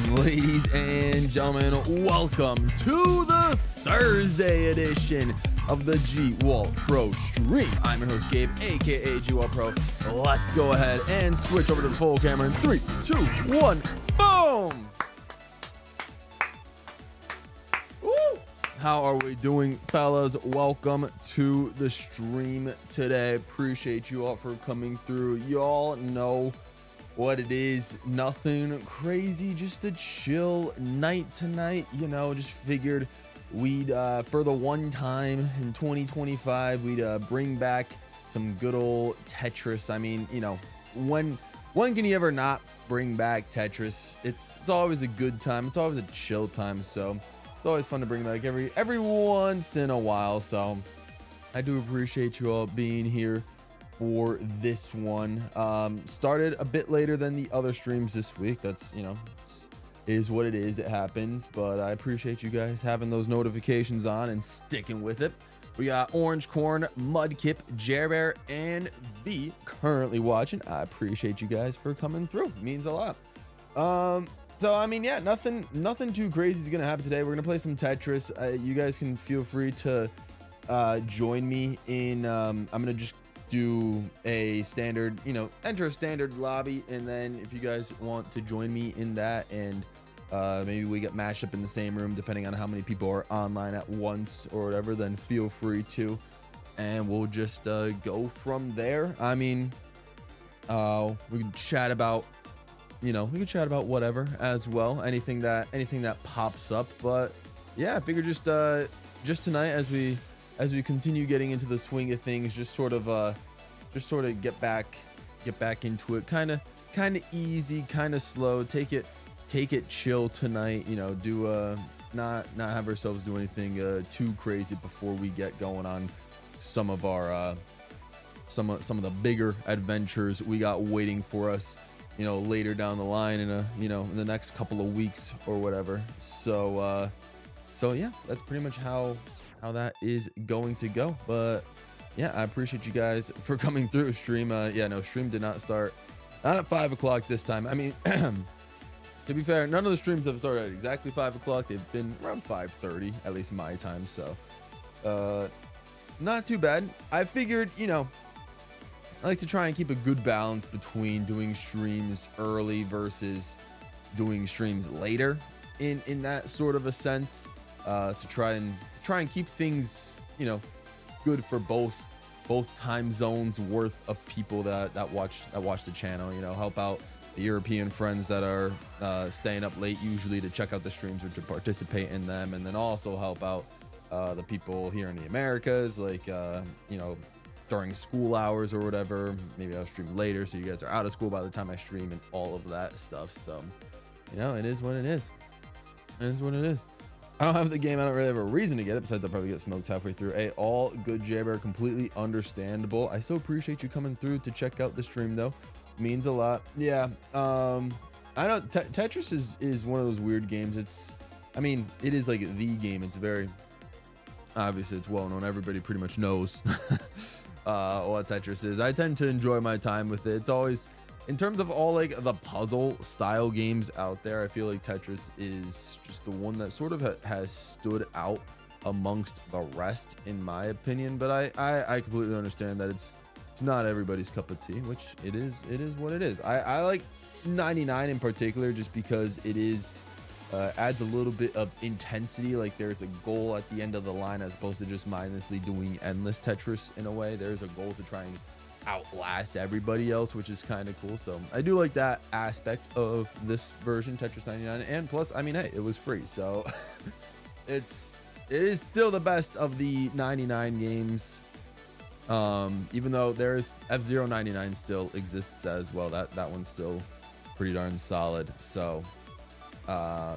Ladies and gentlemen, welcome to the Thursday edition of the GWallPro stream. I'm your host Gabe, aka GWallPro. Let's go ahead and switch over to the full camera in 3, 2, 1, boom! Woo! How are we doing, fellas? Welcome to the stream today. Appreciate you all for coming through. Y'all know what it is. Nothing crazy, just a chill night tonight. You know, just figured we'd for the one time in 2025 we'd bring back some good old Tetris. I mean, you know, when can you ever not bring back Tetris? It's always a good time. It's always a chill time, so it's always fun to bring back every once in a while. So I do appreciate you all being here for this one. Started a bit later than the other streams this week. That's, you know, is what it is. It happens, but I appreciate you guys having those notifications on and sticking with it. We got Orange Corn, Mudkip, Jerbear, and V currently watching. I appreciate you guys for coming through. It means a lot. So I mean, yeah, nothing too crazy is gonna happen today. We're gonna play some Tetris. You guys can feel free to join me in. I'm gonna just do a standard, you know, enter a standard lobby, and then if you guys want to join me in that, and maybe we get matched up in the same room depending on how many people are online at once or whatever, then feel free to, and we'll just go from there. I mean, we can chat about, you know, we can chat about whatever as well, anything that pops up. But yeah, I figured just tonight, as we continue getting into the swing of things, just sort of get back into it, kind of easy, kind of slow, take it chill tonight, you know, do not have ourselves do anything too crazy before we get going on some of our some of the bigger adventures we got waiting for us, you know, later down the line in in the next couple of weeks or whatever. So yeah, that's pretty much how that is going to go. But yeah, I appreciate you guys for coming through. Stream stream did not start, not at 5 o'clock this time. I mean, to be fair, none of the streams have started at exactly 5 o'clock. They've been around 5:30, at least my time, so not too bad. I figured, you know, I like to try and keep a good balance between doing streams early versus doing streams later in that sort of a sense, to try and keep things, you know, good for both time zones worth of people that watch the channel. You know, help out the European friends that are staying up late usually to check out the streams or to participate in them, and then also help out the people here in the Americas, like you know, during school hours or whatever. Maybe I'll stream later so you guys are out of school by the time I stream and all of that stuff. So, you know, it is what it is. It is what it is. I don't have the game. I don't really have a reason to get it, besides I'll probably get smoked halfway through. Hey, all good, Jabber. Completely understandable. I still appreciate you coming through to check out the stream, though. Means a lot. Yeah. I know Tetris is one of those weird games. I mean, it is like the game. It's very, obviously it's well known. Everybody pretty much knows what Tetris is. I tend to enjoy my time with it. It's always, in terms of all like the puzzle style games out there, I feel like Tetris is just the one that sort of has stood out amongst the rest, in my opinion. But I completely understand that it's not everybody's cup of tea, which it is what it is. I like 99 in particular just because it is adds a little bit of intensity. Like, there's a goal at the end of the line as opposed to just mindlessly doing endless Tetris. In a way, there's a goal to try and outlast everybody else, which is kind of cool. So I do like that aspect of this version, Tetris 99. And plus, I mean, hey, it was free, so it is still the best of the 99 games. Even though there's F-Zero 99 still exists as well, that one's still pretty darn solid. So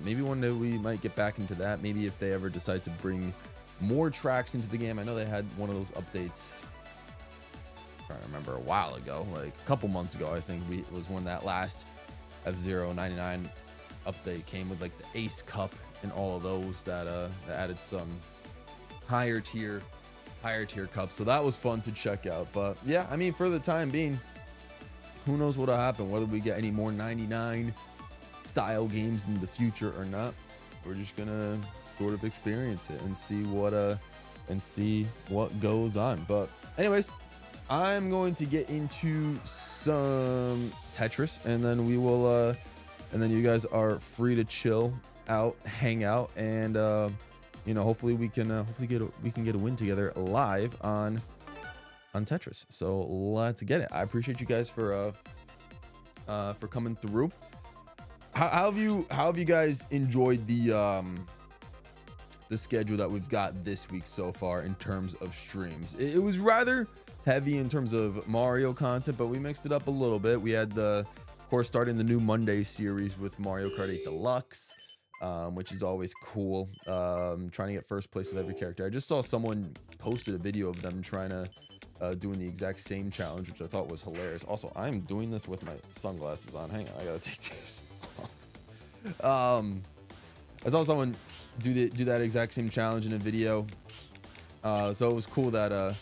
maybe one day we might get back into that. Maybe if they ever decide to bring more tracks into the game. I know they had one of those updates, I remember, a while ago, like a couple months ago. I think it was when that last F-Zero 99 update came with like the Ace Cup and all of those that added some higher tier cups. So that was fun to check out. But yeah, I mean, for the time being, who knows what'll happen, whether we get any more 99 style games in the future or not. We're just gonna sort of experience it and see what goes on. But anyways, I'm going to get into some Tetris, and then we will and then you guys are free to chill out, hang out, and you know, hopefully we can get a win together live on Tetris. So let's get it. I appreciate you guys for coming through. How have you guys enjoyed the schedule that we've got this week so far in terms of streams? It was rather heavy in terms of Mario content, but we mixed it up a little bit. We had of course, starting the new Monday series with Mario Kart 8 Deluxe, which is always cool. Trying to get first place with every character. I just saw someone posted a video of them trying to doing the exact same challenge, which I thought was hilarious. Also, I'm doing this with my sunglasses on. Hang on, I gotta take these off. I saw someone do that exact same challenge in a video, so it was cool that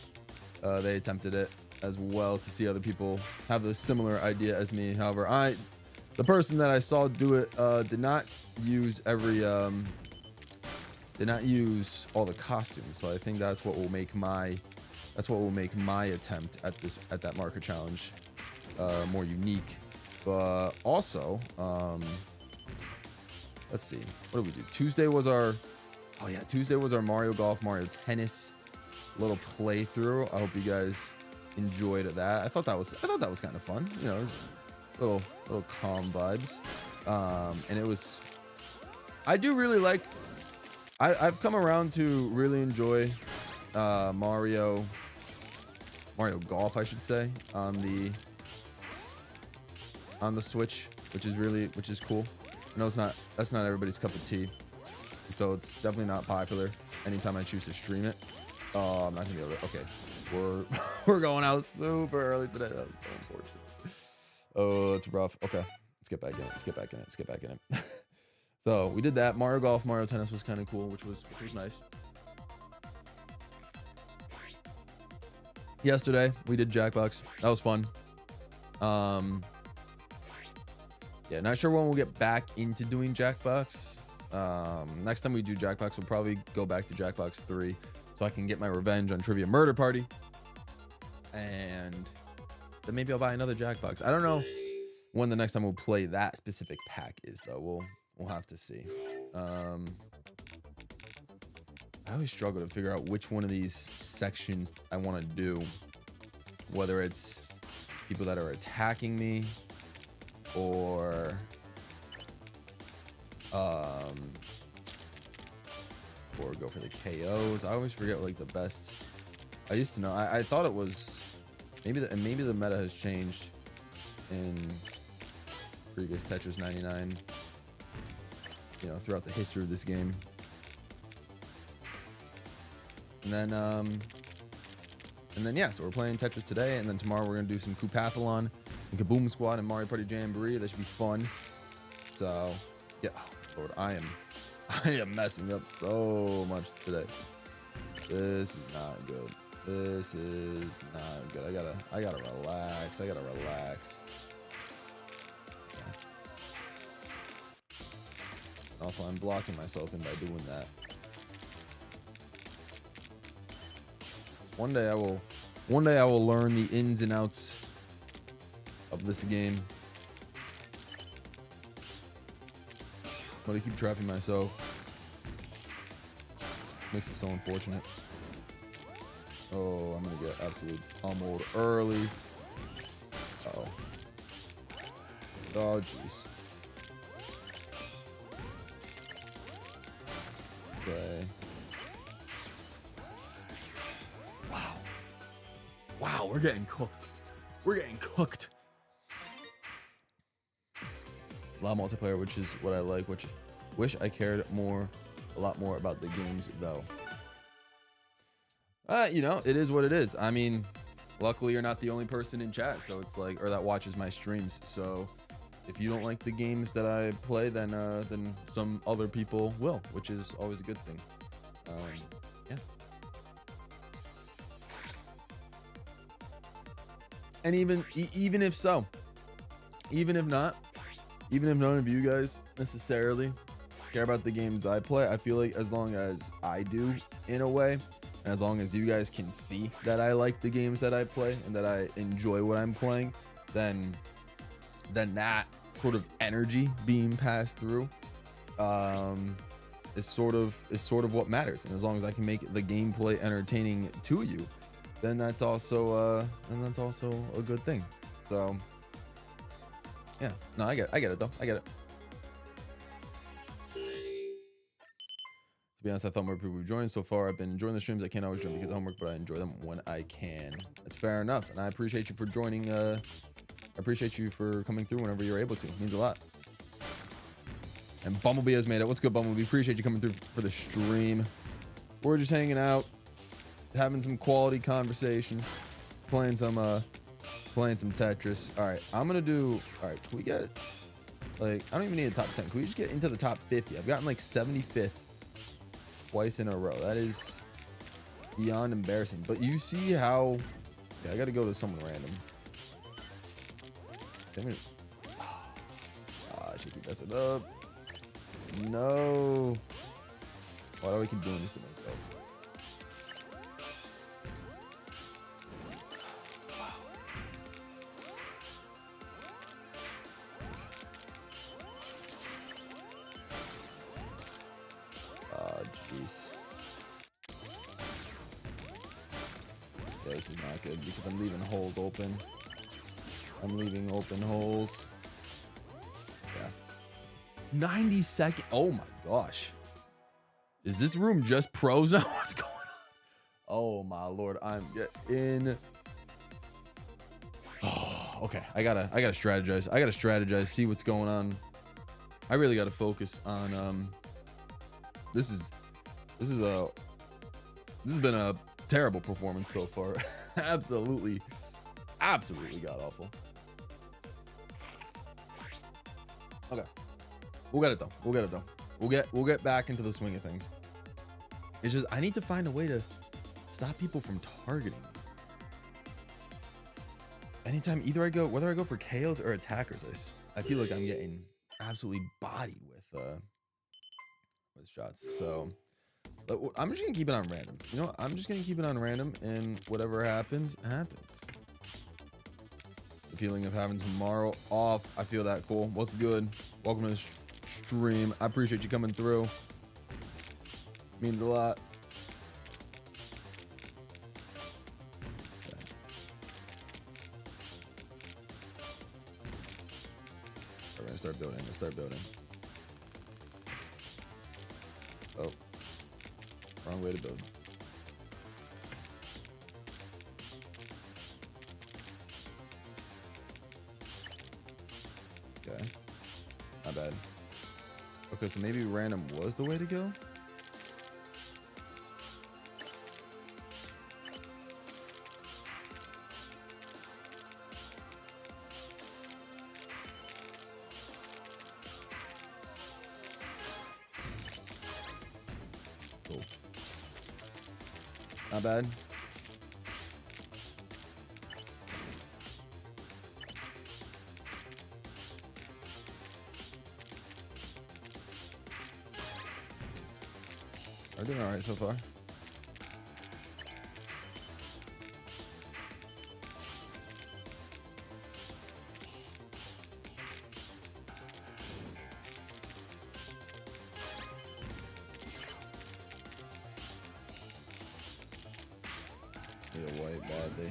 they attempted it as well, to see other people have a similar idea as me. However, the person that I saw do it did not use all the costumes, so I think that's what will make my attempt at that marker challenge more unique. But also, let's see, what did we do? Tuesday was our Mario Golf, Mario Tennis little playthrough. I hope you guys enjoyed that. I thought that was kind of fun. You know, it was little calm vibes. And it was, I do really like, I've come around to really enjoy Mario Golf, I should say, on the Switch, which is cool. I know that's not everybody's cup of tea, and so it's definitely not popular anytime I choose to stream it. Oh, I'm not gonna be able to. Okay, we're going out super early today. That was so unfortunate. Oh, it's rough. Okay, let's get back in it. So we did that. Mario Golf, Mario Tennis was kind of cool, which was nice. Yesterday we did Jackbox. That was fun. Yeah, not sure when we'll get back into doing Jackbox. Next time we do Jackbox, we'll probably go back to Jackbox 3, so I can get my revenge on Trivia Murder Party, and then maybe I'll buy another Jackbox. I don't know when the next time we'll play that specific pack is, though. We'll have to see. I always struggle to figure out which one of these sections I want to do, whether it's people that are attacking me or go for the KOs. I always forget like the best. I used to know. I thought it was maybe the meta has changed in previous Tetris 99. You know, throughout the history of this game. And then yeah, so we're playing Tetris today, and then tomorrow we're gonna do some Koopathlon and Kaboom Squad and Mario Party Jamboree. That should be fun. So yeah, oh, Lord, I am messing up so much today. This is not good. This is not good. I gotta relax. Okay. Also, I'm blocking myself in by doing that. One day I will learn the ins and outs of this game. But I keep trapping myself. Makes it so unfortunate. Oh, I'm gonna get absolutely pummeled early. Uh-oh. Oh, jeez. Okay. Wow, we're getting cooked. A lot of multiplayer, which is what I like, which wish I cared a lot more about the games though. You know, it is what it is. I mean, luckily you're not the only person in chat, so it's like, or that watches my streams. So if you don't like the games that I play, then some other people will, which is always a good thing. Yeah. And even if so, even if not, even if none of you guys necessarily care about the games I play, I feel like as long as I do in a way, and as long as you guys can see that I like the games that I play and that I enjoy what I'm playing, then that sort of energy being passed through is sort of what matters. And as long as I can make the gameplay entertaining to you, then that's also a good thing. So yeah, no, I get it though. I get it. To be honest, I thought more people would join. So far, I've been enjoying the streams. I can't always join because of homework, but I enjoy them when I can. That's fair enough, and I appreciate you for joining. I appreciate you for coming through whenever you're able to. It means a lot. And Bumblebee has made it. What's good, Bumblebee? Appreciate you coming through for the stream. We're just hanging out, having some quality conversation, playing some Tetris. All right, I'm gonna do. All right, can we get like I don't even need a top 10. Can we just get into the top 50? I've gotten like 75th twice in a row. That is beyond embarrassing. But you see how? Yeah, I got to go to someone random. I should keep messing up. No. Why do I keep doing this to myself? Jeez. Yeah, this is not good because I'm leaving holes open. I'm leaving open holes. Yeah. 92nd. Oh my gosh. Is this room just pros now? What's going on? Oh my lord. I'm in. Oh, okay. I gotta strategize. I gotta strategize. See what's going on. I really gotta focus on this has been a terrible performance so far. absolutely god awful. Okay, we'll get it though. We'll get back into the swing of things. It's just I need to find a way to stop people from targeting me. Anytime whether I go for KOs or attackers, I feel like I'm getting absolutely bodied with shots. So I'm just gonna keep it on random. You know what? I'm just gonna keep it on random, and whatever happens. The feeling of having tomorrow off, I feel that cool. What's good? Welcome to the stream. I appreciate you coming through. Means a lot. Okay. We're gonna start building. Let's start building. Oh, wrong way to build. Okay, not bad. Okay, so maybe random was the way to go. Cool. Not bad. We're doing all right so far. Need a white badly.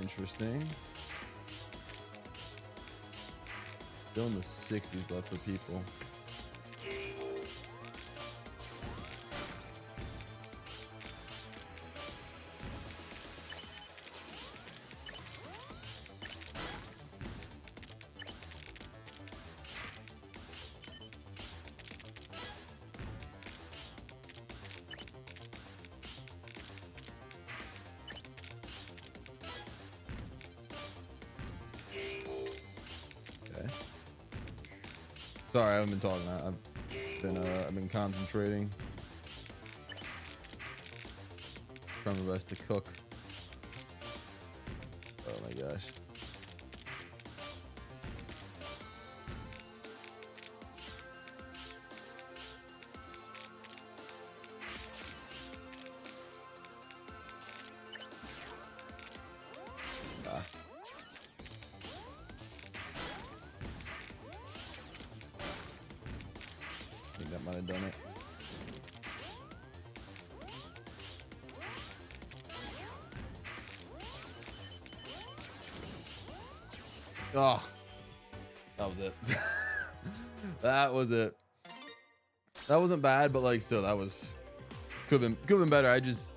Interesting. Still in the 60s left for people. Sorry, I haven't been talking. I've been concentrating. Trying my best to cook. Oh my gosh. I think that might have done it. Oh, that was it. That was it. That wasn't bad, but like still, that was could have been better. I just,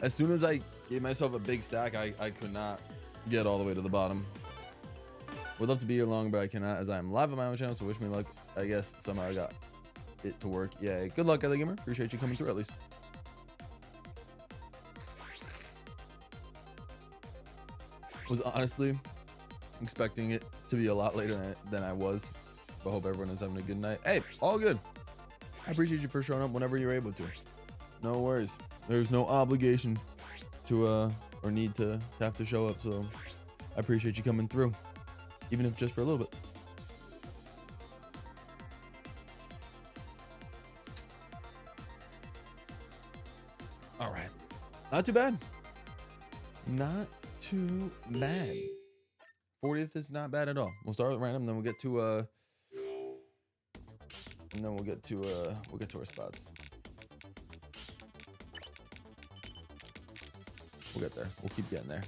as soon as I gave myself a big stack, I could not get all the way to the bottom. Would love to be here long, but I cannot, as I am live on my own channel. So wish me luck. I guess somehow I got it to work. Yeah, good luck, LA Gamer. Appreciate you coming through at least. Was honestly expecting it to be a lot later than I was, but hope everyone is having a good night. Hey, all good. I appreciate you for showing up whenever you're able to. No worries. There's no obligation to or need to have to show up, so I appreciate you coming through, even if just for a little bit. All right, not too bad. Not too bad. 40th is not bad at all. We'll start with random, then we'll get to and then we'll get to our spots. We'll get there. We'll keep getting there.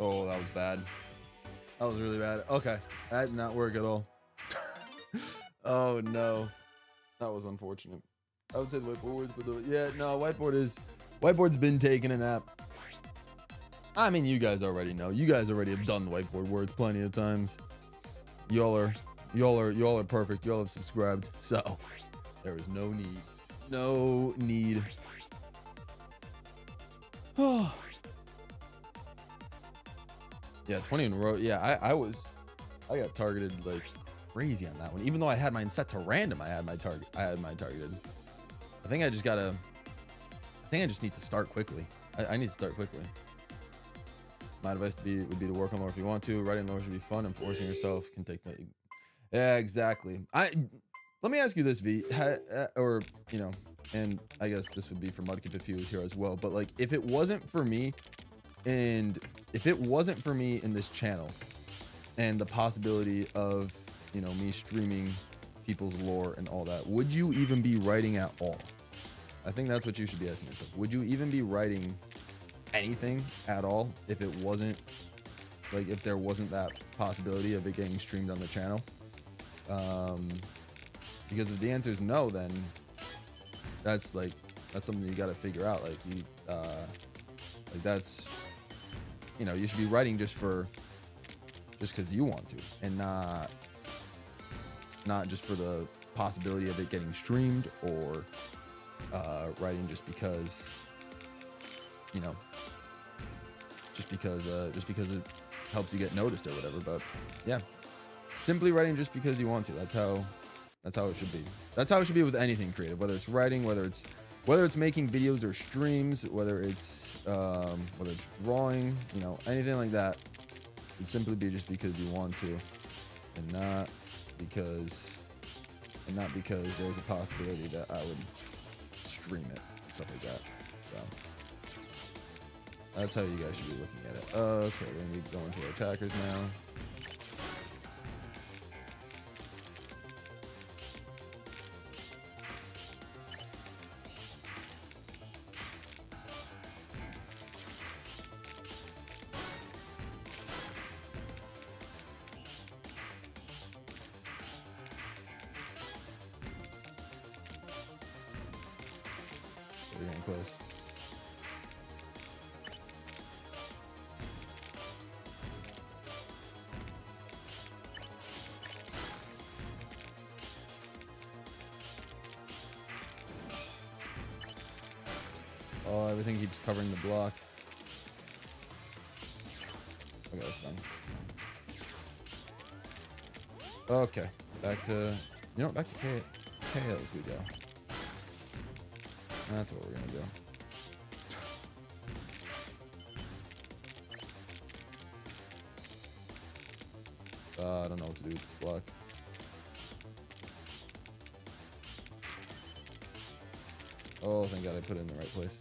Oh, that was bad. That was really bad. Okay, that did not work at all. Oh no, that was unfortunate. I would say the whiteboard, but yeah, no, whiteboard's been taking a nap. I mean, you guys already know. You guys already have done the whiteboard words plenty of times. Y'all are perfect. Y'all have subscribed, so there is no need. Oh. Yeah, 20 in a row. Yeah, I got targeted like crazy on that one. Even though I had mine set to random, I had my targeted. I think I just need to start quickly. I need to start quickly. My advice would be to work on more if you want to. Writing lower should be fun, and forcing yourself can take that. Yeah, exactly. Let me ask you this, V, or you know, and I guess this would be for Mudkip if he was here as well. But like, if it wasn't for me, and if it wasn't for me in this channel, and the possibility of, you know, me streaming people's lore and all that, would you even be writing at all? I think that's what you should be asking yourself. Would you even be writing anything at all if it wasn't, like, if there wasn't that possibility of it getting streamed on the channel? Because if the answer is no, then that's something you got to figure out. Like, like that's, you know, you should be writing just because you want to, and not just for the possibility of it getting streamed, or writing just because, you know, just because it helps you get noticed or whatever. But yeah, simply writing just because you want to. That's how it should be. That's how it should be with anything creative, whether it's writing, whether it's making videos or streams, whether it's drawing, you know, anything like that. It would simply be just because you want to, and not because there's a possibility that I would stream it, stuff like that. So that's how you guys should be looking at it. Okay, we're gonna be going to our attackers now. close. Oh, everything keeps covering the block. Okay, that's fine. Okay, back to, you know, back to KOs we go. That's what we're gonna do. I don't know what to do with this block. Oh, thank God I put it in the right place.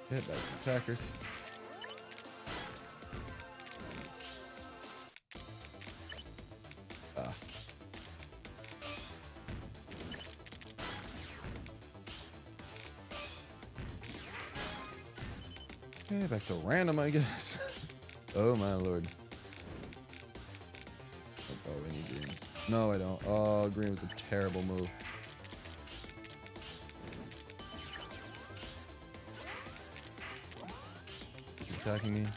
Get back to attackers. Ah. Okay, back to random, I guess. Oh my lord. Oh, I need green. No, I don't. Oh, green was a terrible move. Attacking me.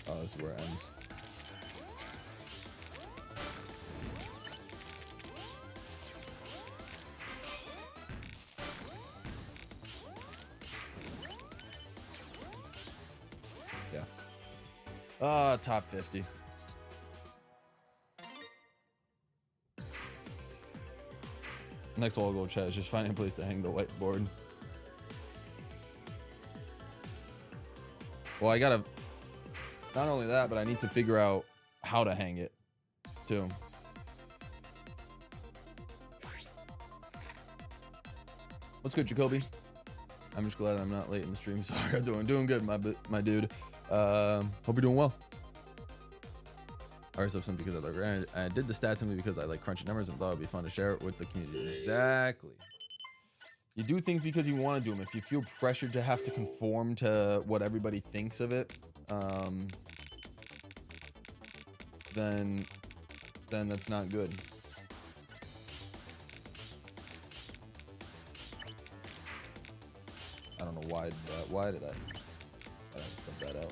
Oh, this is where it ends. Yeah. Top 50. Next wall goal chat is just finding a place to hang the whiteboard. Well, I gotta, not only that, but I need to figure out how to hang it too. What's good, Jacoby? I'm just glad I'm not late in the stream. Sorry, I'm doing good, my dude. Hope you're doing well. I something because I did the stats simply because I like crunching numbers and thought it'd be fun to share it with the community. Exactly. You do things because you want to do them. If you feel pressured to have to conform to what everybody thinks of it, then that's not good. I don't know why did I step that out.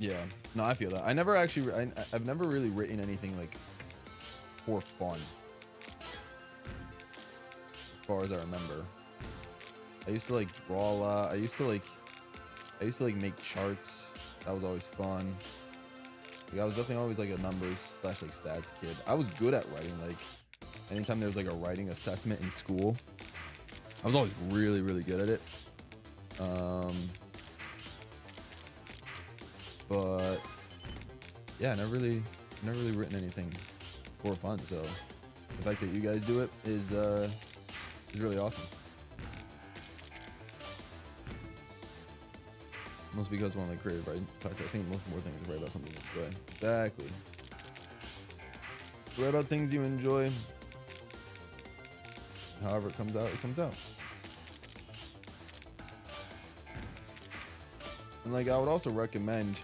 Yeah, no, I feel that. I've never really written anything like for fun, as far as I remember. I used to like draw a lot. I used to like make charts. That was always fun. Like, I was definitely always like a numbers / like stats kid. I was good at writing. Like anytime there was like a writing assessment in school, I was always really, really good at it. But yeah, never really written anything for fun. So the fact that you guys do it is really awesome. Mostly because one of the creative writing classes, I think most important thing is write about something you enjoy. Exactly. So write about things you enjoy. However it comes out, it comes out. And like I would also recommend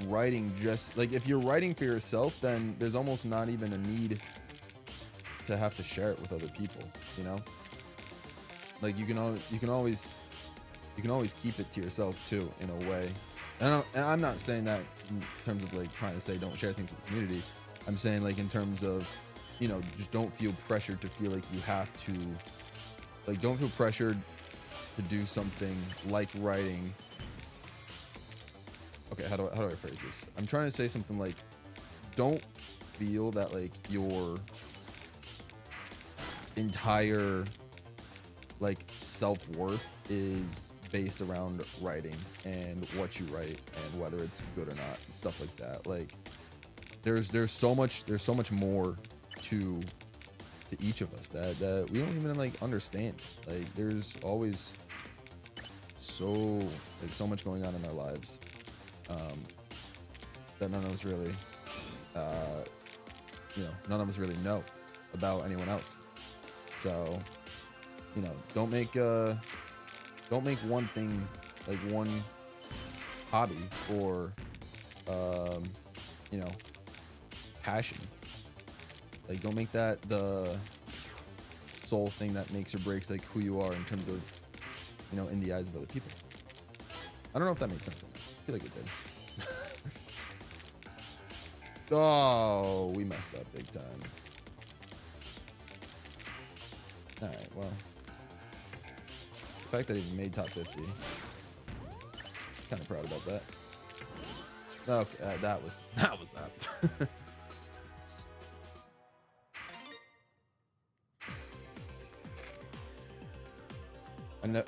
writing just like if you're writing for yourself, then there's almost not even a need to have to share it with other people, you know? Like you can always keep it to yourself too, in a way. And I'm not saying that in terms of like trying to say don't share things with the community. I'm saying like in terms of, you know, just don't feel pressured to feel like you have to, like don't feel pressured to do something like writing. Okay, how do I phrase this? I'm trying to say something like, don't feel that like your entire like self-worth is based around writing and what you write and whether it's good or not and stuff like that. Like there's so much more to each of us that we don't even like understand. Like there's always so much going on in our lives that none of us really none of us really know about anyone else. So don't make one thing, like one hobby or passion, like don't make that the sole thing that makes or breaks like who you are in terms of in the eyes of other people. I don't know if that made sense. I feel like it did. Oh, we messed up big time. All right, well, the fact that he made top 50, kind of proud about that. Okay, that was that.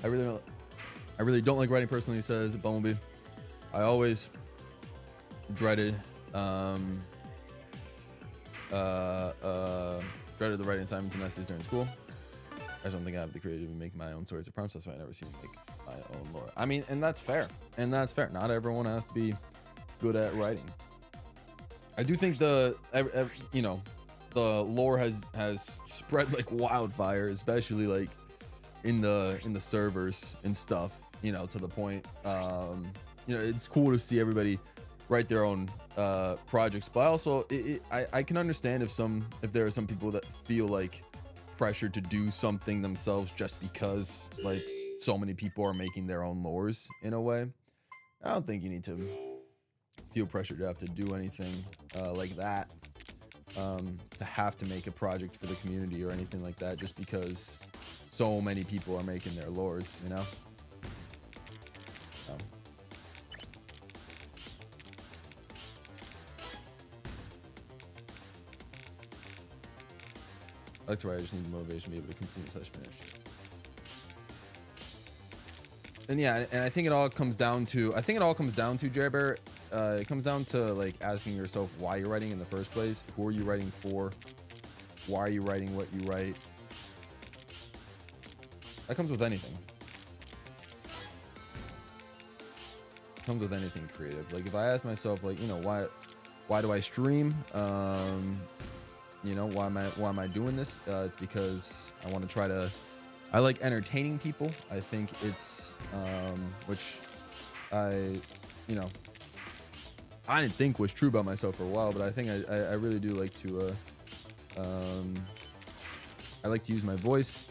I really don't like writing personally, says Bumblebee. I always dreaded dreaded the writing assignments and essays during school. I just don't think I have the creativity to make my own stories or prompts. That's why I never seem to make my own lore. I mean, and that's fair. Not everyone has to be good at writing. I do think the lore has spread like wildfire, especially like in the servers and stuff. To the point. It's cool to see everybody write their own projects, but also I can understand if there are some people that feel like pressure to do something themselves just because like so many people are making their own lores in a way. I don't think you need to feel pressure to have to do anything like that, to have to make a project for the community or anything like that just because so many people are making their lores, I like to write. I just need the motivation to be able to continue / finish. And yeah, and I think it all comes down to Jerry Bear. It comes down to like asking yourself why you're writing in the first place. Who are you writing for? Why are you writing what you write? That comes with anything. It comes with anything creative. Like if I ask myself, like, why do I stream? Why am I doing this? It's because I want to try to. I like entertaining people. I think it's which I didn't think was true about myself for a while, but I think I really do like to I like to use my voice.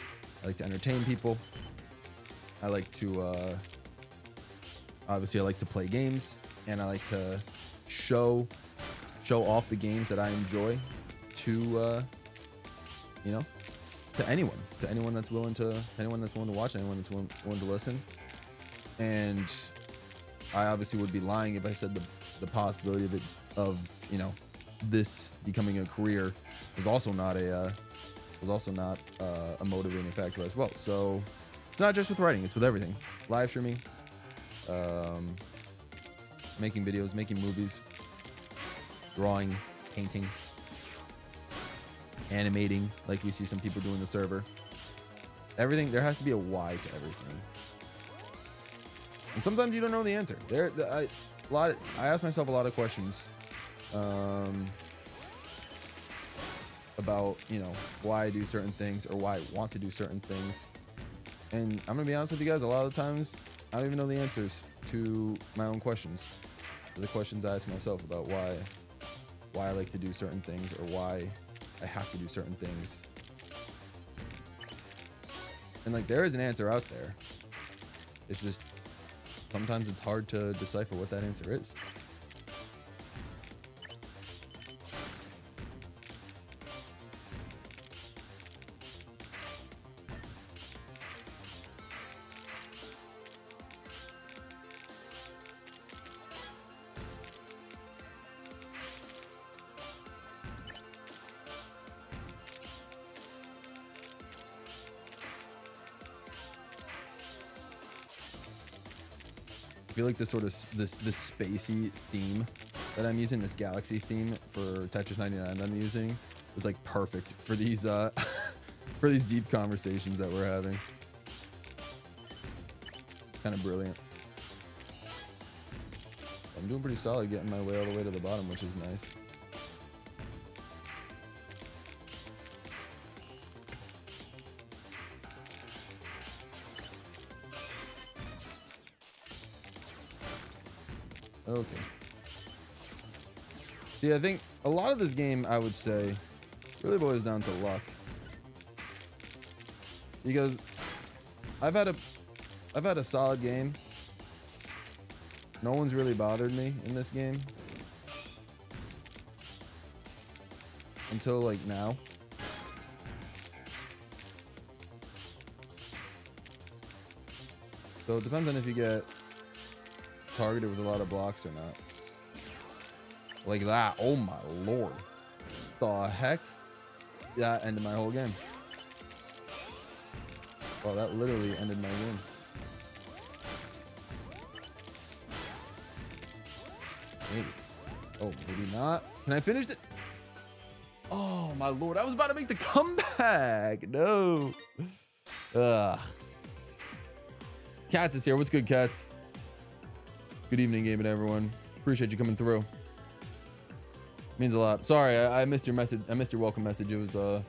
I like to entertain people. I like to obviously I like to play games, and I like to show off the games that I enjoy to to anyone that's willing to watch, anyone that's willing to listen. And I obviously would be lying if I said the possibility of this becoming a career was also not a motivating factor as well. So it's not just with writing, it's with everything. Live streaming, making videos, making movies, drawing, painting, animating, like we see some people do in the server. Everything, there has to be a why to everything. And sometimes you don't know the answer. I ask myself a lot of questions about, why I do certain things or why I want to do certain things. And I'm gonna be honest with you guys, a lot of the times I don't even know the answers to my own questions. The questions I ask myself about why I like to do certain things or why I have to do certain things. And like there is an answer out there. It's just sometimes it's hard to decipher what that answer is. feel like this sort of this spacey theme that I'm using, this galaxy theme for Tetris 99 that I'm using, is like perfect for these for these deep conversations that we're having. Kind of brilliant. I'm doing pretty solid getting my way all the way to the bottom, which is nice. Okay. See, I think a lot of this game, I would say, really boils down to luck. Because I've had a solid game. No one's really bothered me in this game. Until like now. So it depends on if you get targeted with a lot of blocks or not. Like that. Oh my lord. The heck? That ended my whole game. Well, that literally ended my game. Maybe. Oh, maybe not. Can I finish it? Oh my lord. I was about to make the comeback. No. Ugh. Cats is here. What's good, Cats? Good evening, gaming everyone. Appreciate you coming through. Means a lot. Sorry, I missed your message. I missed your welcome message. It was I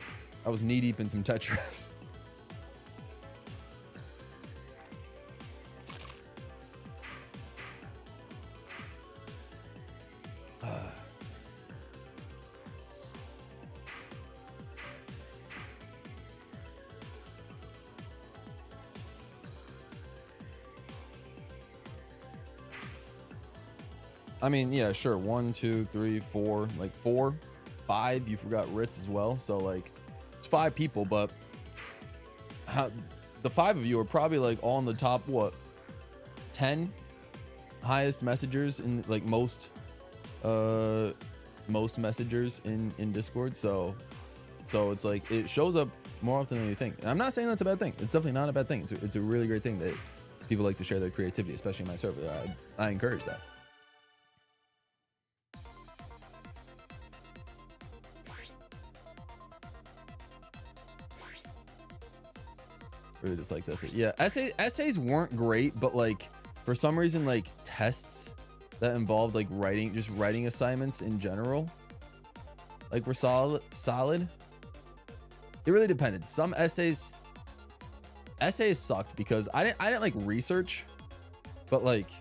was knee deep in some Tetris. I mean, yeah, sure. 1, 2, 3, 4, like 4, 5. You forgot Ritz as well. So like, it's 5 people, but the 5 of you are probably like all in the top, what, 10 highest messengers in like most messengers in Discord. So it's like, it shows up more often than you think. And I'm not saying that's a bad thing. It's definitely not a bad thing. It's a really great thing that people like to share their creativity, especially in my server. I encourage that. Really just like this. Yeah, essays weren't great, but like for some reason, like tests that involved like just writing assignments in general, like were solid. It really depended. Some essays sucked because I didn't like research, but like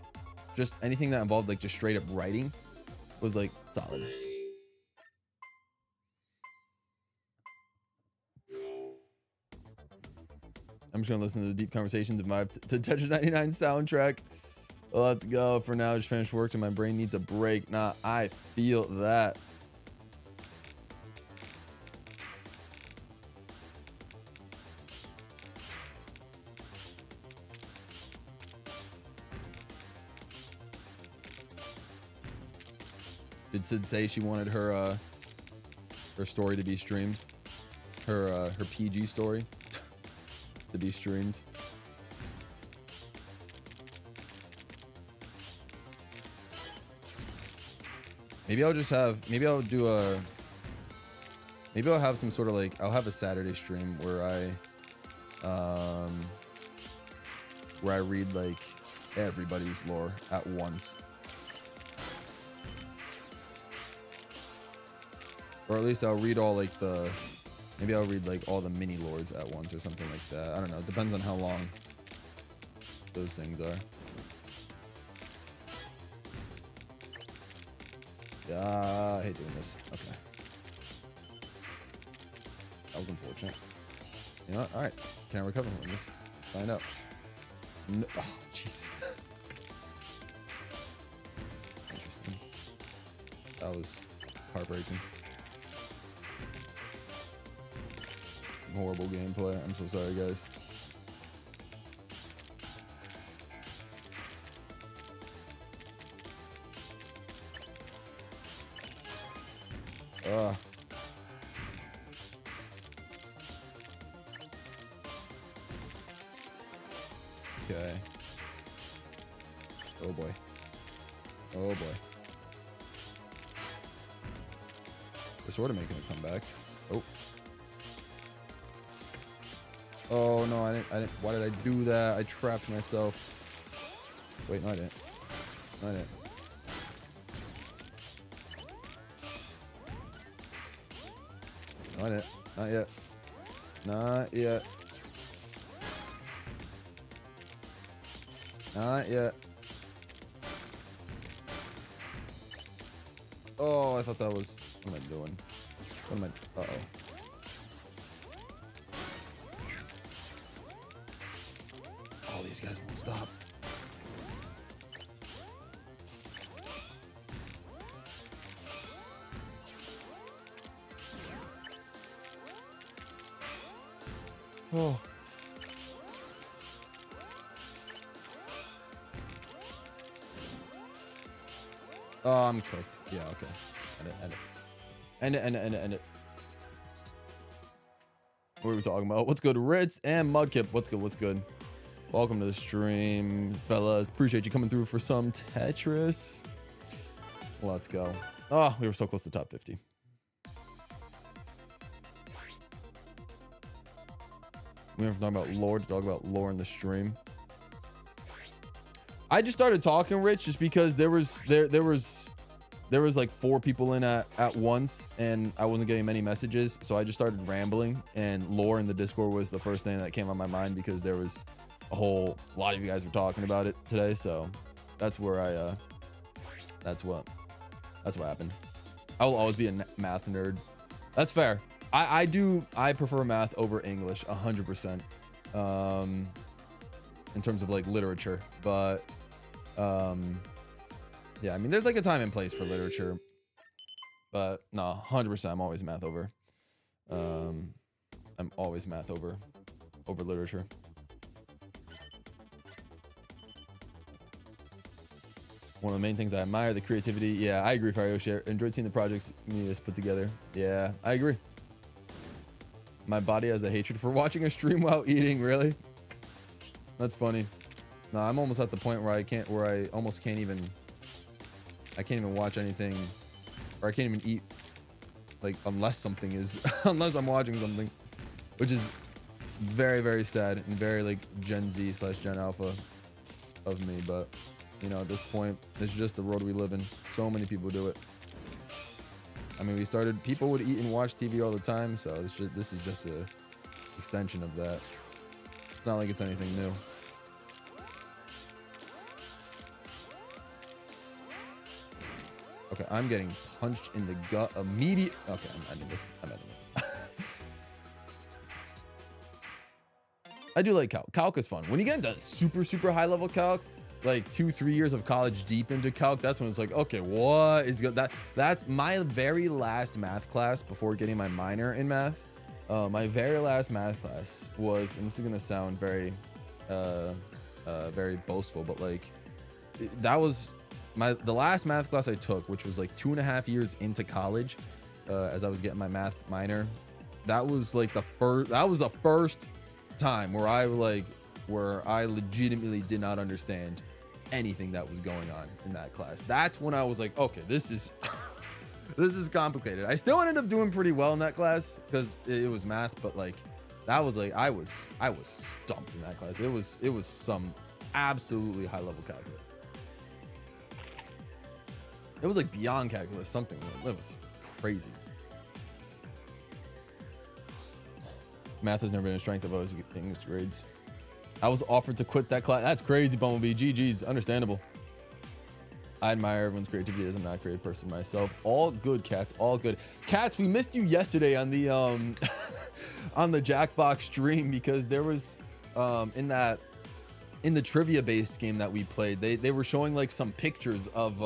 just anything that involved like just straight up writing was like solid. I'm just gonna listen to the deep conversations and vibe to Tetris 99 soundtrack. Let's go. For now, just finished work and my brain needs a break. Nah, I feel that. Did Sid say she wanted her story to be streamed? Her PG story to be streamed. Maybe I'll have some sort of like, I'll have a Saturday stream where I read like everybody's lore at once. Or at least I'll read all like maybe I'll read like all the mini lores at once or something like that. I don't know. It depends on how long those things are. Yeah, I hate doing this. Okay. That was unfortunate. You know what? All right. Can I recover from this? Let's find out. No. Oh, jeez. Interesting. That was heartbreaking. Some horrible gameplay. I'm so sorry, guys. Okay. Oh boy. Oh boy. They're sort of making a comeback. Oh. Oh no, I didn't. Why did I do that? I trapped myself. Wait, no, I didn't. No, I didn't. No, I didn't. Not yet. Not yet. Not yet. Oh, I thought that was... What am I doing? What am I... Uh-oh. Oh, these guys won't stop. Oh. Oh, I'm cooked. Yeah, okay. End it. What were we talking about? What's good, Ritz and Mudkip? What's good? Welcome to the stream, fellas. Appreciate you coming through for some Tetris. Let's go. Oh, we were so close to top 50. We were talking about lore to talk about lore in the stream. I just started talking, Rich, just because there was like 4 people in at once, and I wasn't getting many messages, so I just started rambling. And lore in the Discord was the first thing that came on my mind because there was a lot of you guys were talking about it today, so that's where that's what happened. I will always be a math nerd. That's fair. I prefer math over English 100%. In terms of like literature, but yeah, I mean there's like a time and place for literature, but no, 100% I'm always math over literature. One of the main things I admire, the creativity. Yeah, I agree, Farioshi. Enjoyed seeing the projects you guys put together. Yeah, I agree. My body has a hatred for watching a stream while eating. Really? That's funny. No, I'm almost at the point where I can't even watch anything, or I can't even eat, like, unless something is, unless I'm watching something, which is very, very sad and very like Gen Z / Gen Alpha of me. But you know, at this point, it's just the world we live in. So many people do it. I mean, people would eat and watch TV all the time, so this is just a extension of that. It's not like it's anything new. Okay, I'm getting punched in the gut immediate. Okay, I'm ending this. I do like calc. Calc is fun. When you get into super, super high level calc, like 2-3 years of college deep into calc, that's when it's like, okay, what is good? That's my very last math class before getting my minor in math. My very last math class was, and this is gonna sound very very boastful, but like that was the last math class I took, which was like 2.5 years into college, as I was getting my math minor. That was like the first time where I legitimately did not understand anything that was going on in that class. That's when I was like, okay, this is this is complicated. I still ended up doing pretty well in that class because it was math, but like that was like I was stumped in that class. It was some absolutely high level calculus. It was like beyond calculus, something. It was crazy. Math has never been a strength of ours. English grades. I was offered to quit that class. That's crazy, Bumblebee. GG's, understandable. I admire everyone's creativity as I'm not a creative person myself. All good, Cats. All good. Cats, we missed you yesterday on the on the Jackbox stream because there was in the trivia based game that we played, they were showing like some pictures of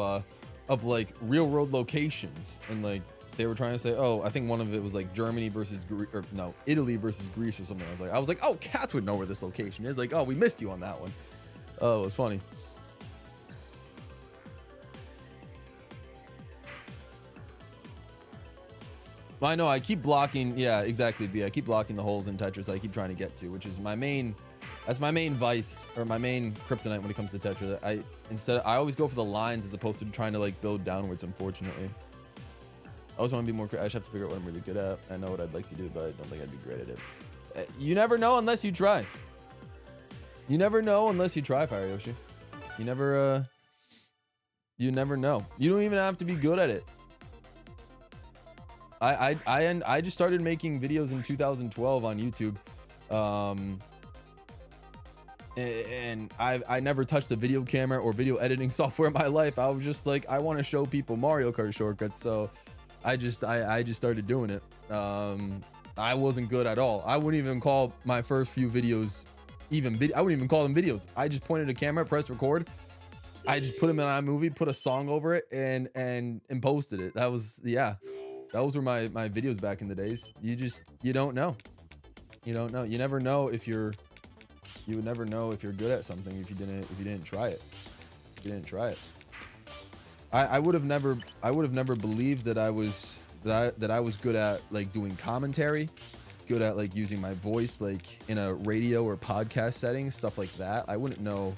like real world locations, and like they were trying to say, oh, I think one of it was like Germany versus Italy versus Greece or something. I was like, oh, Cats would know where this location is. Like, oh, we missed you on that one. Oh, it was funny. I know I keep blocking. Yeah, exactly. B. I keep blocking the holes in Tetris I keep trying to get to, which is my main. That's my main vice or my main kryptonite when it comes to Tetris. I always go for the lines as opposed to trying to like build downwards. Unfortunately, I always want to be more. I just have to figure out what I'm really good at. I know what I'd like to do, but I don't think I'd be great at it. You never know unless you try. You never know unless you try, Fire Yoshi. You never know. You don't even have to be good at it. I just started making videos in 2012 on YouTube, and I never touched a video camera or video editing software in my life. I was just like, I want to show people Mario Kart shortcuts, so I just started doing it. I wasn't good at all. I wouldn't even call my first few videos I wouldn't even call them videos. I just pointed a camera, pressed record. I just put them in iMovie, put a song over it, and posted it. That was, yeah, those were my videos back in the days. You don't know. You don't know. You never know if you would never know if you're good at something if you didn't try it. If you didn't try it. I would have never believed that I was good at like doing commentary, good at like using my voice like in a radio or podcast setting, stuff like that. I wouldn't know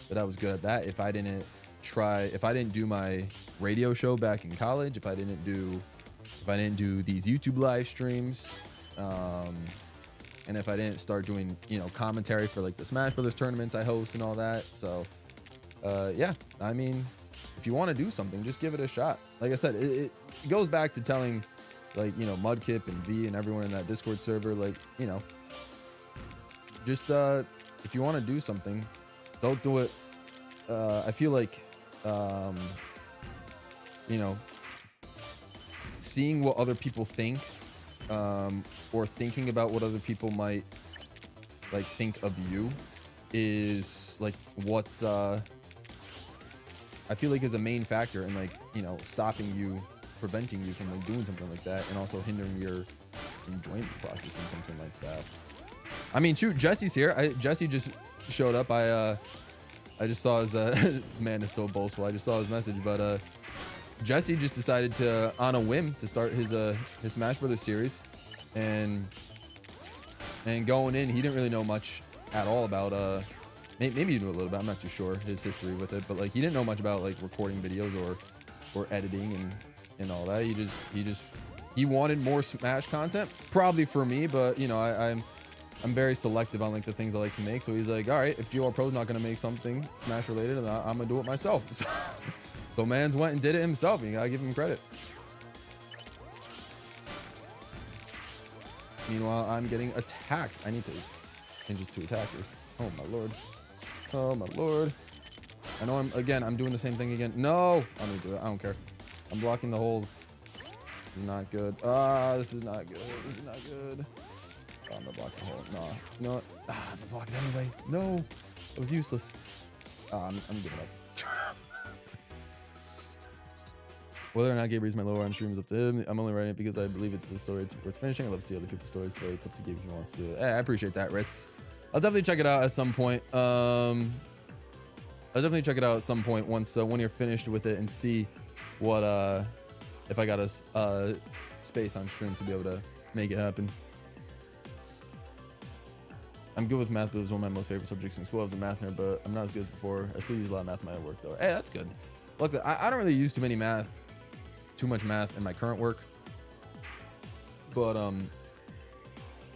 that I was good at that if I didn't do my radio show back in college, if I didn't do these YouTube live streams, and if I didn't start doing, commentary for like the Smash Brothers tournaments I host and all that. So yeah, I mean, if you want to do something, just give it a shot. Like I said, it goes back to telling like, Mudkip and V and everyone in that Discord server, like, just if you want to do something, don't do it. I feel like seeing what other people think, or thinking about what other people might like think of you is like what's I feel like is a main factor in like, stopping you, preventing you from like doing something like that, and also hindering your enjoyment process in something like that. I mean, shoot, Jesse's here. Jesse just showed up. I just saw his man is so boastful. I just saw his message, but Jesse just decided to, on a whim, to start his Smash Brothers series, and going in, he didn't really know much at all about maybe he knew a little bit. I'm not too sure his history with it, but like he didn't know much about like recording videos or editing and all that. He wanted more Smash content, probably for me, but I'm very selective on like the things I like to make. So he's like, all right, if GWallPro is not gonna make something Smash related, then I'm gonna do it myself. So Mans went and did it himself. You gotta give him credit. Meanwhile, I'm getting attacked. I need to change this to attackers. Oh my lord. Oh my lord. I know I'm doing the same thing again. No, I'm gonna do it. I don't care. I'm blocking the holes. This is not good. This is not good. This is not good. Oh, I'm gonna block the hole. No, you know what? I'm gonna block it anyway. No, it was useless. I'm giving up. Whether or not Gabe reads my lower on stream is up to him. I'm only writing it because I believe it's the story it's worth finishing. I love to see other people's stories, but it's up to Gabe if he wants to. I appreciate that, Ritz. I'll definitely check it out at some point. I'll definitely check it out at some point once when you're finished with it and see what if I got a space on stream to be able to make it happen. I'm good with math, but it was one of my most favorite subjects in school. I was a math nerd, but I'm not as good as before. I still use a lot of math in my work though. Hey, that's good. Look, I don't really use too much math in my current work, but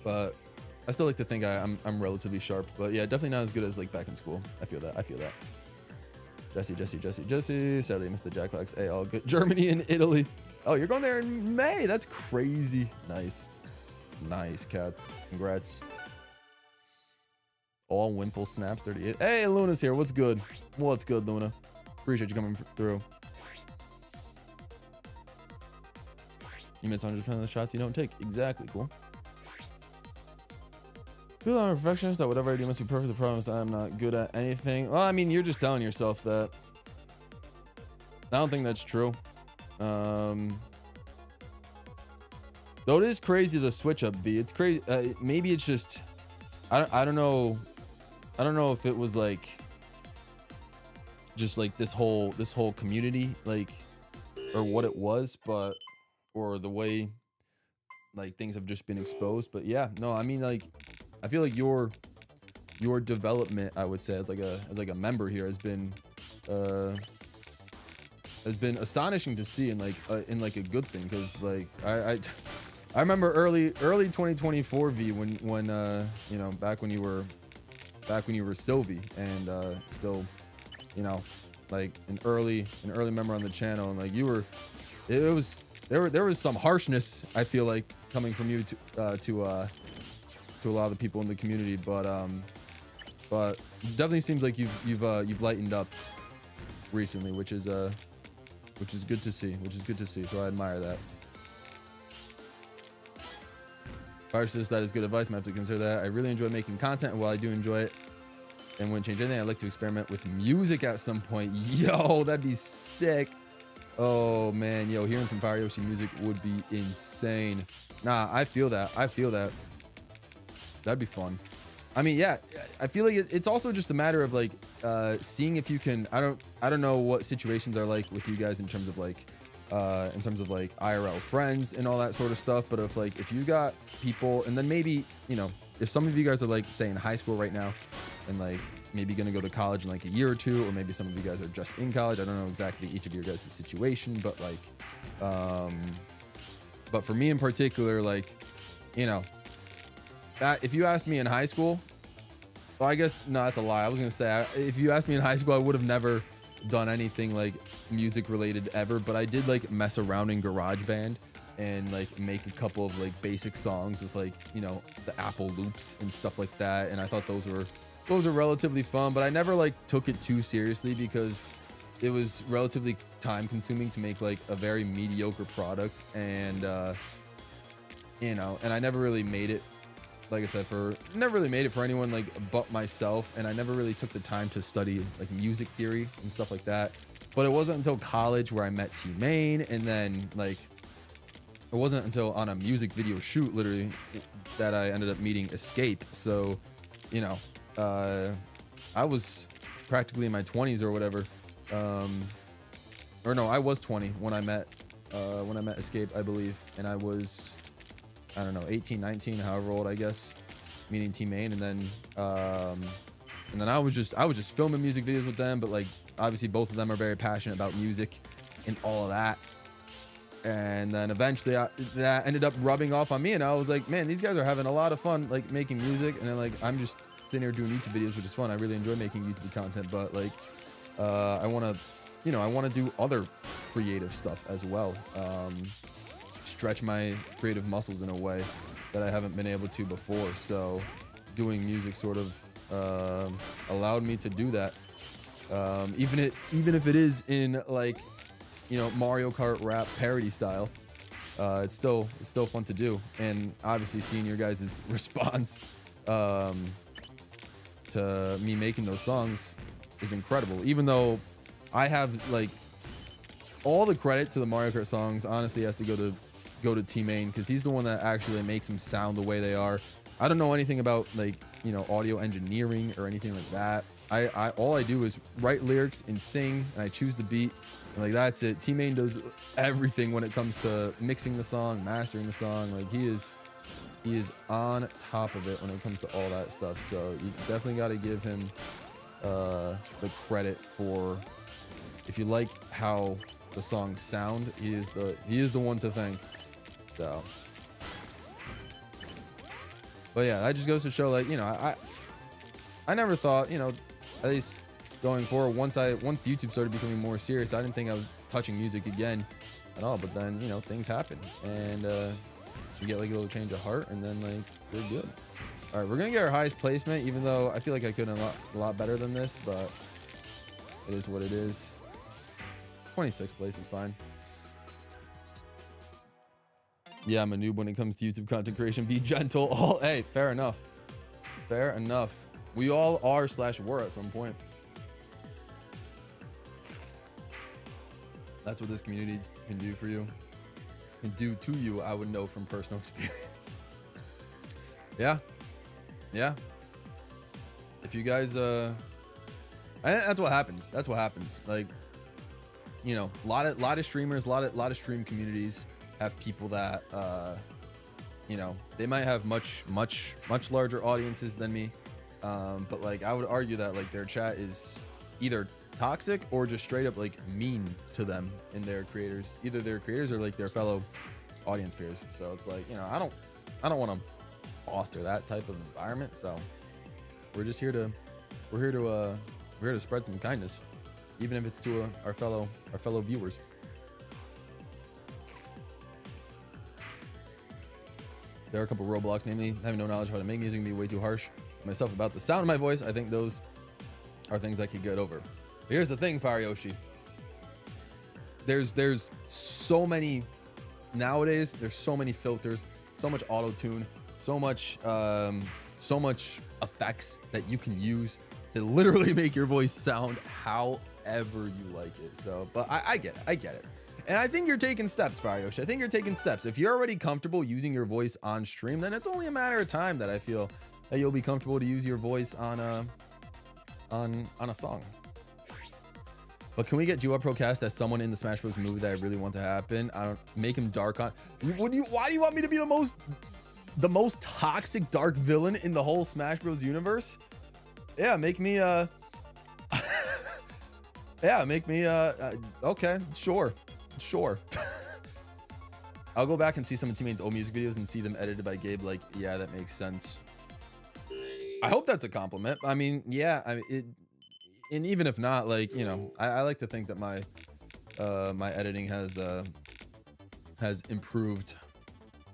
I still like to think I'm relatively sharp. But yeah, definitely not as good as like back in school. I feel that. Jesse. Sadly, I missed the Jackbox. Hey, all good. Germany and Italy. Oh, you're going there in May. That's crazy. Nice, cats. Congrats. All Wimple snaps 38. Hey, Luna's here. What's good? What's good, Luna? Appreciate you coming through. You miss 100% of the shots you don't take. Exactly. Cool. Feel I'm a perfectionist that whatever I do must be perfect. The problem is that I'm not good at anything. Well, I mean, you're just telling yourself that. I don't think that's true. Though it is crazy the switch up, V. It's crazy. Maybe it's just. I don't know. I don't know if it was like. Just like this whole community, like, or what it was, but or the way like things have just been exposed. But yeah, no, I mean, like, I feel like your development, I would say, as like a member here has been astonishing to see, and like a good thing, because like I remember early 2024 V, when you know, back when you were Sylvie, and still, you know, like an early member on the channel, and like there was some harshness, I feel like, coming from you to a lot of the people in the community, but it definitely seems like you've lightened up recently, which is good to see, so I admire that. Fire says that is good advice. I have to consider that. I really enjoy making content, and while I do enjoy it and wouldn't change anything, I'd like to experiment with music at some point. Yo, that'd be sick. Oh man, yo, hearing some Fire Yoshi music would be insane. Nah, I feel that. That'd be fun. I mean, yeah, I feel like it's also just a matter of like seeing if you can. I don't know what situations are like with you guys in terms of like IRL friends and all that sort of stuff. But if you got people, and then maybe, you know, if some of you guys are like, say, in high school right now, and like maybe gonna go to college in like a year or two, or maybe some of you guys are just in college. I don't know exactly each of your guys' situation, but like, but for me in particular, like, you know, if you asked me in high school, well, I guess, no, that's a lie. I was gonna say, if you asked me in high school, I would have never done anything like music related ever, but I did like mess around in GarageBand and like make a couple of like basic songs with, like, you know, the Apple loops and stuff like that, and I thought those were relatively fun, but I never like took it too seriously because it was relatively time consuming to make like a very mediocre product, and you know, and I never really made it, like I said, never really made it for anyone like but myself, and I never really took the time to study like music theory and stuff like that. But it wasn't until college where I met T-Main, and then like it wasn't until on a music video shoot literally that I ended up meeting Escape. So, you know, I was practically in my 20s or whatever, or no, I was 20 when I met Escape, I believe, and I was, I don't know, 18, 19, however old, I guess, meeting T-Main, and then I was just filming music videos with them. But like, obviously both of them are very passionate about music and all of that, and then eventually that ended up rubbing off on me, and I was like, man, these guys are having a lot of fun like making music, and then like I'm just sitting here doing YouTube videos, which is fun. I really enjoy making YouTube content, but like I want to do other creative stuff as well, stretch my creative muscles in a way that I haven't been able to before. So doing music sort of allowed me to do that, even if it is in, like, you know, Mario Kart rap parody style. It's still fun to do, and obviously seeing your guys' response to me making those songs is incredible. Even though I have, like, all the credit to the Mario Kart songs honestly has to go to T-Main, because he's the one that actually makes them sound the way they are. I don't know anything about, like, you know, audio engineering or anything like that. I all I do is write lyrics and sing, and I choose the beat, and like that's it. T-Main does everything when it comes to mixing the song, mastering the song. Like he is on top of it when it comes to all that stuff. So you definitely got to give him the credit for, if you like how the songs sound, he is the one to thank. So, but yeah, that just goes to show, like, you know, I never thought, you know, at least going forward, once YouTube started becoming more serious, I didn't think I was touching music again at all. But then, you know, things happen, and you get like a little change of heart, and then like we're good. All right, we're gonna get our highest placement, even though I feel like I could have a lot better than this, but it is what it is. 26th place is fine. Yeah, I'm a noob when it comes to YouTube content creation. Be gentle. All, hey, fair enough. Fair enough. We all are / were at some point. That's what this community can do for you. Can do to you, I would know from personal experience. Yeah. Yeah. If you guys, that's what happens. That's what happens. Like, you know, a lot of streamers, a lot of stream communities have people that you know, they might have much larger audiences than me, but like I would argue that like their chat is either toxic or just straight up like mean to them and their creators, either their creators or like their fellow audience peers. So it's like, you know, I don't want to foster that type of environment. So we're just here to spread some kindness, even if it's to our fellow viewers. There are a couple roadblocks, namely having no knowledge of how to make music and be way too harsh myself about the sound of my voice. I think those are things I could get over. But here's the thing, Fire Yoshi. There's so many nowadays. There's so many filters, so much auto tune, so much effects that you can use to literally make your voice sound however you like it. So, but I get it. And I think you're taking steps, Fire Yoshi. I think you're taking steps. If you're already comfortable using your voice on stream, then it's only a matter of time that I feel that you'll be comfortable to use your voice on a song. But can we get GWallPro cast as someone in the Smash Bros movie that I really want to happen? I don't make him dark on. Why do you want me to be the most toxic dark villain in the whole Smash Bros universe? Yeah, make me yeah, make me okay, sure. I'll go back and see some of Teammate's old music videos and see them edited by Gabe. Like, yeah, that makes sense. I hope that's a compliment. I mean, yeah, and even if not, like, you know, I like to think that my my editing has improved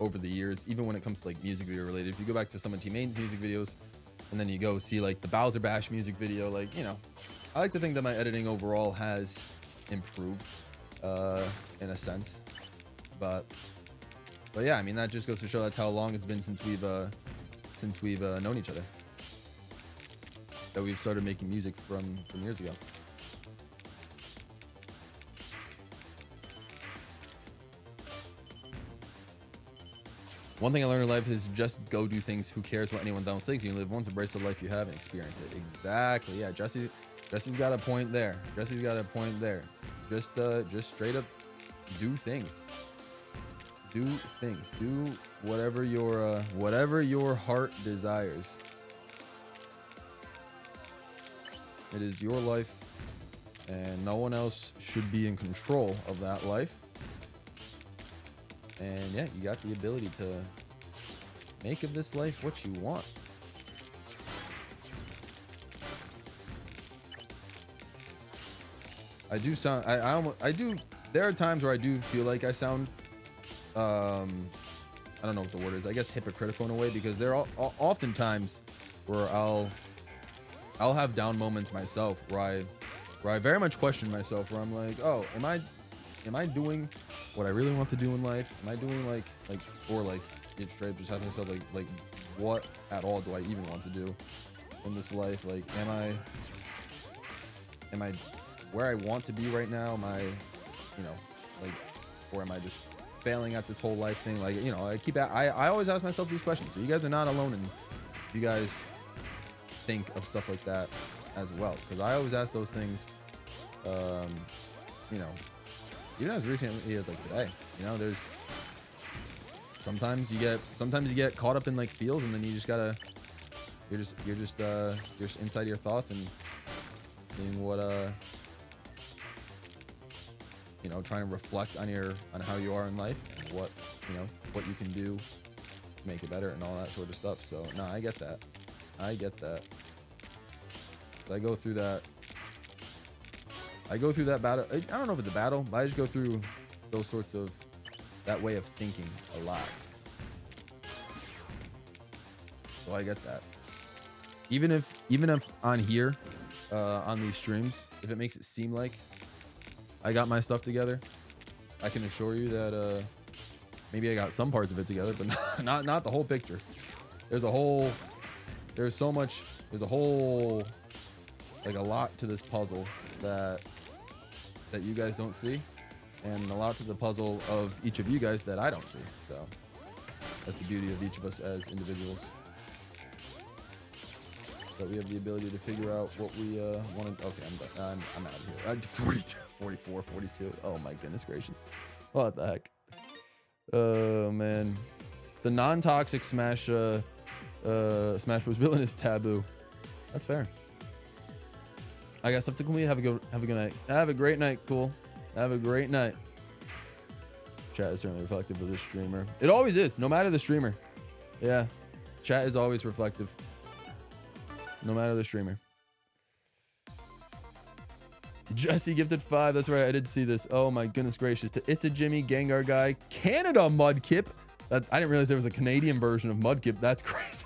over the years, even when it comes to like music video related. If you go back to some of Teammate's music videos and then you go see like the Bowser Bash music video, like, you know, I like to think that my editing overall has improved in a sense, but yeah, I mean, that just goes to show that's how long it's been since we've known each other, that we've started making music from years ago. One thing I learned in life is just go do things. Who cares what anyone else thinks? You live once, embrace the life you have and experience it. Exactly. Yeah, Jesse's got a point there. Just straight up do things. Do whatever your heart desires. It is your life, and no one else should be in control of that life. And yeah, you got the ability to make of this life what you want. I do sound, I do, there are times where I do feel like I sound, I don't know what the word is, I guess hypocritical in a way, because there are often times where I'll have down moments myself where I very much question myself, where I'm like, oh, am I doing what I really want to do in life? Am I doing like or like get straight just having myself like what at all do I even want to do in this life? Like, am I where I want to be right now? Am I, you know, like, or am I just failing at this whole life thing? Like, you know, I always ask myself these questions. So you guys are not alone, and you guys think of stuff like that as well, because I always ask those things. You know, even as recently as like today, you know, there's sometimes you get caught up in like feels, and then you just gotta you're just inside your thoughts and seeing what you know, trying to reflect on how you are in life and what, you know, what you can do to make it better and all that sort of stuff. So no, I get that. So I go through that battle. I don't know if it's a battle, but I just go through those sorts of, that way of thinking a lot. So I get that. Even if on here, on these streams, if it makes it seem like I got my stuff together, I can assure you that maybe I got some parts of it together, but not the whole picture. There's a whole like a lot to this puzzle that you guys don't see, and a lot to the puzzle of each of you guys that I don't see. So that's the beauty of each of us as individuals, that we have the ability to figure out what we want to. Okay, I'm out of here. 42, 44, 42. Oh my goodness gracious, what the heck. Oh man. The non-toxic Smash Smash Bros villain is taboo. That's fair. I got stuff to complete. Have a good night. Have a great night. Cool. Have a great night. Chat is certainly reflective of the streamer. It always is, no matter the streamer. Yeah. Chat is always reflective. No matter the streamer. Jesse gifted 5. That's right. I did see this. Oh my goodness gracious. To It's a Jimmy, Gengar guy, Canada Mudkip. I didn't realize there was a Canadian version of Mudkip. That's crazy.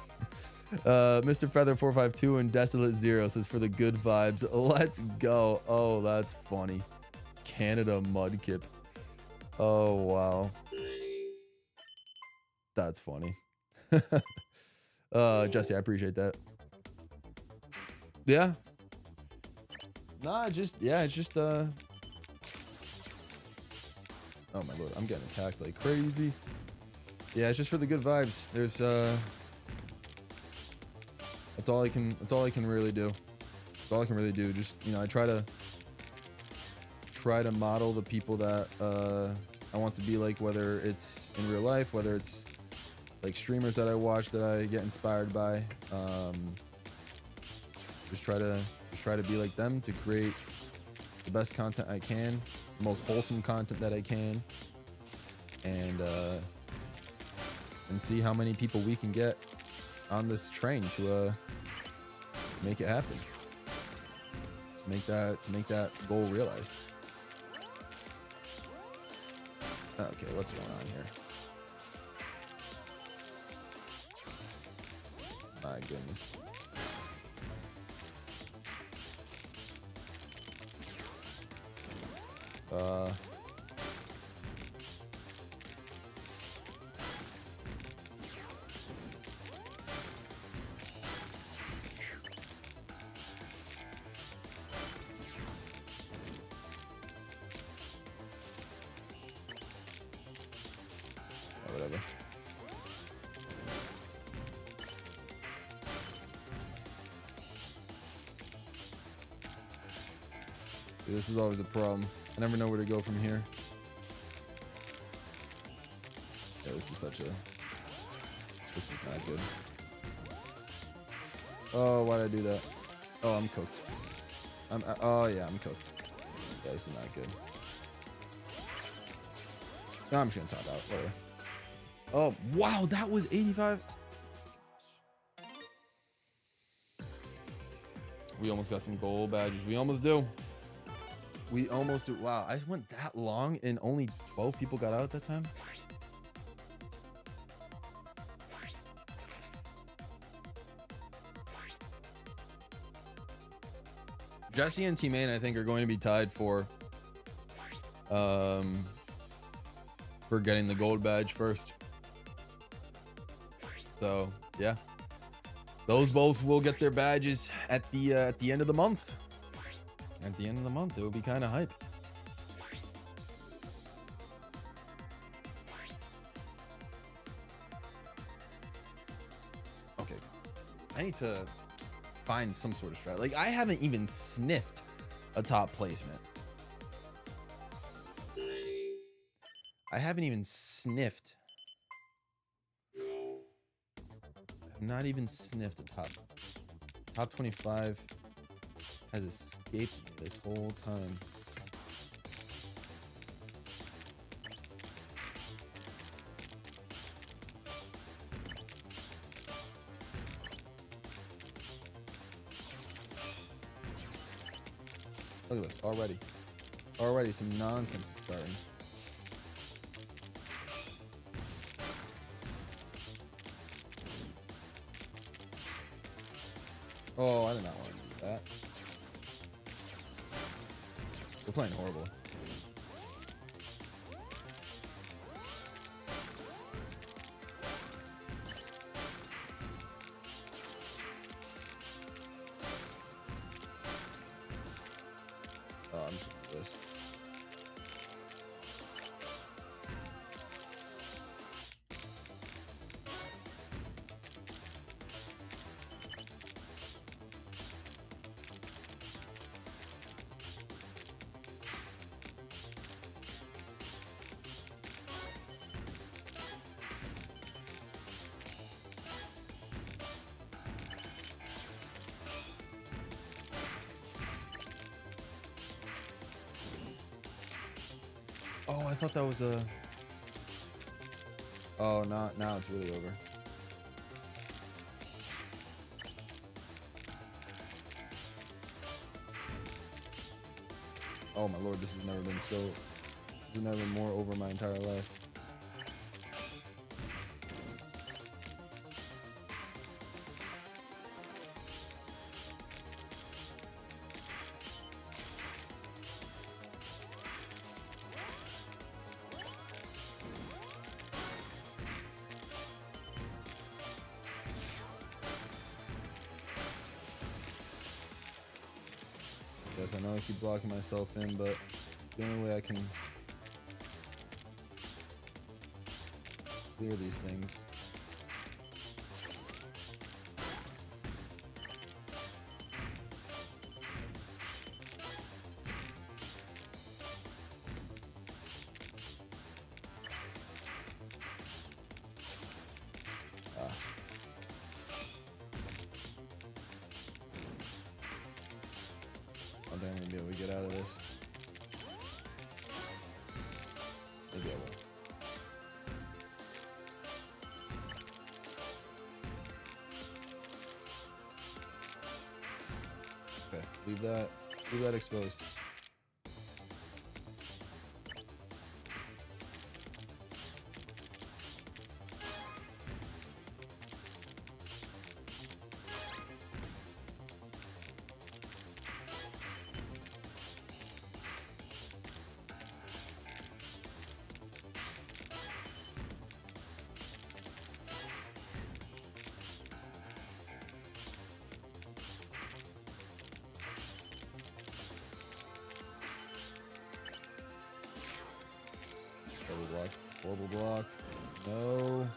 Mr. Feather 452 and Desolate Zero says for the good vibes. Let's go. Oh, that's funny. Canada Mudkip. Oh wow. That's funny. Jesse, I appreciate that. Yeah. Nah, just yeah, it's just oh my lord, I'm getting attacked like crazy. Yeah, it's just for the good vibes. There's that's all I can really do. That's all I can really do. Just, you know, I try to model the people that I want to be like, whether it's in real life, whether it's like streamers that I watch that I get inspired by. Just try to be like them, to create the best content I can, the most wholesome content that I can, and see how many people we can get on this train to make it happen, to make that goal realized. Okay, what's going on here? My goodness. Whatever. Dude, this is always a problem. I never know where to go from here. Yeah, this is not good. Oh, why'd I do that? Oh, I'm cooked. Oh yeah, I'm cooked. Yeah, this is not good. No, I'm just gonna top out. Whatever. Oh, wow, that was 85. We almost got some gold badges. We almost do. We almost do. Wow, I just went that long and only 12 people got out at that time. Jesse and T-Main, I think, are going to be tied for getting the gold badge first. So yeah, those both will get their badges at the end of the month. At the end of the month, it will be kind of hype. Okay, I need to find some sort of strat. Like, I haven't even sniffed a top placement. I haven't even sniffed. I've not even sniffed a top 25 has escaped me this whole time. Look at this already. Already some nonsense is starting. Oh, I did not want to do that. We're playing horrible. Oh, I'm just gonna do this. Oh, I thought that was a... Oh, now it's really over. Oh my lord, this has never been so... This has never been more over my entire life. Yes, I know I keep blocking myself in, but it's the only way I can clear these things. I think I'm gonna be able to get out of this. Maybe I will. Okay, leave that exposed. Horrible block. Horrible block. No.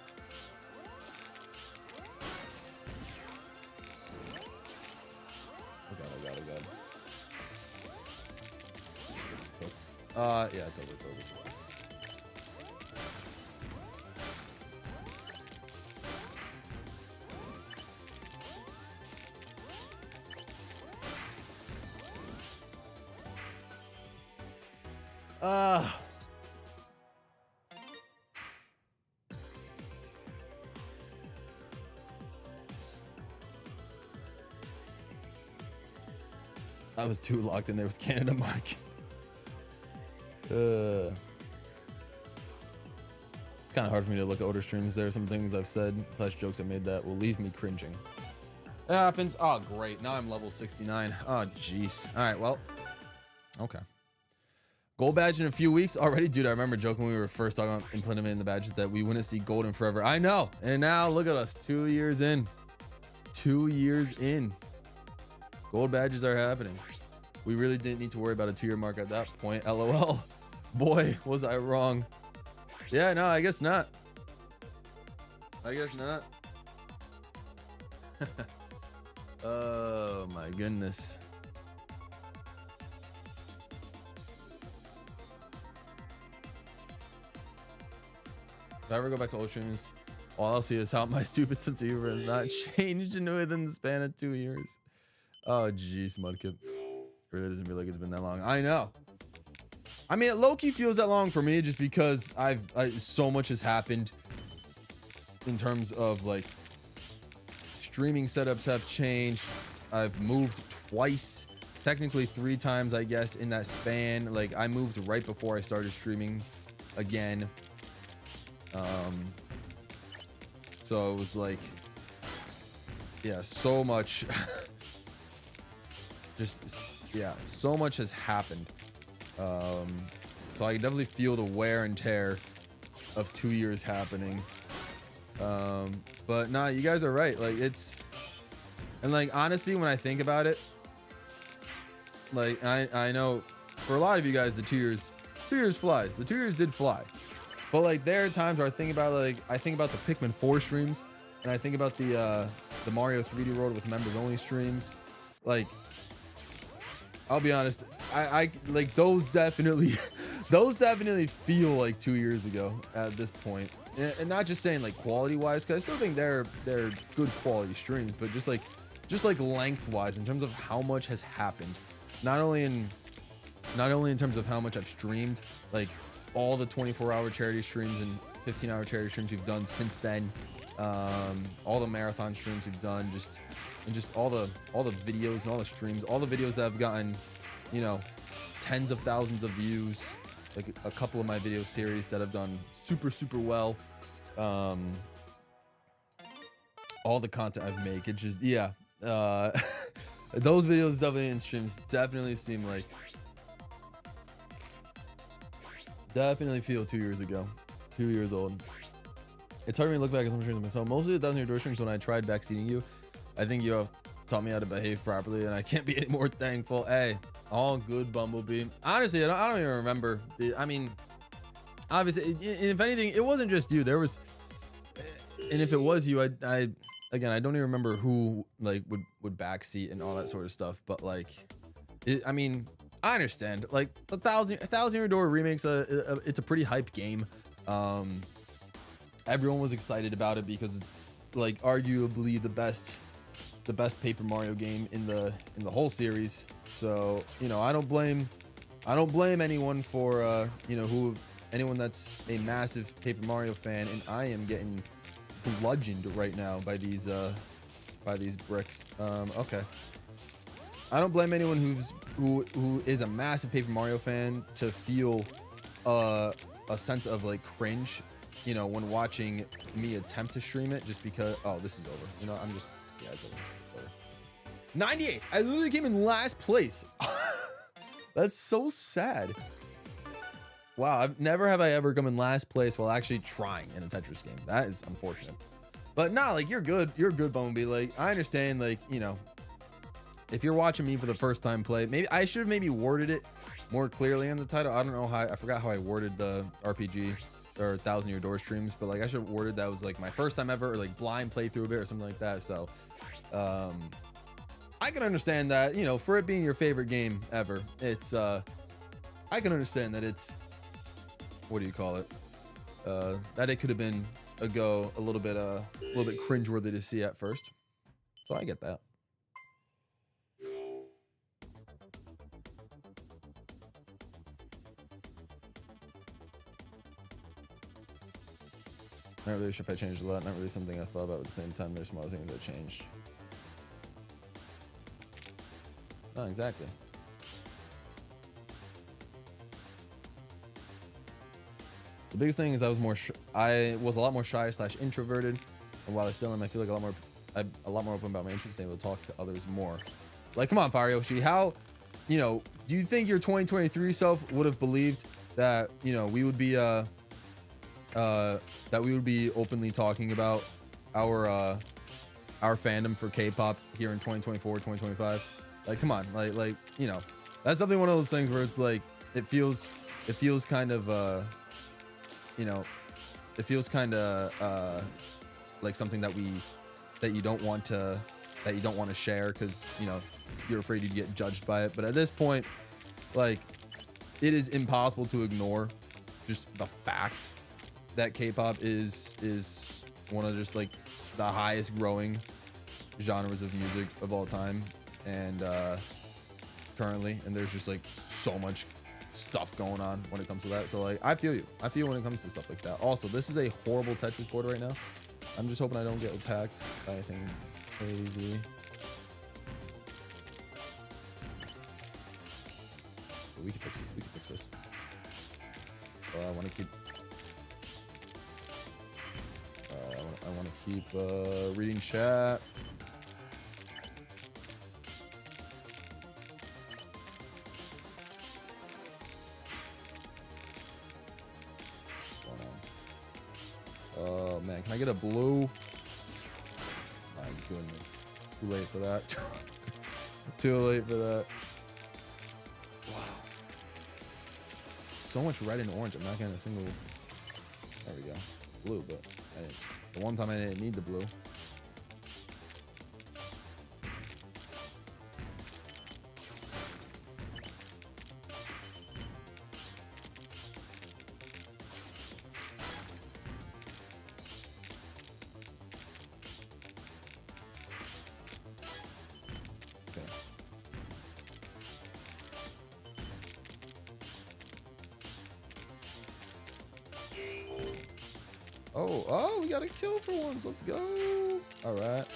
Oh god. Cooked. Yeah, it's over. I was too locked in there with Canada Mark. It's kind of hard for me to look at older streams. There are some things I've said / jokes I made that will leave me cringing. It happens. Oh, great. Now I'm level 69. Oh, jeez. All right, well. Okay. Gold badge in a few weeks already? Dude, I remember joking when we were first talking about implementing the badges that we wouldn't see golden forever. I know. And now look at us. 2 years in. 2 years in. Gold badges are happening. We really didn't need to worry about a 2-year mark at that point. LOL. Boy, was I wrong. Yeah, no, I guess not. I guess not. Oh my goodness. If I ever go back to old streams, all I'll see is how my stupid sense of humor has not changed within the span of 2 years. Oh jeez, Mudkip. It really doesn't feel like it's been that long. I know. I mean, it low-key feels that long for me just because so much has happened in terms of like streaming setups have changed. I've moved twice, technically 3 times, I guess, in that span. Like I moved right before I started streaming again. So it was like, yeah, so much. Just, yeah, so much has happened. So I definitely feel the wear and tear of 2 years happening. But nah, you guys are right. Like it's, and like honestly, when I think about it, like I know for a lot of you guys, the 2 years flies. The 2 years did fly. But like there are times where I think about the Pikmin 4 streams, and I think about the Mario 3D World with members only streams. Like, I'll be honest, I like those definitely feel like 2 years ago at this point. And not just saying like quality wise, because I still think they're good quality streams, but just like lengthwise in terms of how much has happened, not only in terms of how much I've streamed, like all the 24-hour charity streams and 15-hour charity streams we've done since then, all the marathon streams we've done, just all the videos and all the streams, all the videos that have gotten, you know, tens of thousands of views, like a couple of my video series that have done super well. All the content I've made, it just, yeah, those videos definitely in streams definitely seem like, definitely feel 2 years ago, 2 years old. It's hard for me to look back at some streams myself. Mostly the 1,000-year door streams when I tried backseating you. I think you have taught me how to behave properly, and I can't be any more thankful. Hey, all good, Bumblebee. Honestly, I don't even remember. I mean, obviously, if anything, it wasn't just you. There was, and if it was you, again, I don't even remember who like would backseat and all that sort of stuff. But like, I mean, I understand. Like a 1,000-year door remakes, it's a pretty hype game. Everyone was excited about it because it's like arguably the best Paper Mario game in the whole series. So, you know, I don't blame anyone for you know, anyone that's a massive Paper Mario fan, and I am getting bludgeoned right now by these bricks. Okay. I don't blame anyone who is a massive Paper Mario fan to feel a sense of like cringe, you know, when watching me attempt to stream it, just because, oh, this is over. You know, I'm just, yeah, it's over. 98. I literally came in last place. That's so sad. Wow, never have I ever come in last place while actually trying in a Tetris game. That is unfortunate. But nah, like, you're good. You're good, Bumblebee. Like, I understand, like, you know, if you're watching me for the first time play, maybe I should have maybe worded it more clearly in the title. I don't know how, I forgot how I worded the RPG or 1,000-year door streams, but like I should have worded that was like my first time ever, or like blind playthrough of it or something like that. So I can understand that, you know, for it being your favorite game ever, it's I can understand that it's, what do you call it, that it could have been a little bit cringeworthy to see at first. So I get that. Not really sure if I changed a lot. Not really something I thought about at the same time. There's some other things that changed. No, exactly. The biggest thing is I was a lot more shy / introverted, and while I still am, I feel like I'm a lot more open about my interests and able to talk to others more. Like, come on, Farioshi, how, you know, do you think your 2023 self would have believed that, you know, we would be openly talking about our fandom for K-pop here in 2024, 2025? Like, come on, like, you know, that's definitely one of those things where it's like, it feels kind of, you know, it feels kind of like something that you don't want to share, because, you know, you're afraid you'd get judged by it. But at this point, like, it is impossible to ignore just the fact that K-pop is one of just like the highest growing genres of music of all time, and currently, and there's just like so much stuff going on when it comes to that. So like, I feel when it comes to stuff like that. Also, this is a horrible Tetris board right now. I'm just hoping I don't get attacked by anything crazy. But we can fix this. We can fix this. I want to keep. I want to keep reading chat. Oh man, can I get a blue? My goodness, too late for that. Too late for that. Wow, so much red and orange. I'm not getting a single. There we go, blue. But the one time I didn't need the blue. Oh, we got a kill for once. Let's go. All right.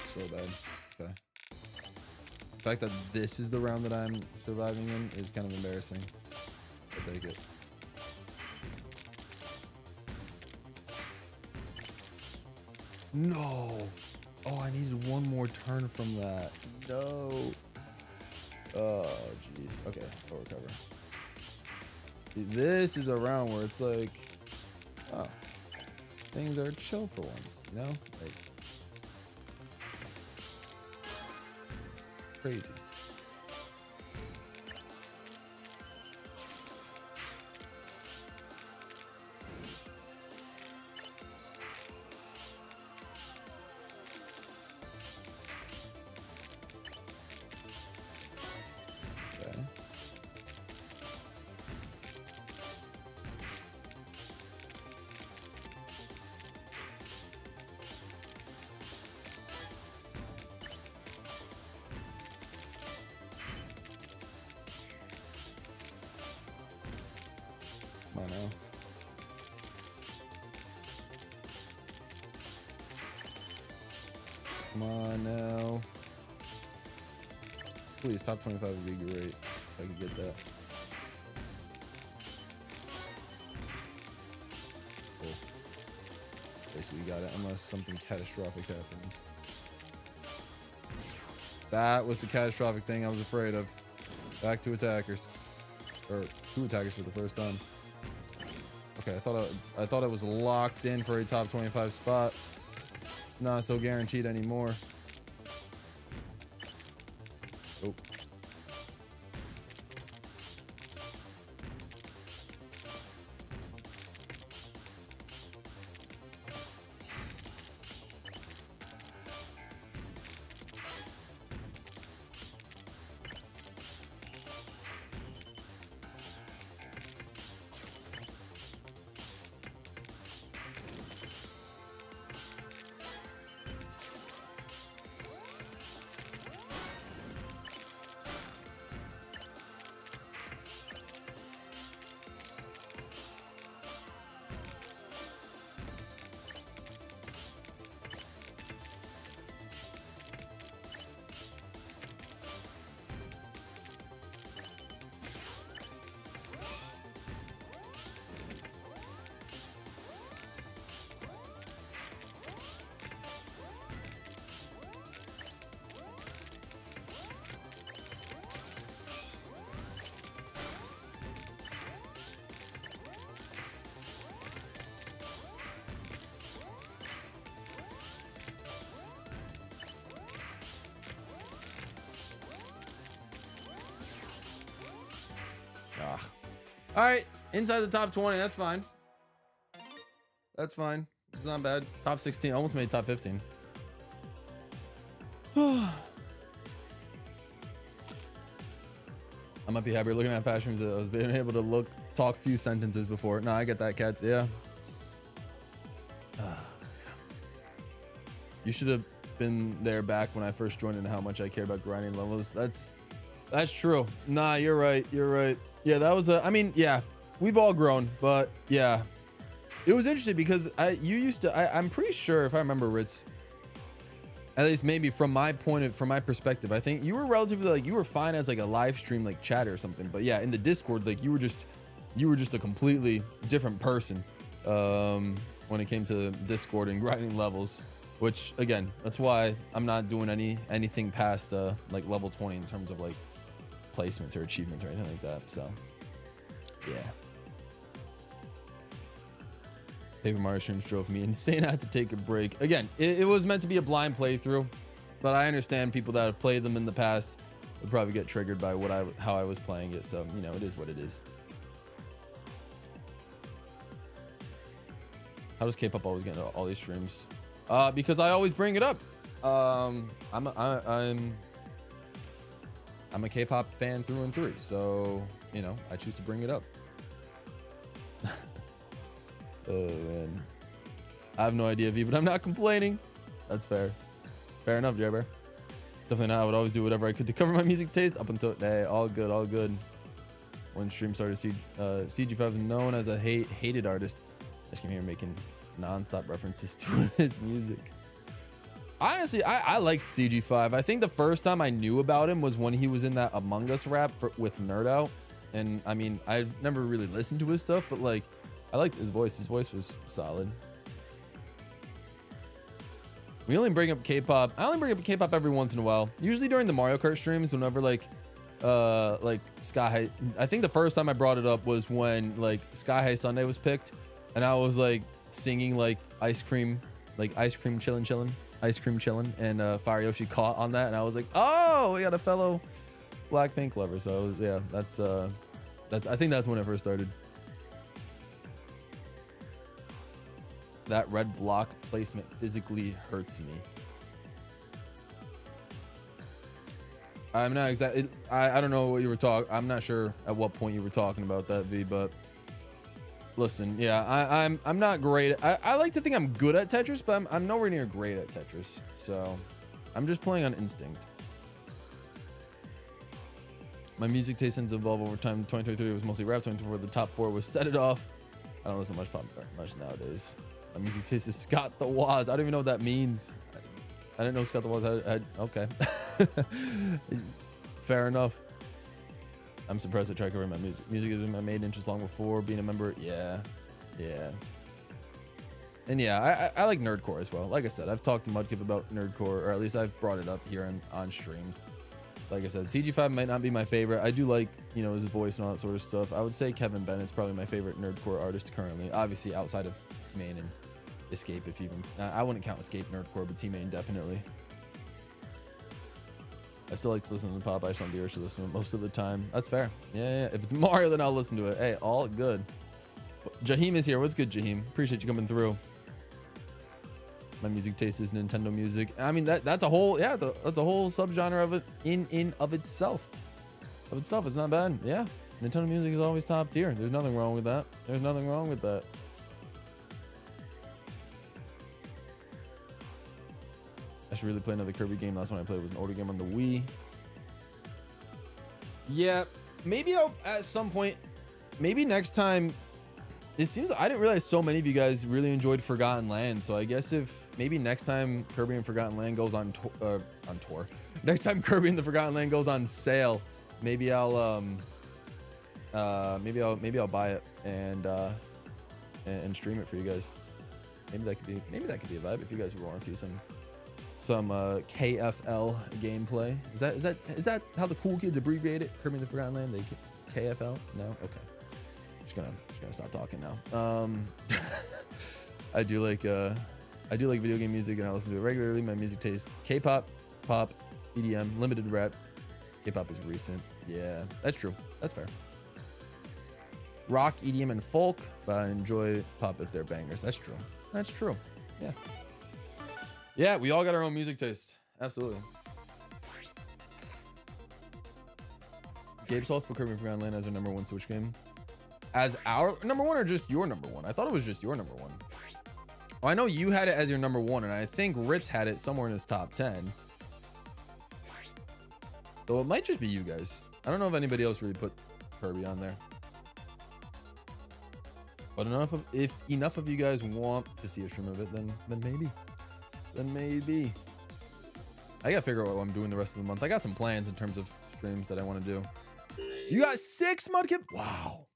So bad. Okay. The fact that this is the round that I'm surviving in is kind of embarrassing. I'll take it. No. Oh, I needed one more turn from that. No. Oh, jeez. Okay, I'll recover. This is a round where it's like, oh, things are chill for once, you know? Like, crazy. Okay. Come on now. Come on now. Please, top 25 would be great if I could get that. Cool. Basically got it, unless something catastrophic happens. That was the catastrophic thing I was afraid of. Back to attackers. Or two attackers for the first time. Okay, I thought I was locked in for a top 25 spot. It's not so guaranteed anymore. Oh. Ah. All right, inside the top 20. That's fine. That's fine. It's not bad. Top 16. Almost made top 15. I might be happier looking at fast streams. I was being able to talk a few sentences before. No, I get that, cats. Yeah. You should have been there back when I first joined and how much I cared about grinding levels. That's true. Nah, you're right. You're right. Yeah, that was I mean, yeah, we've all grown, but yeah, it was interesting because I'm pretty sure, if I remember, Ritz, at least maybe from my perspective, I think you were relatively like, you were fine as like a live stream, like chat or something. But yeah, in the Discord, like you were just a completely different person when it came to Discord and grinding levels, which again, that's why I'm not doing anything past like level 20 in terms of like placements or achievements or anything like that. So yeah. Paper Mario streams drove me insane. I had to take a break. Again, it was meant to be a blind playthrough, but I understand people that have played them in the past would probably get triggered by how I was playing it. So, you know, it is what it is. How does K-pop always get into all these streams? Because I always bring it up. I'm a K-pop fan through and through, so you know I choose to bring it up. Oh man, I have no idea, V, but I'm not complaining. That's fair. Fair enough, Jabber. Definitely not. I would always do whatever I could to cover my music taste up until hey, all good, all good. When stream started, CG5 is known as a hated artist. I just came here making non-stop references to his music. Honestly, I liked CG5. I think the first time I knew about him was when he was in that Among Us rap with Nerd Out. And I mean, I've never really listened to his stuff, but like, I liked his voice. His voice was solid. We only bring up K-pop. I only bring up K-pop every once in a while. Usually during the Mario Kart streams, whenever like Sky High. I think the first time I brought it up was when like Sky High Sunday was picked, and I was like singing like ice cream chillin', ice cream chillin', and Fire Yoshi caught on that, and I was like, oh, we got a fellow Blackpink lover. So I was, yeah, that's I think that's when it first started. That red block placement physically hurts me. I'm not exactly. I don't know what you were talking. I'm not sure at what point you were talking about that, V. But listen, yeah, I'm not great. I like to think I'm good at Tetris, but I'm nowhere near great at Tetris. So I'm just playing on instinct. My music taste tends to evolve over time. 2023 was mostly rap. 2024, the top 4 was Set It Off. I don't listen to much pop much nowadays. My music taste is Scott the Woz. I don't even know what that means. I didn't know Scott the Woz had okay. Fair enough. I'm surprised I tried covering my music. Music has been my main interest long before being a member. Yeah. And yeah, I like nerdcore as well. Like I said, I've talked to Mudkip about nerdcore, or at least I've brought it up here on streams. Like I said, CG5 might not be my favorite. I do like, you know, his voice and all that sort of stuff. I would say Kevin Bennett's probably my favorite nerdcore artist currently. Obviously, outside of T-Main and Escape, if even. I wouldn't count Escape nerdcore, but T-Main definitely. I still like to listen to the pop. I just don't do to listen to it most of the time. That's fair. Yeah. If it's Mario, then I'll listen to it. Hey, all good. Jaheim is here. What's good, Jaheim? Appreciate you coming through. My music taste is Nintendo music. I mean, that's a whole, yeah, that's a whole subgenre of it in of itself. It's not bad. Yeah, Nintendo music is always top tier. There's nothing wrong with that. I should really play another Kirby game. Last one I played was an older game on the Wii. Yeah, maybe I'll at some point. Maybe next time. It seems I didn't realize so many of you guys really enjoyed Forgotten Land. So I guess if maybe next time Kirby and Forgotten Land goes on tour, next time Kirby and the Forgotten Land goes on sale, maybe I'll maybe I'll buy it and stream it for you guys. Maybe that could be a vibe if you guys would want to see some KFL gameplay. Is that how the cool kids abbreviate it? Kirby and the Forgotten Land. They KFL? No. Okay. Just gonna stop talking now. I do like video game music and I listen to it regularly. My music taste K-pop, pop, EDM, limited rap. K-pop is recent. Yeah, that's true. That's fair. Rock, EDM, and folk, but I enjoy pop if they're bangers. That's true. Yeah, we all got our own music taste. Absolutely. Gabe Sauce put Kirby and Forgotten Land as our #1 Switch game. As our #1 or just your #1? I thought it was just your #1. Oh, I know you had it as your #1, and I think Ritz had it somewhere in his top 10. Though it might just be you guys. I don't know if anybody else really put Kirby on there. But if enough of you guys want to see a stream of it, then maybe. I gotta figure out what I'm doing the rest of the month. I got some plans in terms of streams that I want to do. You got 6, Mudkip? Wow.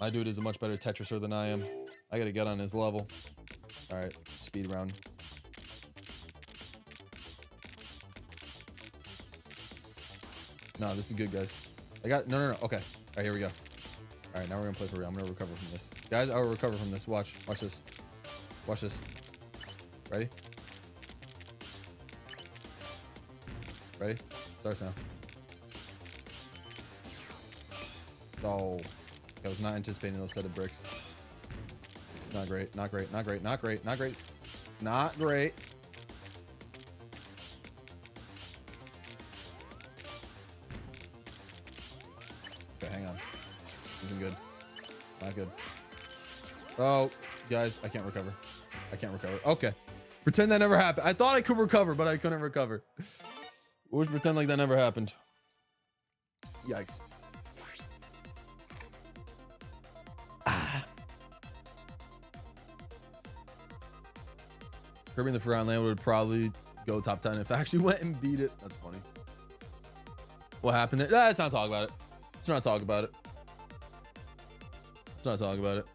My dude is a much better Tetriser than I am. I gotta get on his level. All right, speed round. No, this is good, guys. I got no. Okay. All right, here we go. All All right, now we're gonna play for real. I'm gonna recover from this, guys. I will recover from this. Watch this. Watch this. Ready? Ready? Starts now. Oh, I was not anticipating those set of bricks. Not great. Not great. Not great. Not great. Not great. Not great. Okay, hang on. Isn't good. Not good. Oh, guys, I can't recover. I can't recover. Okay. Pretend that never happened. I thought I could recover, but I couldn't recover. We'll just pretend like that never happened. Yikes. Kirby in the Forgotten Land would probably go top 10 if I actually went and beat it. That's funny. What happened there? Let's not talk about it. Let's not talk about it. Let's not talk about it.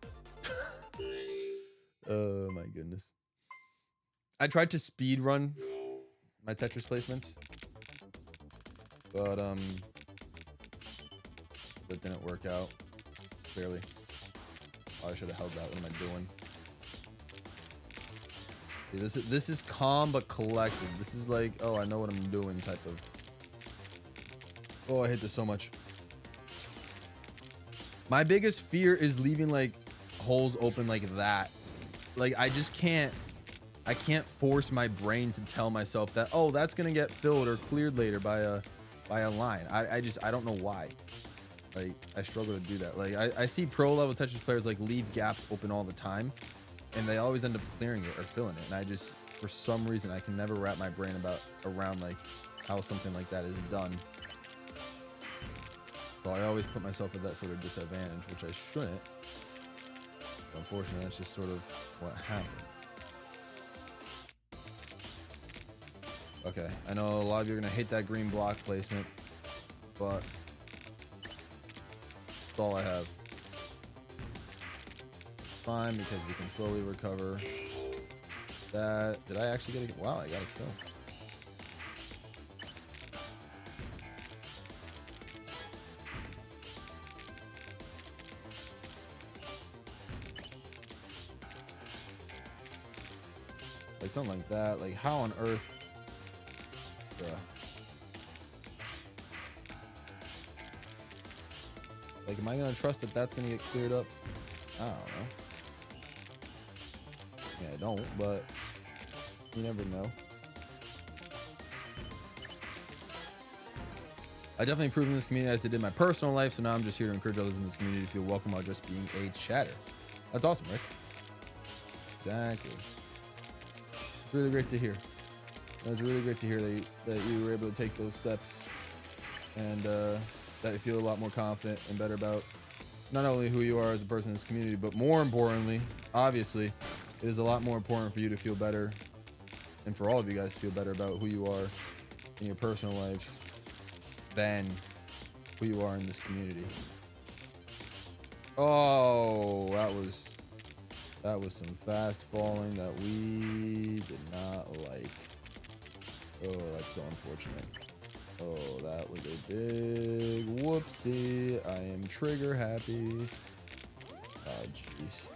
Oh my goodness. I tried to speed run my Tetris placements, but that didn't work out. Clearly. Oh, I should have held that. What am I doing? See, this is calm but collected. This is like, oh, I know what I'm doing type of. Oh, I hate this so much. My biggest fear is leaving like holes open like that. Like I just can't. I can't force my brain to tell myself that, oh, that's gonna get filled or cleared later by a line. I don't know why. Like I struggle to do that. Like I see pro level Tetris players like leave gaps open all the time, and they always end up clearing it or filling it. And I just, for some reason, I can never wrap my brain around like how something like that is done. So I always put myself at that sort of disadvantage, which I shouldn't. But unfortunately, that's just sort of what happens. Okay, I know a lot of you are gonna hate that green block placement, but that's all I have. Fine, because we can slowly recover. That, did I actually get a, wow, I got a kill. Like something like that. Like how on earth? Bruh. Like, am I gonna trust that that's gonna get cleared up? I don't know. Yeah, I don't, but you never know. I definitely improved in this community as I did in my personal life, so now I'm just here to encourage others in this community to feel welcome while just being a chatter. That's awesome, right? Exactly. It's really great to hear. It was really great to hear that you were able to take those steps and that you feel a lot more confident and better about not only who you are as a person in this community, but more importantly, obviously, it is a lot more important for you to feel better and for all of you guys to feel better about who you are in your personal life than who you are in this community. Oh, that was some fast falling that we did not like. Oh, that's so unfortunate. Oh, that was a big whoopsie. I am trigger happy. Oh, jeez.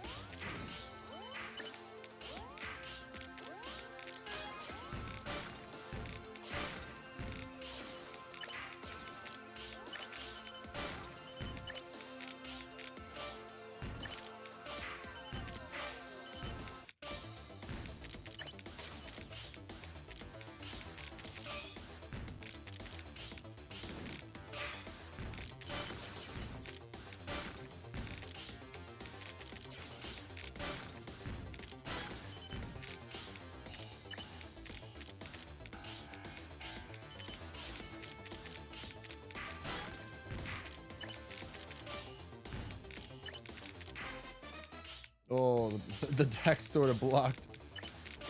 Oh, the text sort of blocked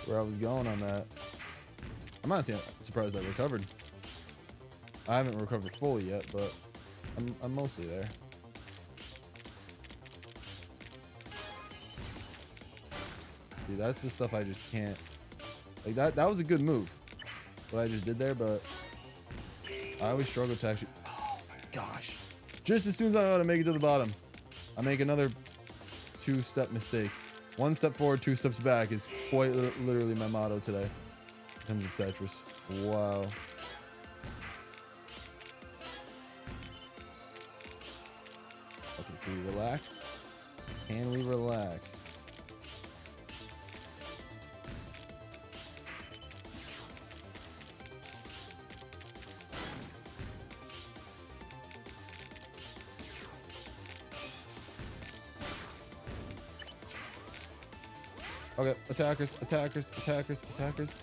where I was going on that. I'm honestly surprised I recovered. I haven't recovered fully yet, but I'm mostly there. See, that's the stuff I just can't. Like that was a good move, what I just did there, but I always struggle to actually. Oh my gosh! Just as soon as I know how to make it to the bottom, I make another 2-step mistake. 1 step forward, 2 steps back is quite literally my motto today in terms of Tetris. Wow. Okay, can we relax? Can we relax? Okay, attackers, attackers, attackers, attackers.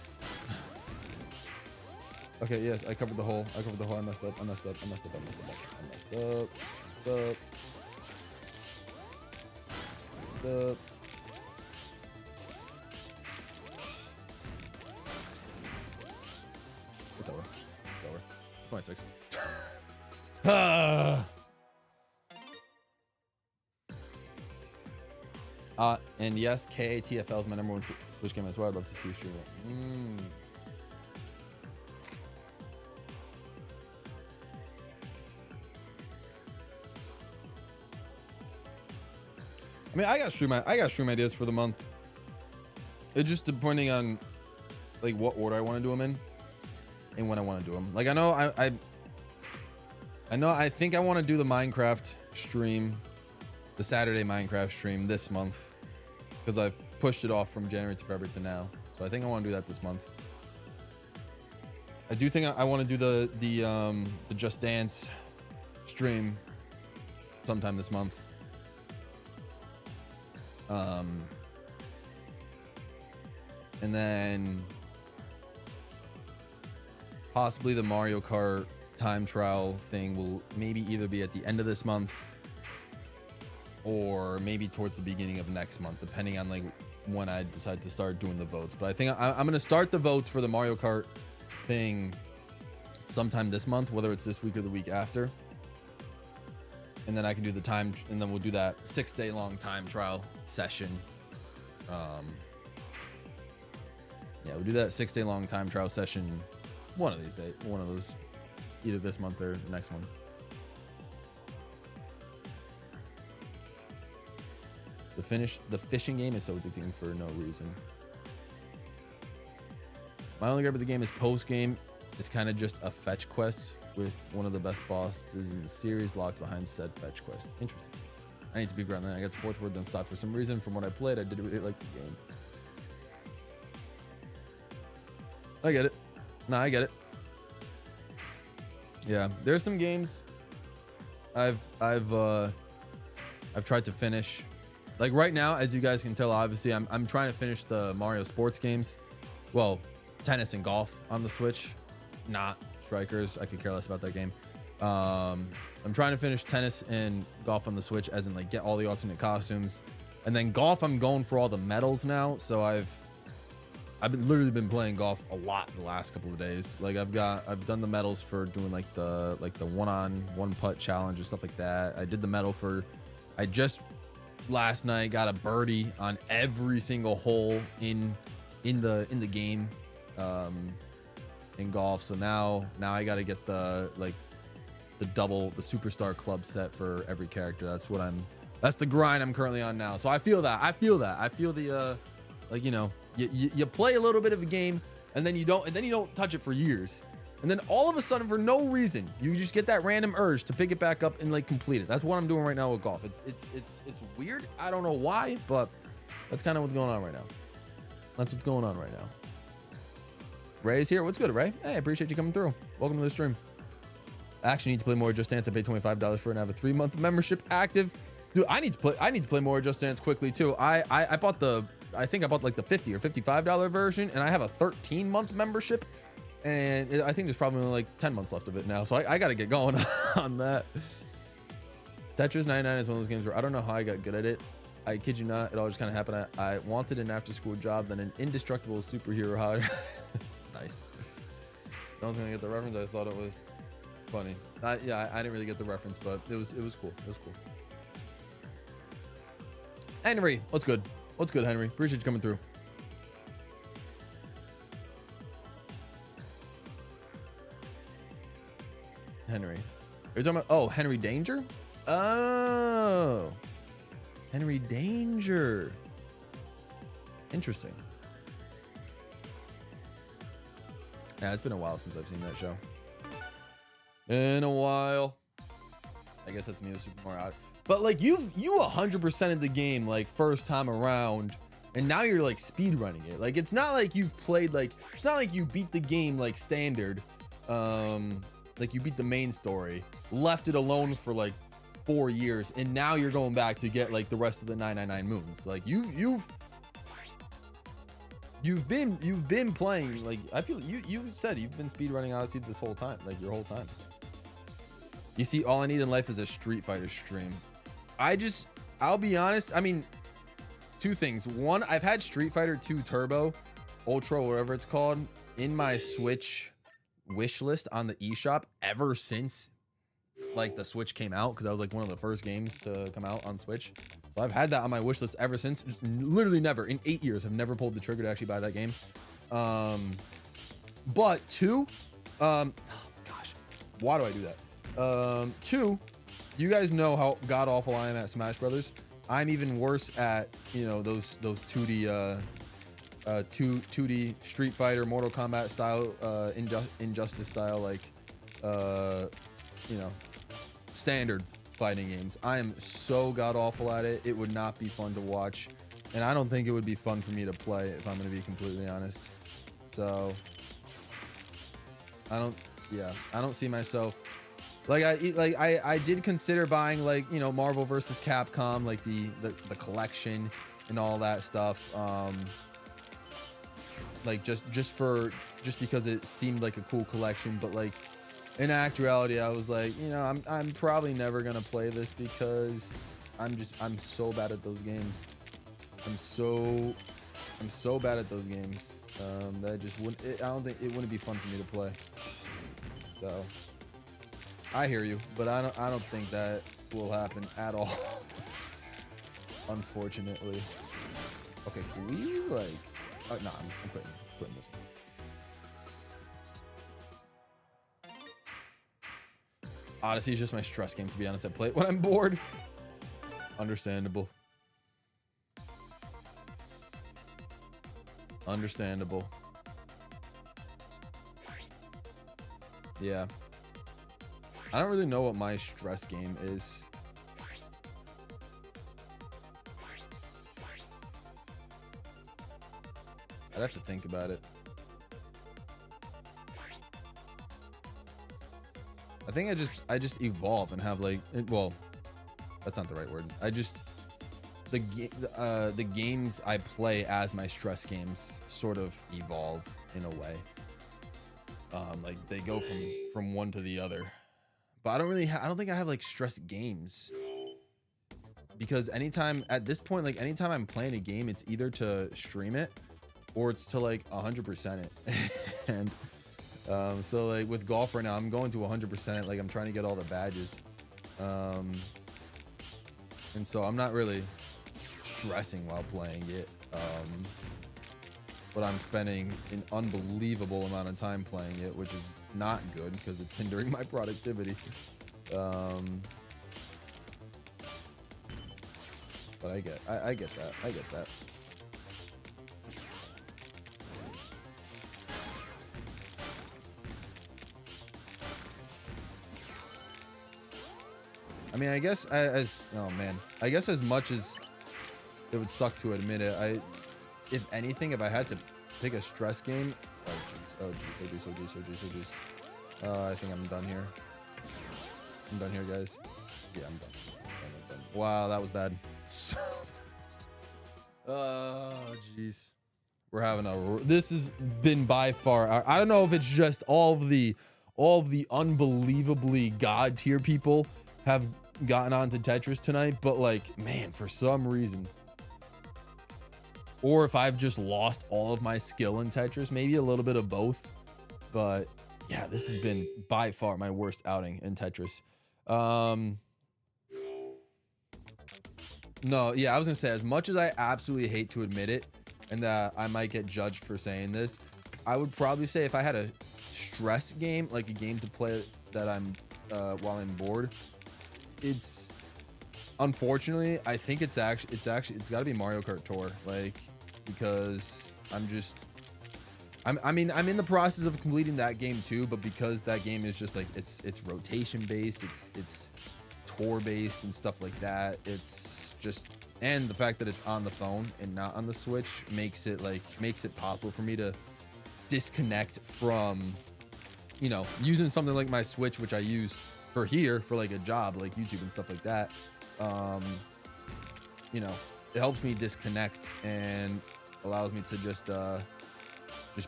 Okay, yes, I covered the hole. I covered the hole. I messed up. I messed up. I messed up. I messed up. I messed up. Messed up. Messed up. It's over. It's over. 26. Ah. And yes, KATFL is my #1 Switch game as well. I'd love to see you stream it. I mean, I got stream ideas for the month. It's just depending on like what order I want to do them in and when I want to do them. Like I know I think I want to do the Minecraft stream, the Saturday Minecraft stream this month, because I've pushed it off from January to February to now. So I think I want to do that this month. I do think I want to do the Just Dance stream sometime this month. And then possibly the Mario Kart time trial thing will maybe either be at the end of this month or maybe towards the beginning of next month, depending on like when I decide to start doing the votes. But I think I'm going to start the votes for the Mario Kart thing sometime this month, whether it's this week or the week after. And then I can do the time, and then we'll do that 6-day long time trial session. Yeah, we'll do that 6-day long time trial session one of these days, one of those, either this month or next one. The fishing game is so addicting for no reason. My only gripe with the game is post game. It's kind of just a fetch quest with one of the best bosses in the series locked behind said fetch quest. Interesting. I need to be around that. I got the 4th word, then stopped for some reason. From what I played, I did really like the game. I get it. Nah, I get it. Yeah, there's some games I've tried to finish. Like right now, as you guys can tell, obviously I'm trying to finish the Mario sports games. Well, tennis and golf on the Switch, not Strikers. I could care less about that game. I'm trying to finish tennis and golf on the Switch, as in like get all the alternate costumes, and then golf I'm going for all the medals now. So I've literally been playing golf a lot the last couple of days. Like I've done the medals for doing like the 1-on-1 putt challenge and stuff like that. I did the medal for, I just last night got a birdie on every single hole in the game in golf. So now I got to get the superstar club set for every character. That's the grind I'm currently on now. So I feel the like, you know, you play a little bit of a game and then you don't touch it for years, and then all of a sudden, for no reason, you just get that random urge to pick it back up and like complete it. That's what I'm doing right now with golf. It's weird. I don't know why, but that's kind of what's going on right now. That's what's going on right now. Ray's here. What's good, Ray? Hey, I appreciate you coming through. Welcome to the stream. I actually need to play more Just Dance. I paid $25 for it and I have a 3-month membership active. Dude, I need to play more Just Dance quickly too. I bought I think I bought like the $50 or $55 version, and I have a 13-month membership, and I think there's probably only like 10 months left of it now. So I got to get going on that. Tetris 99 is one of those games where I don't know how I got good at it. I kid you not, it all just kind of happened. I wanted an after-school job, then an indestructible superhero hire. Nice. Don't think I get the reference. I thought it was funny. Yeah, I didn't really get the reference, but it was cool. It was cool. Henry, what's good? What's good, Henry? Appreciate you coming through. Henry, are you talking about? Oh, Henry Danger? Oh, Henry Danger. Interesting. Yeah, it's been a while since I've seen that show. In a while. I guess that's me with Super Mario Odyssey. But like you 100% of the game like first time around, and now you're like speed running it. Like it's not like you've played like, it's not like you beat the game like standard, like you beat the main story, left it alone for like 4 years, and now you're going back to get like the rest of the 999 moons. Like you've been playing, like I feel you've said you've been speed running Odyssey this whole time, like your whole time. So. You see, all I need in life is a Street Fighter stream. I'll be honest. I mean, two things. One, I've had Street Fighter 2 Turbo, Ultra, whatever it's called, in my Switch wish list on the eShop ever since like the Switch came out, because that was like one of the first games to come out on Switch. So I've had that on my wish list ever since. Just literally never in 8 years have never pulled the trigger to actually buy that game. But two, gosh, why do I do that? Two, you guys know how god awful I am at Smash Brothers. I'm even worse at, you know, those 2D 2D Street Fighter, Mortal Kombat style, Injustice style, like you know, standard fighting games. I am so god awful at it. It would not be fun to watch, and I don't think it would be fun for me to play, if I'm going to be completely honest. So I don't see myself. Like I did consider buying, like, you know, Marvel vs. Capcom, like the collection and all that stuff. Like just because it seemed like a cool collection, but like in actuality, I was like, you know, I'm probably never gonna play this because I'm so bad at those games. I'm so bad at those games. That just wouldn't. I don't think it wouldn't be fun for me to play. So. I hear you, but I don't think that will happen at all. Unfortunately. Okay, can we like? Oh, no, I'm quitting this one. Odyssey is just my stress game, to be honest. I play it when I'm bored. Understandable. Understandable. Yeah. I don't really know what my stress game is. I'd have to think about it. I think I just evolve and have like, well, that's not the right word. The games I play as my stress games sort of evolve in a way. Like they go from one to the other. But I don't think I have like stress games, because at this point, like anytime I'm playing a game, it's either to stream it or it's to like 100% it. And so like with golf right now, I'm going to 100% it. Like I'm trying to get all the badges. And so I'm not really stressing while playing it. But I'm spending an unbelievable amount of time playing it, which is not good because it's hindering my productivity. But I get that. I get that. I mean, I guess I guess as much as it would suck to admit it, if anything, if I had to pick a stress game, oh jeez. I think I'm done here. I'm done here, guys. Yeah, I'm done. Wow, that was bad. Oh jeez. We're having this has been by far, I don't know if it's just all of the unbelievably god tier people have gotten onto Tetris tonight, but like, man, for some reason, or if I've just lost all of my skill in Tetris, maybe a little bit of both. But yeah, this has been by far my worst outing in Tetris. No, yeah, I was gonna say, as much as I absolutely hate to admit it, and that I might get judged for saying this, I would probably say if I had a stress game, like a game to play that I'm while I'm bored, it's unfortunately, I think it's got to be Mario Kart Tour, like, because I mean, I'm in the process of completing that game too, but because that game is just like it's rotation based, it's tour based and stuff like that. It's just, and the fact that it's on the phone and not on the Switch makes it possible for me to disconnect from, you know, using something like my Switch, which I use for like a job, like YouTube and stuff like that. You know, it helps me disconnect and allows me to just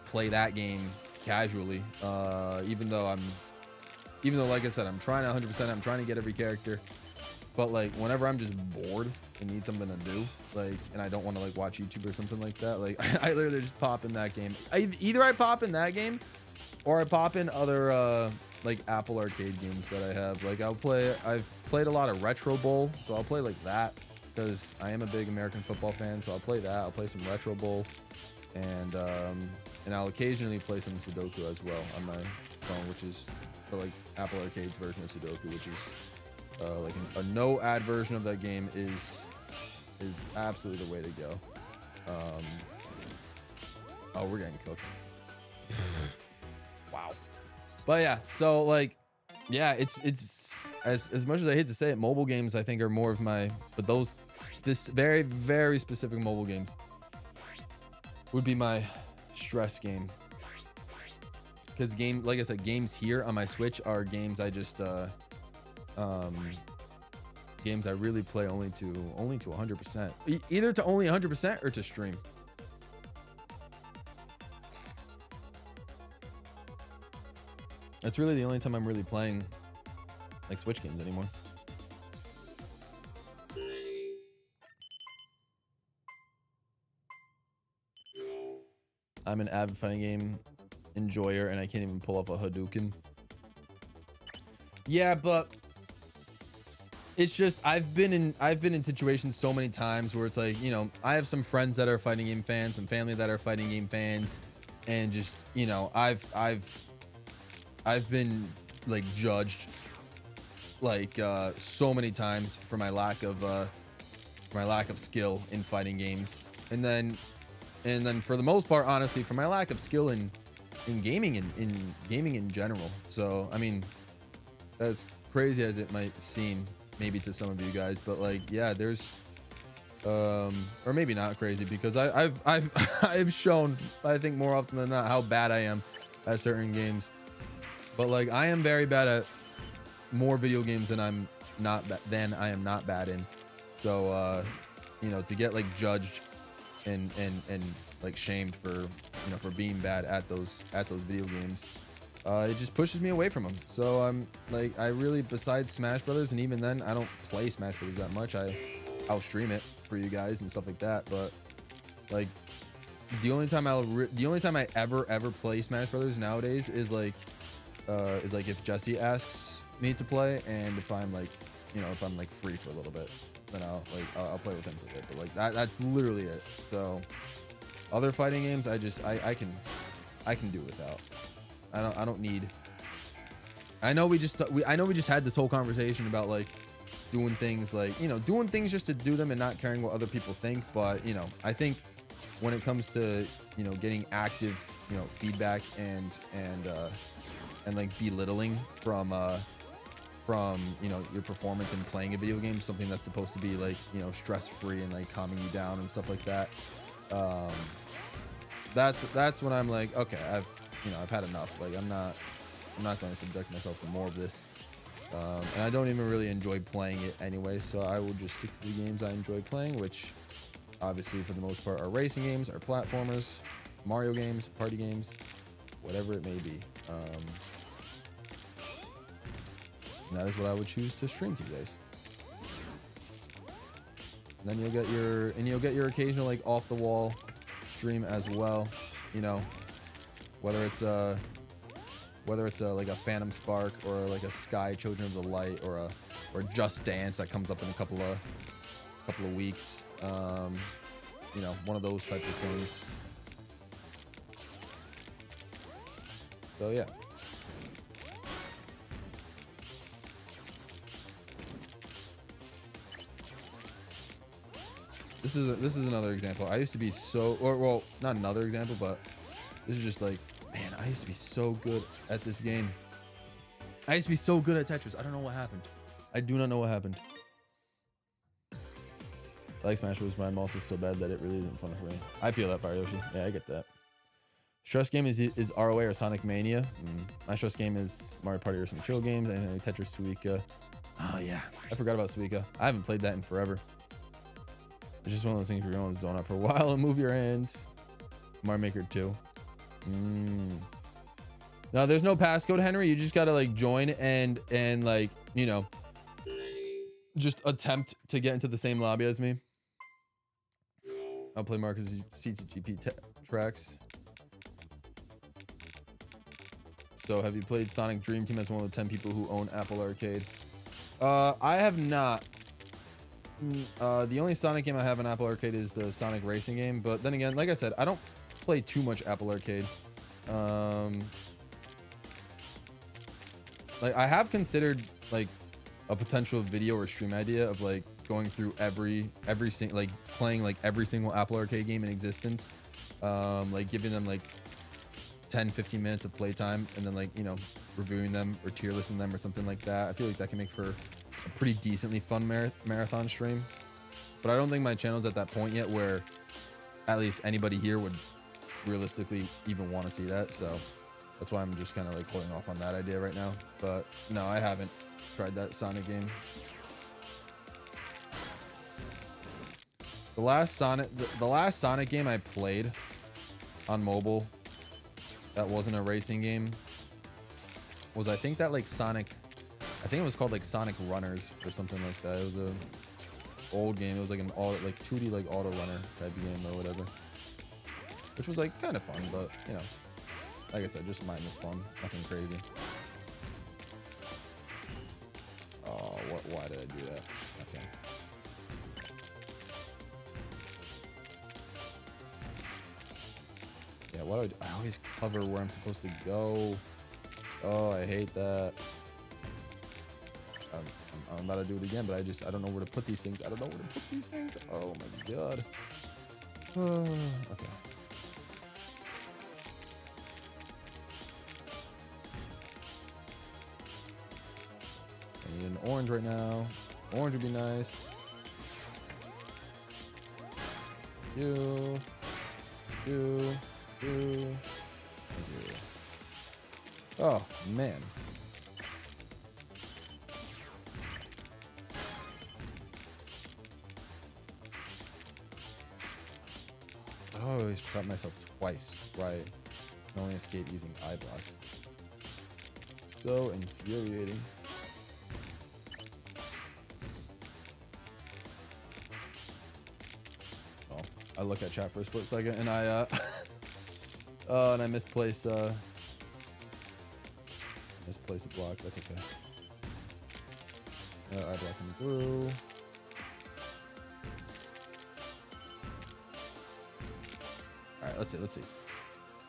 play that game casually. Even though like I said, I'm trying 100%, I'm trying to get every character, but like whenever I'm just bored and need something to do, like, and I don't want to like watch YouTube or something like that, like I literally just pop in that game. Either I pop in that game or I pop in other like Apple Arcade games that I have. Like I've played a lot of Retro Bowl, so I'll play like that because I am a big American football fan, so I'll play that. I'll play some Retro Bowl, and I'll occasionally play some Sudoku as well on my phone, which is for like Apple Arcade's version of Sudoku, which is like a no ad version of that game is absolutely the way to go. Oh, we're getting cooked. Wow. But yeah, so like, yeah, it's as much as I hate to say it, mobile games I think are more of my, but those very, very specific mobile games would be my stress game. Because like I said, games here on my Switch are games I just games I really play only to 100%. Either to only 100% or to stream. That's really the only time I'm really playing like Switch games anymore. I'm an avid fighting game enjoyer and I can't even pull off a Hadouken. Yeah, but it's just I've been in situations so many times where it's like, you know, I have some friends that are fighting game fans, some family that are fighting game fans, and just, you know, I've been like judged like so many times for my lack of skill in fighting games, and then for the most part, honestly, for my lack of skill in gaming in general. So I mean, as crazy as it might seem maybe to some of you guys, but like, yeah, there's or maybe not crazy, because I've shown, I think more often than not, how bad I am at certain games. But like, I am very bad at more video games than I am not bad in. So you know, to get like judged and like shamed for, you know, for being bad at those video games, it just pushes me away from them. So I'm like, I really, besides Smash Brothers, and even then I don't play Smash Brothers that much. I'll stream it for you guys and stuff like that, but like the only time I ever play Smash Brothers nowadays is like if Jesse asks me to play, and if I'm like, you know, if I'm like free for a little bit, then I'll play with him for a bit. But like that's literally it. So other fighting games, I can do without. I don't need. I know we just had this whole conversation about like doing things, like, you know, doing things just to do them and not caring what other people think. But, you know, I think when it comes to, you know, getting active, you know, feedback and like belittling from you know, your performance in playing a video game, something that's supposed to be like, you know, stress free and like calming you down and stuff like that, that's when I'm like, okay, I've had enough. Like, I'm not going to subject myself to more of this, and I don't even really enjoy playing it anyway, so I will just stick to the games I enjoy playing, which obviously for the most part are racing games, are platformers, Mario games, party games, whatever it may be. And that is what I would choose to stream to you guys. And then you'll get your occasional like off the wall stream as well, you know, whether it's like a Phantom Spark, or like a Sky Children of the Light, or Just Dance that comes up in a couple of weeks. You know, one of those types of things. So yeah. This is another example. I used to be so, or well, not another example, but this is just like, man, I used to be so good at this game. I used to be so good at Tetris. I don't know what happened. I do not know what happened. I like Smash Bros, but I'm also so bad that it really isn't fun for me. I feel that, Fire Yoshi. Yeah, I get that. Stress game is ROA or Sonic Mania. My stress game is Mario Party or some chill games. And Tetris, Suika. Oh yeah, I forgot about Suika. I haven't played that in forever. It's just one of those things where you're going to zone out for a while and move your hands. Mario Maker 2. No, there's no passcode, Henry. You just gotta like join and like, you know, just attempt to get into the same lobby as me. I'll play Marcus CTGP tracks. So have you played Sonic Dream Team as one of the 10 people who own Apple Arcade? I have not. The only Sonic game I have on Apple Arcade is the Sonic Racing game. But then again, like I said, I don't play too much Apple Arcade. Like I have considered like a potential video or stream idea of like going through every like playing like every single Apple Arcade game in existence, like giving them like 10-15 minutes of playtime and then like, you know, reviewing them or tier listing them or something like that. I feel like that can make for a pretty decently fun marathon stream, but I don't think my channel's at that point yet where at least anybody here would realistically even want to see that. So that's why I'm just kind of like holding off on that idea right now. But no, I haven't tried that Sonic game. The last Sonic game I played on mobile that wasn't a racing game was, I think, that like Sonic, I think it was called like Sonic Runners or something like that. It was a old game. It was like an auto, like 2D like auto runner type game or whatever, which was like kind of fun, but you know, like I said, just mindless fun, nothing crazy. Oh, why did I do that? Okay. Yeah, what do I always cover where I'm supposed to go. Oh, I hate that. I'm about to do it again, but I don't know where to put these things. I don't know where to put these things. Oh my god. Okay. I need an orange right now. Orange would be nice. You. Thank you. Oh man. I always trap myself twice, right? I only escape using eye blocks. So infuriating. Oh, I look at chat for a split second and I and I misplace a block. That's okay. Eye block coming through. Alright, let's see.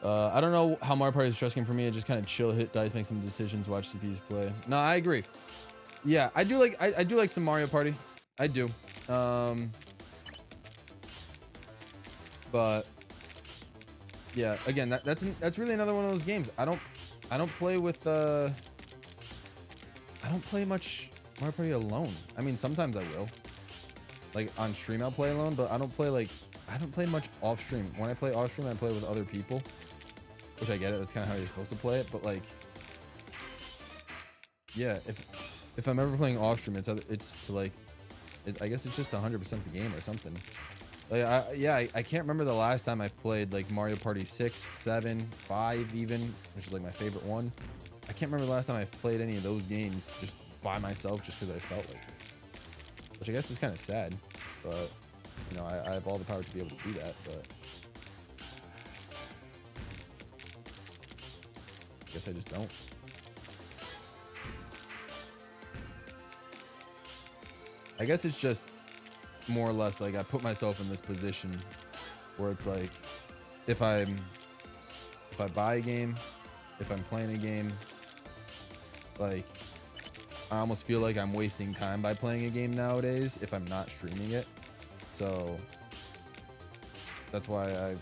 I don't know how Mario Party is a stress game for me. I just kind of chill, hit dice, make some decisions, watch CPUs play. No, I agree. Yeah, I do like some Mario Party. I do. But yeah, again, that's really another one of those games. I don't play with I don't play much Mario Party alone. I mean, sometimes I will. Like on stream I'll play alone, but I don't play much off stream. When I play off stream, I play with other people, which I get it. That's kind of how you're supposed to play it. But like, yeah, if I'm ever playing off stream, it's to like, I guess it's just 100% the game or something. Like, I can't remember the last time I've played like Mario Party 6, 7, 5 even, which is like my favorite one. I can't remember the last time I've played any of those games just by myself, just because I felt like it. Which I guess is kind of sad, but you know, I have all the power to be able to do that, but I guess I just don't. I guess it's just more or less like I put myself in this position where it's like if I buy a game, if I'm playing a game, like I almost feel like I'm wasting time by playing a game nowadays if I'm not streaming it. So that's why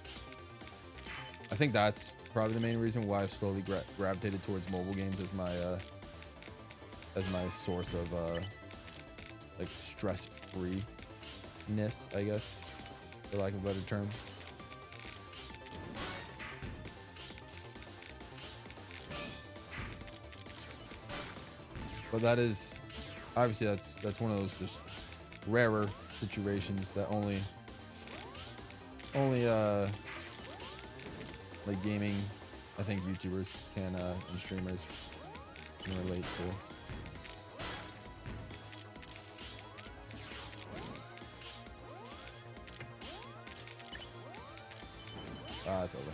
I think that's probably the main reason why I've slowly gravitated towards mobile games as my source of like stress-free-ness, I guess, for lack of a better term. But that is obviously that's one of those just rarer situations that only like gaming, I think YouTubers can and streamers can relate to. It's over.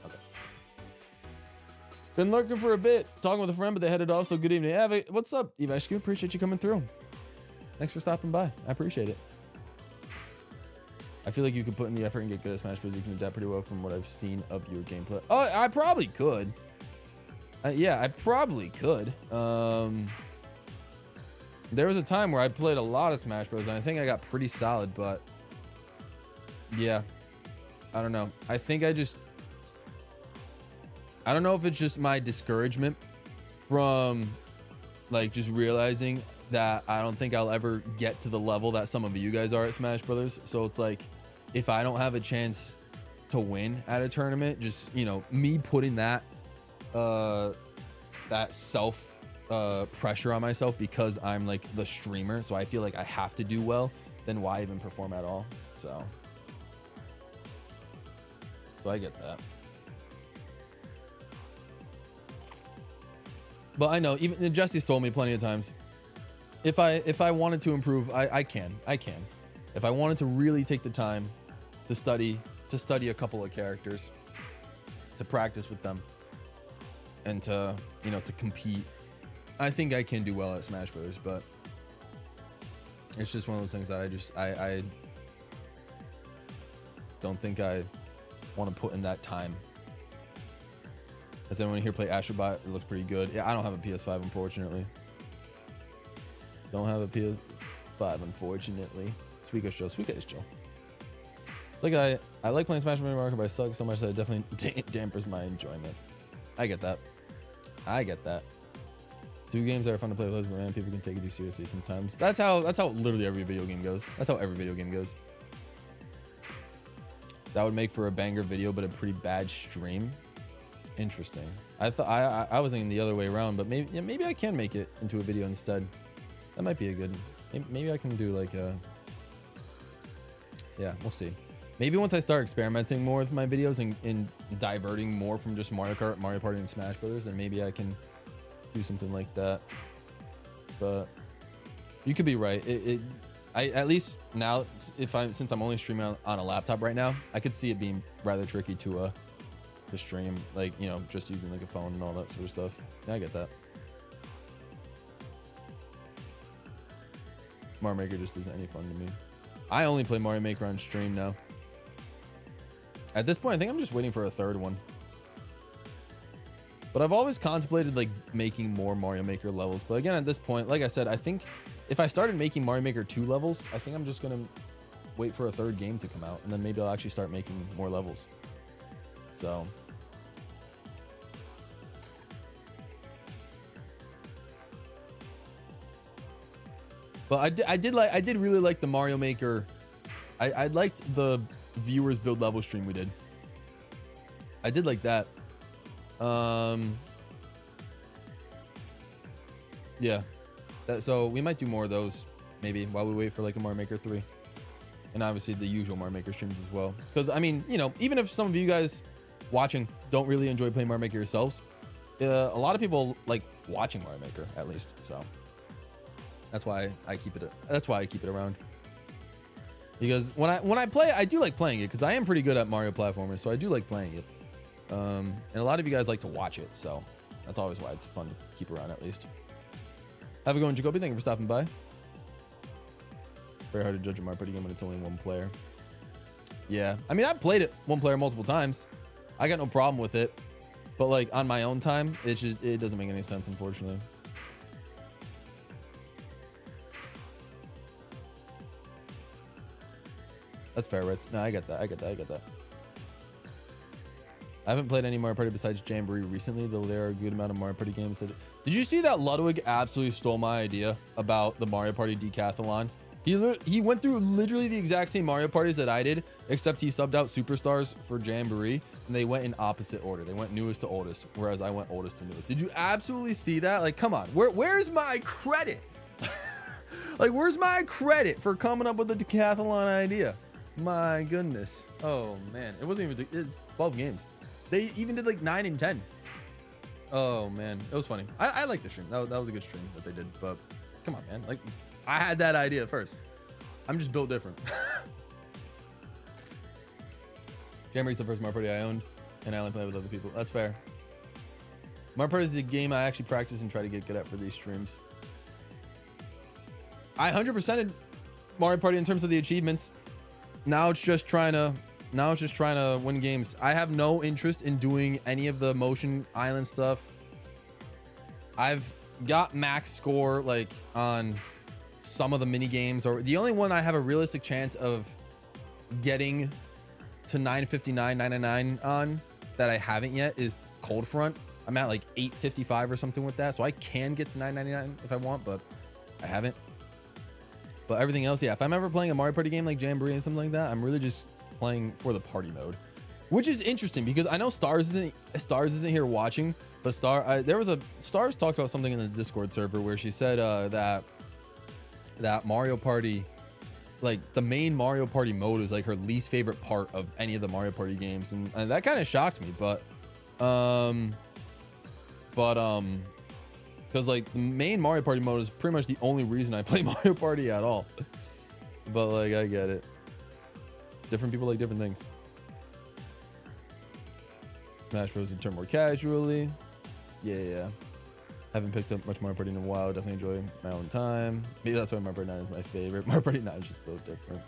Okay. Been lurking for a bit, talking with a friend, but they headed off. So good evening, Avi. What's up, Evashku? Appreciate you coming through. Thanks for stopping by. I appreciate it. I feel like you could put in the effort and get good at Smash Bros. You can adapt pretty well from what I've seen of your gameplay. Oh, I probably could. Yeah, I probably could. There was a time where I played a lot of Smash Bros. And I think I got pretty solid, but yeah, I don't know. I think I don't know if it's just my discouragement from like just realizing that I don't think I'll ever get to the level that some of you guys are at Smash Brothers. So it's like, if I don't have a chance to win at a tournament, just, you know, me putting that self pressure on myself because I'm like the streamer, so I feel like I have to do well, then why even perform at all? So I get that. But I know, even Jesse's told me plenty of times, if I wanted to improve, I can. If I wanted to really take the time to study a couple of characters, to practice with them, and to, you know, to compete, I think I can do well at Smash Brothers. But it's just one of those things that I don't think I want to put in that time. As anyone here play Astrobot, it looks pretty good. Yeah, I don't have a PS5, unfortunately. Don't have a PS5, unfortunately. Suika is chill. Suika is chill. It's like I like playing Smash Bros. But I suck so much that it definitely dampers my enjoyment. I get that. Two games that are fun to play with, but man, people can take it too seriously sometimes. That's how literally every video game goes. That's how every video game goes. That would make for a banger video, but a pretty bad stream. Interesting. I thought I was thinking the other way around, but maybe I can make it into a video instead. That might be a good. Maybe I can do like a. Yeah, we'll see. Maybe once I start experimenting more with my videos and diverting more from just Mario Kart, Mario Party, and Smash Brothers, then maybe I can do something like that. But you could be right. I at least now, since I'm only streaming on a laptop right now, I could see it being rather tricky to stream, like, you know, just using like a phone and all that sort of stuff. Yeah, I get that. Mario Maker just isn't any fun to me. I only play Mario Maker on stream now. At this point, I think I'm just waiting for a third one. But I've always contemplated like making more Mario Maker levels. But again, at this point, like I said, I think if I started making Mario Maker 2 levels, I think I'm just gonna wait for a third game to come out, and then maybe I'll actually start making more levels. So but I did really like the Mario Maker. I liked the viewers build level stream we did. I did like that. Yeah. So we might do more of those maybe while we wait for like a Mario Maker 3. And obviously the usual Mario Maker streams as well. Because I mean, you know, even if some of you guys watching don't really enjoy playing Mario Maker yourselves, a lot of people like watching Mario Maker at least. So that's why I keep it around. Because when I play, I do like playing it because I am pretty good at Mario platformers, so I do like playing it. And a lot of you guys like to watch it, so that's always why it's fun to keep around at least. Have a go, Jacoby. Thank you for stopping by. Very hard to judge a Mario Party game when it's only one player. Yeah, I mean, I've played it one player multiple times. I got no problem with it, but like on my own time, it doesn't make any sense, unfortunately. That's fair, Ritz. No, I get that. I get that. I get that. I haven't played any Mario Party besides Jamboree recently, though there are a good amount of Mario Party games. Did you see that Ludwig absolutely stole my idea about the Mario Party decathlon? He went through literally the exact same Mario Parties that I did, except he subbed out Superstars for Jamboree, and they went in opposite order. They went newest to oldest, whereas I went oldest to newest. Did you absolutely see that? Like, come on, where's my credit? Like, where's my credit for coming up with the decathlon idea? My goodness. Oh man, it wasn't even. It's 12 games. They even did like 9 and 10. Oh man, it was funny. I like the stream. That was a good stream that they did. But come on, man. Like, I had that idea first. I'm just built different. Jamboree's the first Mario Party I owned, and I only play with other people. That's fair. Mario Party is the game I actually practice and try to get good at for these streams. I 100%ed Mario Party in terms of the achievements. Now it's just trying to win games. I have no interest in doing any of the motion island stuff. I've got max score like on some of the mini games, or the only one I have a realistic chance of getting to 959, 999 on that I haven't yet is Cold Front. I'm at like 855 or something with that, so I can get to 999 if I want, but I haven't. But everything else, yeah, if I'm ever playing a Mario Party game like Jamboree and something like that, I'm really just playing for the party mode, which is interesting because I know Stars isn't here watching, but Stars talked about something in the Discord server where she said that Mario Party, like the main Mario Party mode, is like her least favorite part of any of the Mario Party games, and that kind of shocked me, but because like the main Mario Party mode is pretty much the only reason I play Mario Party at all. But like, I get it. Different people like different things. Smash Bros. And turn more casually. Yeah. Haven't picked up much Mario Party in a while. Definitely enjoy my own time. Maybe that's why Mario Party 9 is my favorite. Mario Party 9 is just built different.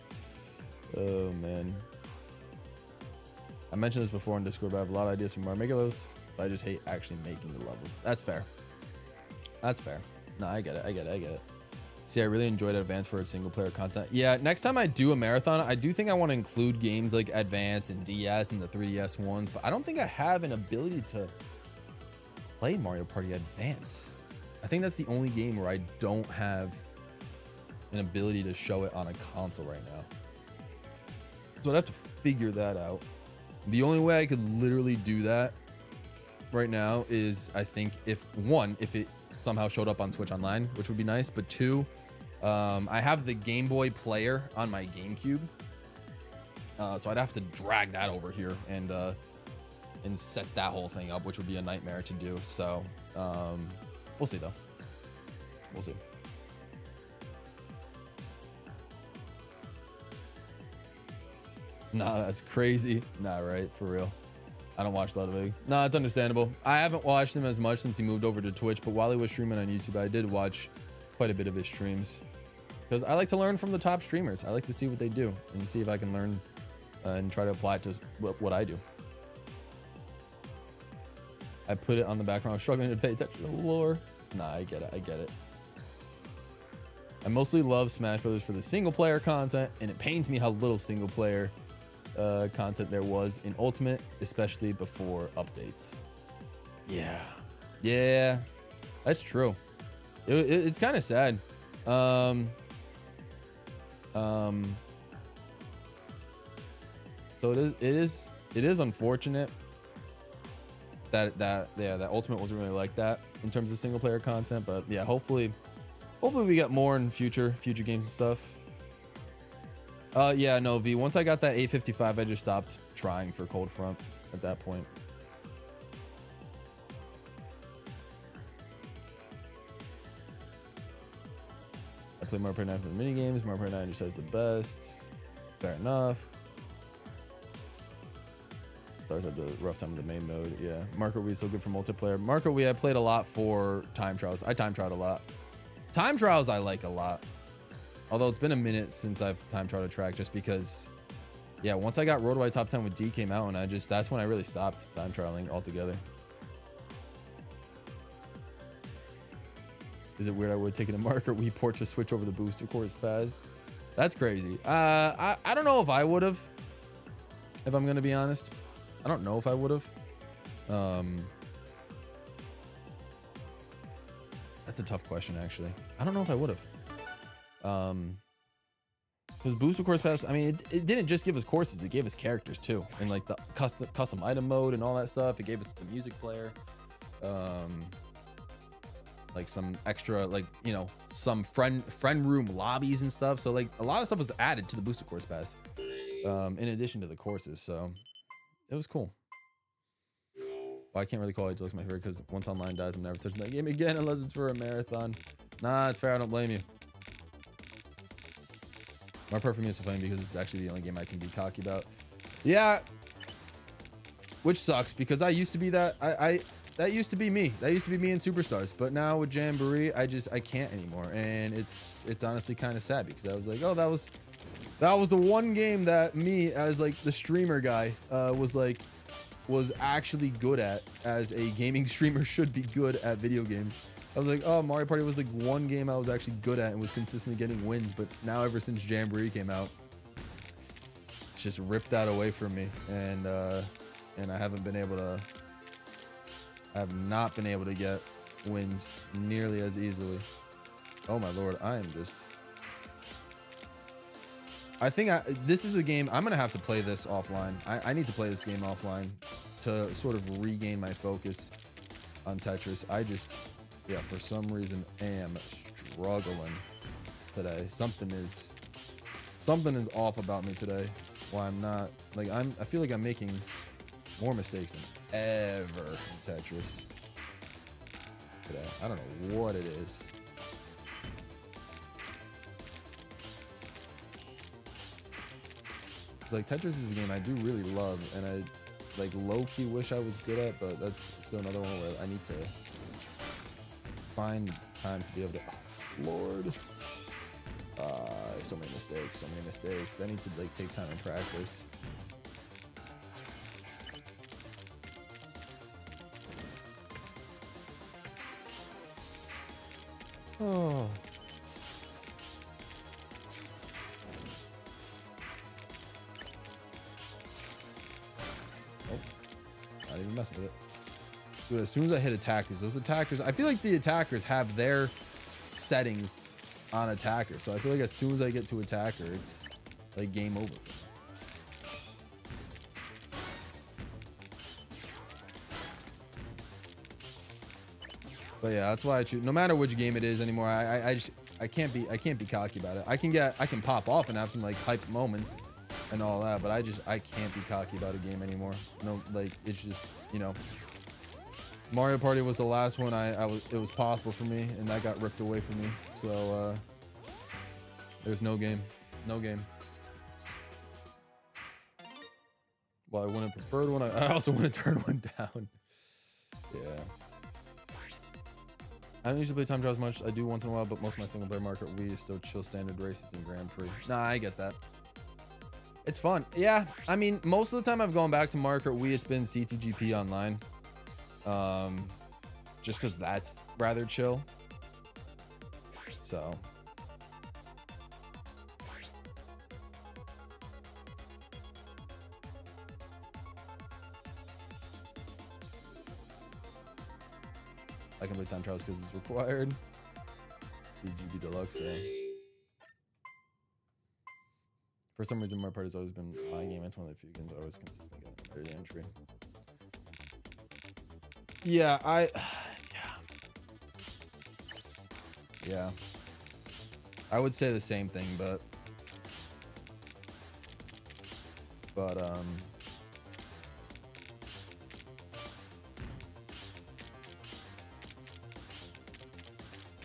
Oh man. I mentioned this before on Discord, but I have a lot of ideas for Mario Maker levels, but I just hate actually making the levels. That's fair. That's fair. No, I get it. See, I really enjoyed Advance for its single player content. Yeah, next time I do a marathon, I do think I want to include games like Advance and DS and the 3DS ones, but I don't think I have an ability to play Mario Party Advance. I think that's the only game where I don't have an ability to show it on a console right now. So I'd have to figure that out. The only way I could literally do that right now is, I think, if it somehow showed up on Switch Online, which would be nice, but 2, I have the Game Boy player on my GameCube, so I'd have to drag that over here and set that whole thing up, which would be a nightmare to do. So we'll see though. We'll see. Nah, that's crazy. Nah, right, for real. I don't watch Ludwig. Nah, it's understandable. I haven't watched him as much since he moved over to Twitch, but while he was streaming on YouTube, I did watch quite a bit of his streams because I like to learn from the top streamers. I like to see what they do and see if I can learn and try to apply it to what I do. I put it on the background. I'm struggling to pay attention to the lore. Nah, I get it. I mostly love Smash Brothers for the single player content, and it pains me how little single player content there was in Ultimate, especially before updates. Yeah, that's true. It's kind of sad. So it is unfortunate that Ultimate wasn't really like that in terms of single player content, but yeah, hopefully we get more in future games and stuff. Yeah, no, V, once I got that 855, I just stopped trying for Cold Front at that point. I play Mario Party 9 for the mini games. Mario Party 9 just has the best. Fair enough. Stars had the rough time of the main mode. Yeah, Marco Wii is so good for multiplayer. Marco Wii I played a lot for time trials. I time trialed a lot. Time trials I like a lot. Although it's been a minute since I've time trialed a track, just because, yeah, once I got Road Wide Top 10 with D came out, and that's when I really stopped time trialing altogether. Is it weird I would take it a Marker Wii port to switch over the booster course pass? That's crazy. I don't know if I would have, if I'm gonna be honest. I don't know if I would have. That's a tough question, actually. I don't know if I would have. Because Booster Course Pass, I mean, it didn't just give us courses, it gave us characters too, and like the custom item mode and all that stuff. It gave us the music player, like some extra, like, you know, some friend room lobbies and stuff. So like a lot of stuff was added to the Booster Course Pass, in addition to the courses. So it was cool. Well, I can't really call Age Deluxe my favorite because once online dies, I'm never touching that game again unless it's for a marathon. Nah, it's fair. I don't blame you. My perfect is playing because it's actually the only game I can be cocky about. Yeah, which sucks because I used to be that. That used to be me. That used to be me in Superstars. But now with Jamboree, I can't anymore, and it's honestly kind of sad because I was like, oh, that was the one game that me as like the streamer guy was actually good at, as a gaming streamer should be good at video games. I was like, oh, Mario Party was like one game I was actually good at and was consistently getting wins. But now ever since Jamboree came out, it's just ripped that away from me, and I haven't been able to. I have not been able to get wins nearly as easily. Oh my lord, I am just. I think this is a game I'm gonna have to play this offline. I need to play this game offline to sort of regain my focus on Tetris. Yeah, for some reason am struggling today. Something is off about me today. Why I'm not like I feel like I'm making more mistakes than ever in Tetris today. I don't know what it is. Like Tetris is a game I do really love, and I like low-key wish I was good at, but that's still another one where I need to find time to be able to. Oh, Lord, so many mistakes. I need to like take time and practice. Oh. Nope. Not even messing with it. Dude, as soon as I hit attackers, those attackers, I feel like the attackers have their settings on attacker. So I feel like as soon as I get to attacker, it's like game over. But yeah, that's why I choose. No matter which game it is anymore, I can't be cocky about it. I can pop off and have some like hype moments and all that, but I can't be cocky about a game anymore. No, like it's just, you know, Mario Party was the last one it was possible for me, and that got ripped away from me. So there's no game. Well, I wouldn't have preferred one. I also want to turn one down. Yeah. I don't usually play time trials much. I do once in a while, but most of my single player Mario Kart Wii is still chill standard races and Grand Prix. Nah, I get that. It's fun. Yeah, I mean, most of the time I've gone back to Mario Kart Wii, it's been CTGP online. Just because that's rather chill. So. I can play time trials because it's required. CGB Deluxe, yeah. For some reason, Mario Party's always been my game. It's one of the few games I always consistently get early entry. Yeah, yeah. I would say the same thing, but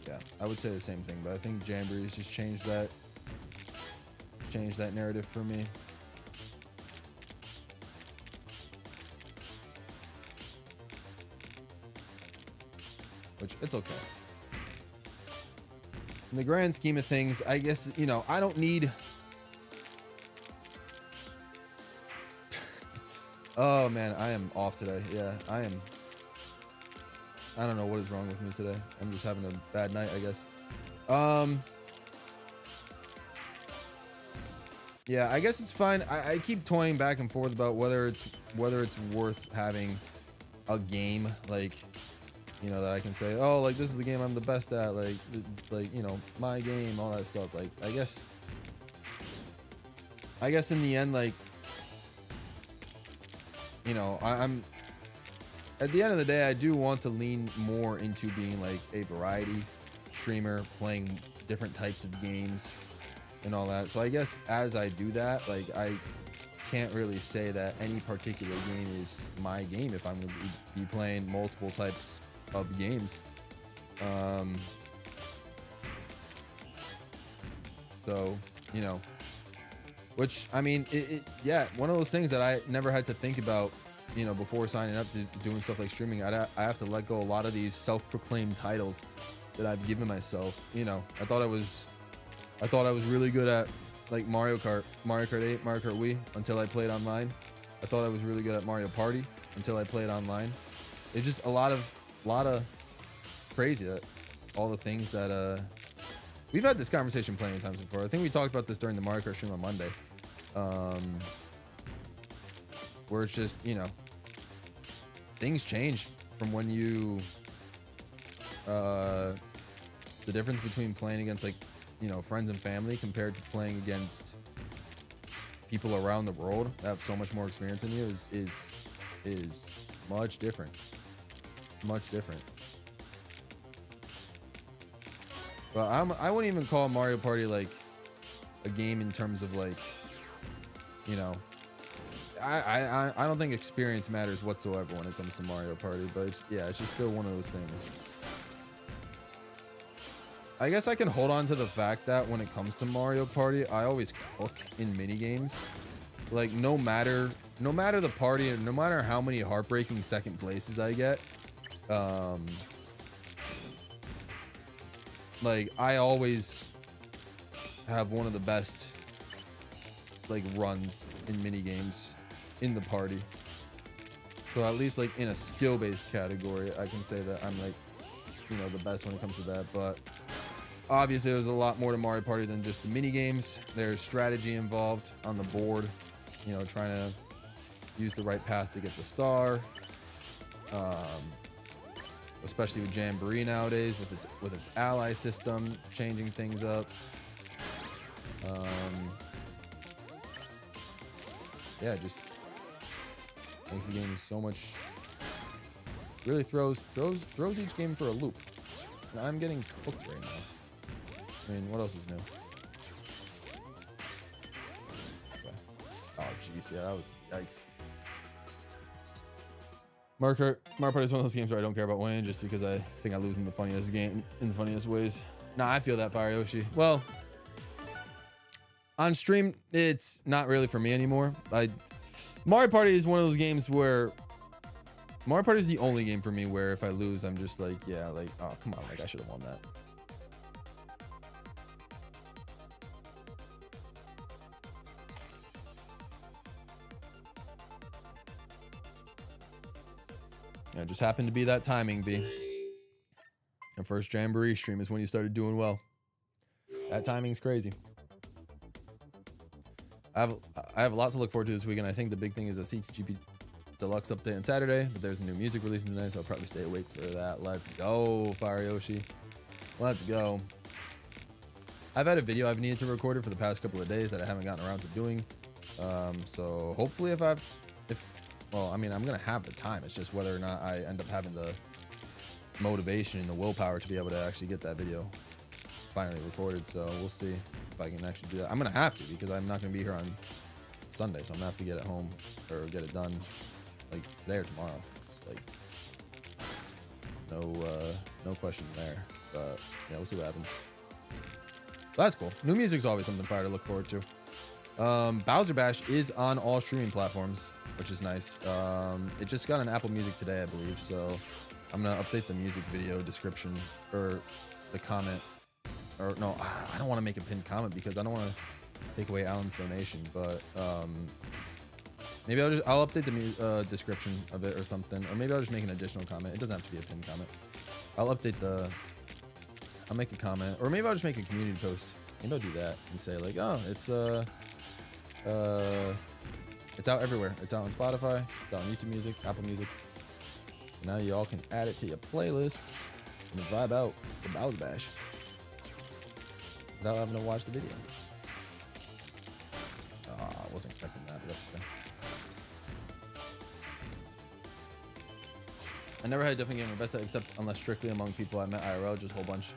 yeah, I would say the same thing, but I think Jamboree's just changed that narrative for me. Which, it's okay. In the grand scheme of things, I guess, you know, I don't need... Oh, man, I am off today. Yeah, I am... I don't know what is wrong with me today. I'm just having a bad night, I guess. Yeah, I guess it's fine. I keep toying back and forth about whether it's worth having a game like, you know, that I can say, oh, like this is the game I'm the best at, like it's like, you know, my game, all that stuff. Like I guess in the end, like, you know, I'm at the end of the day, I do want to lean more into being like a variety streamer, playing different types of games and all that. So I guess as I do that, like I can't really say that any particular game is my game if I'm going to be playing multiple types of games. So, you know, which I mean, yeah, one of those things that I never had to think about, you know, before signing up to doing stuff like streaming. I have to let go a lot of these self-proclaimed titles that I've given myself. You know, I thought I was really good at like Mario Kart 8, Mario Kart Wii until I played online. I thought I was really good at Mario Party until I played online. It's just a lot of crazy that all the things that we've had this conversation plenty of times before. I think we talked about this during the Mario Kart stream on Monday. Where it's just, you know, things change from when you the difference between playing against like, you know, friends and family compared to playing against people around the world that have so much more experience than you is much different. It's much different. But I wouldn't even call Mario Party like a game in terms of like, you know, I don't think experience matters whatsoever when it comes to Mario Party, but it's just still one of those things. I guess I can hold on to the fact that when it comes to Mario Party, I always cook in mini games. Like no matter the party, and no matter how many heartbreaking second places I get, like I always have one of the best like runs in mini games in the party. So at least like in a skill-based category, I can say that I'm like, you know, the best when it comes to that. But obviously there's a lot more to Mario Party than just the mini games. There's strategy involved on the board, you know, trying to use the right path to get the star. Especially with Jamboree nowadays, with its ally system changing things up. Yeah, just makes the game so much. Really throws each game for a loop. And I'm getting cooked right now. I mean, what else is new? Okay. Oh, jeez, yeah, that was yikes. Mario Party is one of those games where I don't care about winning just because I think I lose in the funniest ways. Nah, I feel that, Fire Yoshi. Well, on stream, it's not really for me anymore. Mario Party is one of those games where Mario Party is the only game for me where if I lose, I'm just like, yeah, like, oh, come on, like I should have won that. It just happened to be that timing, B. The first Jamboree stream is when you started doing well. That timing's crazy. I have a lot to look forward to this weekend. I think the big thing is a CTGP Deluxe update on Saturday, but there's a new music releasing tonight, so I'll probably stay awake for that. Let's go, Fire Yoshi. Let's go. I've had a video I've needed to record it for the past couple of days that I haven't gotten around to doing. So hopefully well, I mean, I'm gonna have the time. It's just whether or not I end up having the motivation and the willpower to be able to actually get that video finally recorded. So we'll see if I can actually do that. I'm gonna have to, because I'm not gonna be here on Sunday, so I'm gonna have to get it home or get it done like today or tomorrow. It's like no question there. But yeah, we'll see what happens. So that's cool. New music's always something fire to look forward to. Bowser Bash is on all streaming platforms, which is nice. It just got on Apple Music today, I believe, so I'm gonna update the music video description or the comment. Or no, I don't want to make a pinned comment because I don't want to take away Alan's donation, but maybe I'll update the description of it or something, or maybe I'll just make an additional comment. It doesn't have to be a pinned comment. I'll make a comment, or maybe I'll just make a community post. Maybe I'll do that and say like, oh, it's It's out everywhere. It's out on Spotify. It's out on YouTube Music, Apple Music. Now y'all can add it to your playlists and vibe out the Bowser Bash without having to watch the video. I wasn't expecting that, but that's okay. I never had a different game or best except unless strictly among people I met IRL, just a whole bunch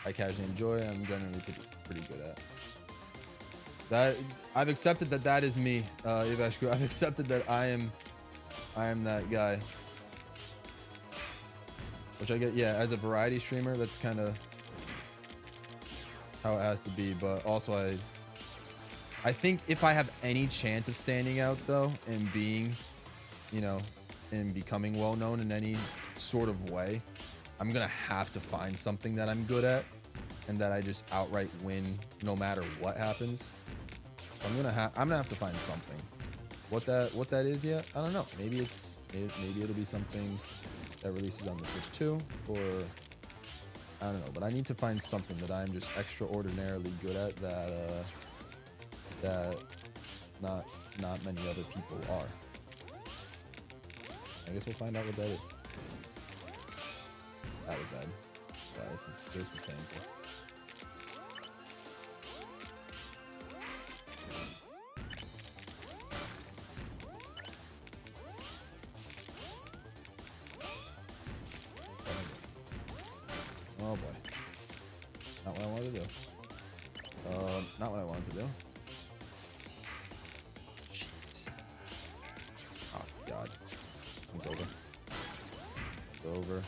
I casually enjoy. I'm generally pretty good at. That I've accepted that is me, Ivashku. I've accepted that I am that guy. Which I get, yeah, as a variety streamer, that's kind of how it has to be. But also, I think if I have any chance of standing out though and being, you know, and becoming well known in any sort of way, I'm gonna have to find something that I'm good at and that I just outright win no matter what happens. So I'm gonna have to find something. What that is yet? I don't know. Maybe it'll be something that releases on the Switch 2, or I don't know. But I need to find something that I'm just extraordinarily good at that not many other people are. I guess we'll find out what that is. That was bad. Yeah, this is painful. Oh boy. Not what I wanted to do. Not what I wanted to do. Jeez. Oh god. This one's over. It's over.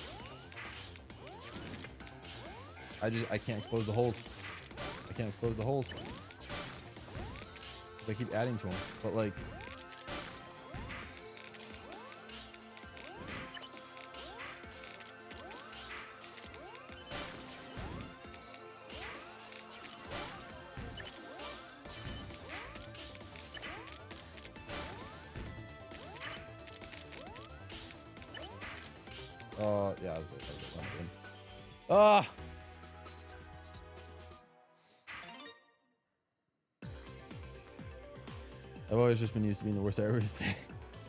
I can't expose the holes. I can't expose the holes. I keep adding to them, but like. Yeah, I was I've always just been used to being the worst at everything.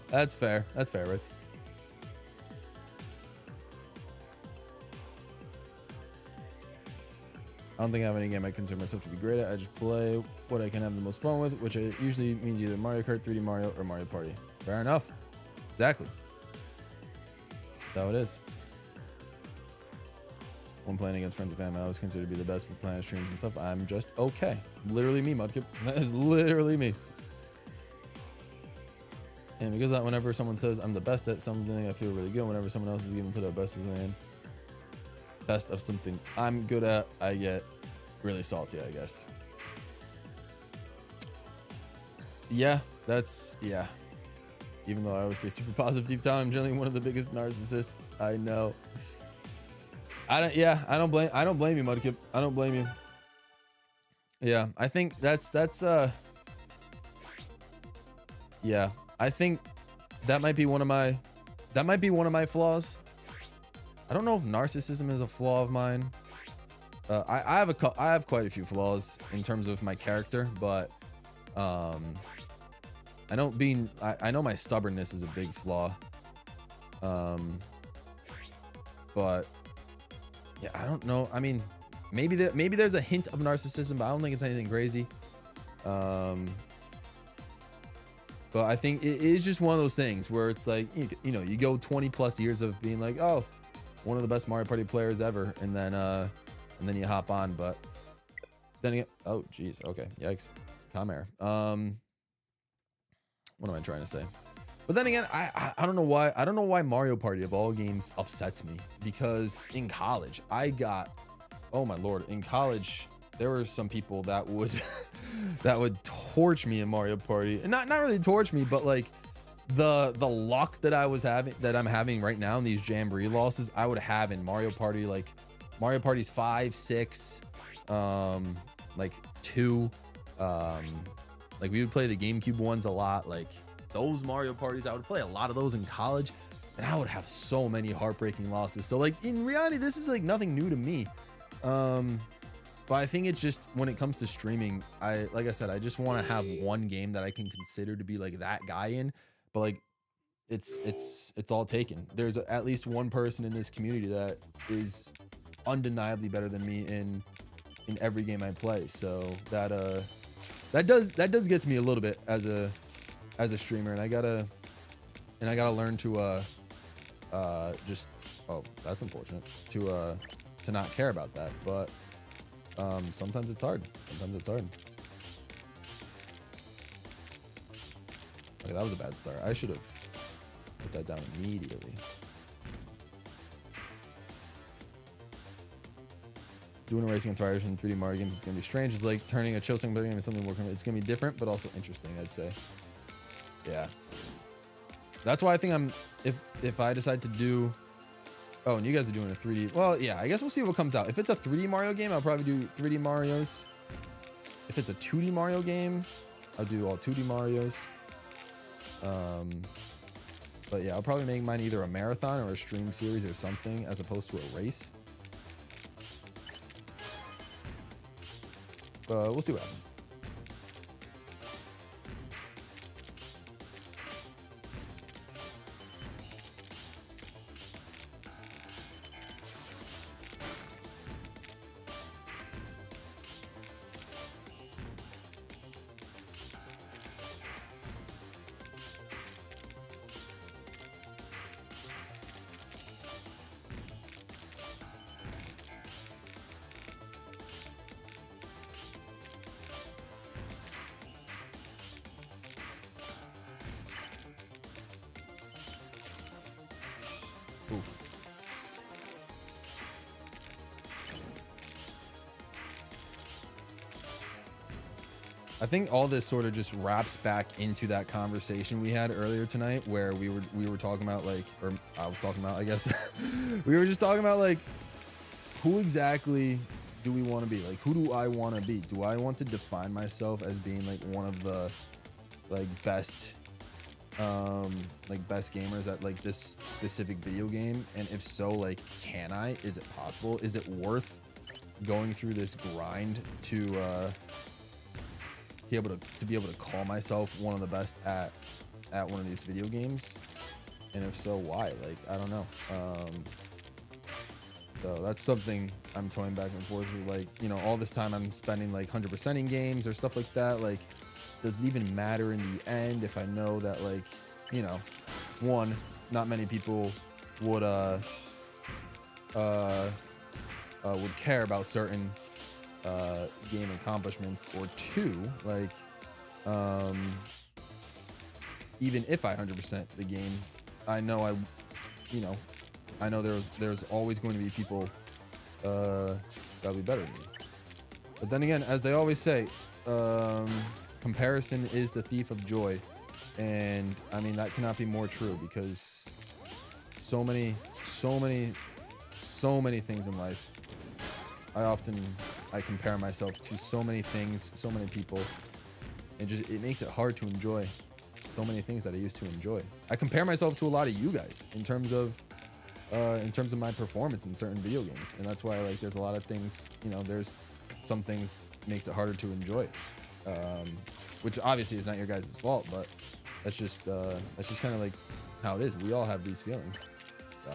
That's fair. That's fair, right? I don't think I have any game I consider myself to be great at. I just play what I can have the most fun with, which usually means either Mario Kart, 3D Mario, or Mario Party. Fair enough. Exactly. That's how it is. When playing against friends and family, I always consider to be the best for playing streams and stuff. I'm just okay. Literally me, Mudkip. That is literally me. And because that, whenever someone says I'm the best at something, I feel really good. Whenever someone else is given to the best of something I'm good at, I get really salty, I guess. Yeah, yeah. Even though I always stay super positive deep down, I'm generally one of the biggest narcissists I know. I don't blame you, Mudkip. I don't blame you. Yeah, I think that's yeah, I think that might be one of my flaws. I don't know if narcissism is a flaw of mine. I have quite a few flaws in terms of my character, but I know my stubbornness is a big flaw. But yeah, I don't know. I mean, maybe there's a hint of narcissism, but I don't think it's anything crazy. But I think it is just one of those things where it's like, you know, you go 20 plus years of being like, oh, one of the best Mario Party players ever, and then you hop on. But then again, oh geez, okay, yikes, calm air. What am I trying to say? But then again, I don't know why. I don't know why Mario Party of all games upsets me, because in college I got, oh my lord, in college there were some people that would that would torch me in Mario Party, and not really torch me, but like the luck that I'm having right now in these Jamboree losses, I would have in Mario Party, like Mario Parties 5, 6, like 2, like we would play the GameCube ones a lot. Like those Mario Parties, I would play a lot of those in college, and I would have so many heartbreaking losses. So like in reality, this is like nothing new to me. But I think it's just when it comes to streaming, like I said, I just want to have one game that I can consider to be like that guy in. But like it's all taken. There's at least one person in this community that is undeniably better than me in every game I play. So that does get to me a little bit as a streamer, and I gotta learn to just, oh, that's unfortunate, to not care about that. But sometimes it's hard. Okay, that was a bad start. I should have put that down immediately. Doing a racing inspiration in 3D Mario games is going to be strange. It's like turning a chill single game into something more. It's going to be different, but also interesting, I'd say. Yeah. That's why I think if I decide to do, oh, and you guys are doing a 3D. Well, yeah, I guess we'll see what comes out. If it's a 3D Mario game, I'll probably do 3D Marios. If it's a 2D Mario game, I'll do all 2D Marios. But yeah, I'll probably make mine either a marathon or a stream series or something as opposed to a race. But we'll see what happens. I think all this sort of just wraps back into that conversation we had earlier tonight, where we were talking about, like, or I was talking about, I guess, we were just talking about, like, who exactly do we want to be? Like, who do I want to be? Do I want to define myself as being like one of the best gamers at like this specific video game? And if so, like, can I? Is it possible? Is it worth going through this grind to be able to call myself one of the best at one of these video games? And if so, why? Like, I don't know. So that's something I'm toying back and forth with. Like, you know, all this time I'm spending like 100%ing games or stuff like that. Like, does it even matter in the end if I know that, like, you know, one, not many people would care about certain game accomplishments, or two, like, even if I 100% the game, I know there's always going to be people that'll be better than me. But then again, as they always say, comparison is the thief of joy. And I mean, that cannot be more true, because so many things in life, I compare myself to so many things, so many people, and it makes it hard to enjoy so many things that I used to enjoy. I compare myself to a lot of you guys in terms of my performance in certain video games, and that's why, like, there's a lot of things, you know, there's some things makes it harder to enjoy, which obviously is not your guys' fault, but that's just kind of like how it is. We all have these feelings, so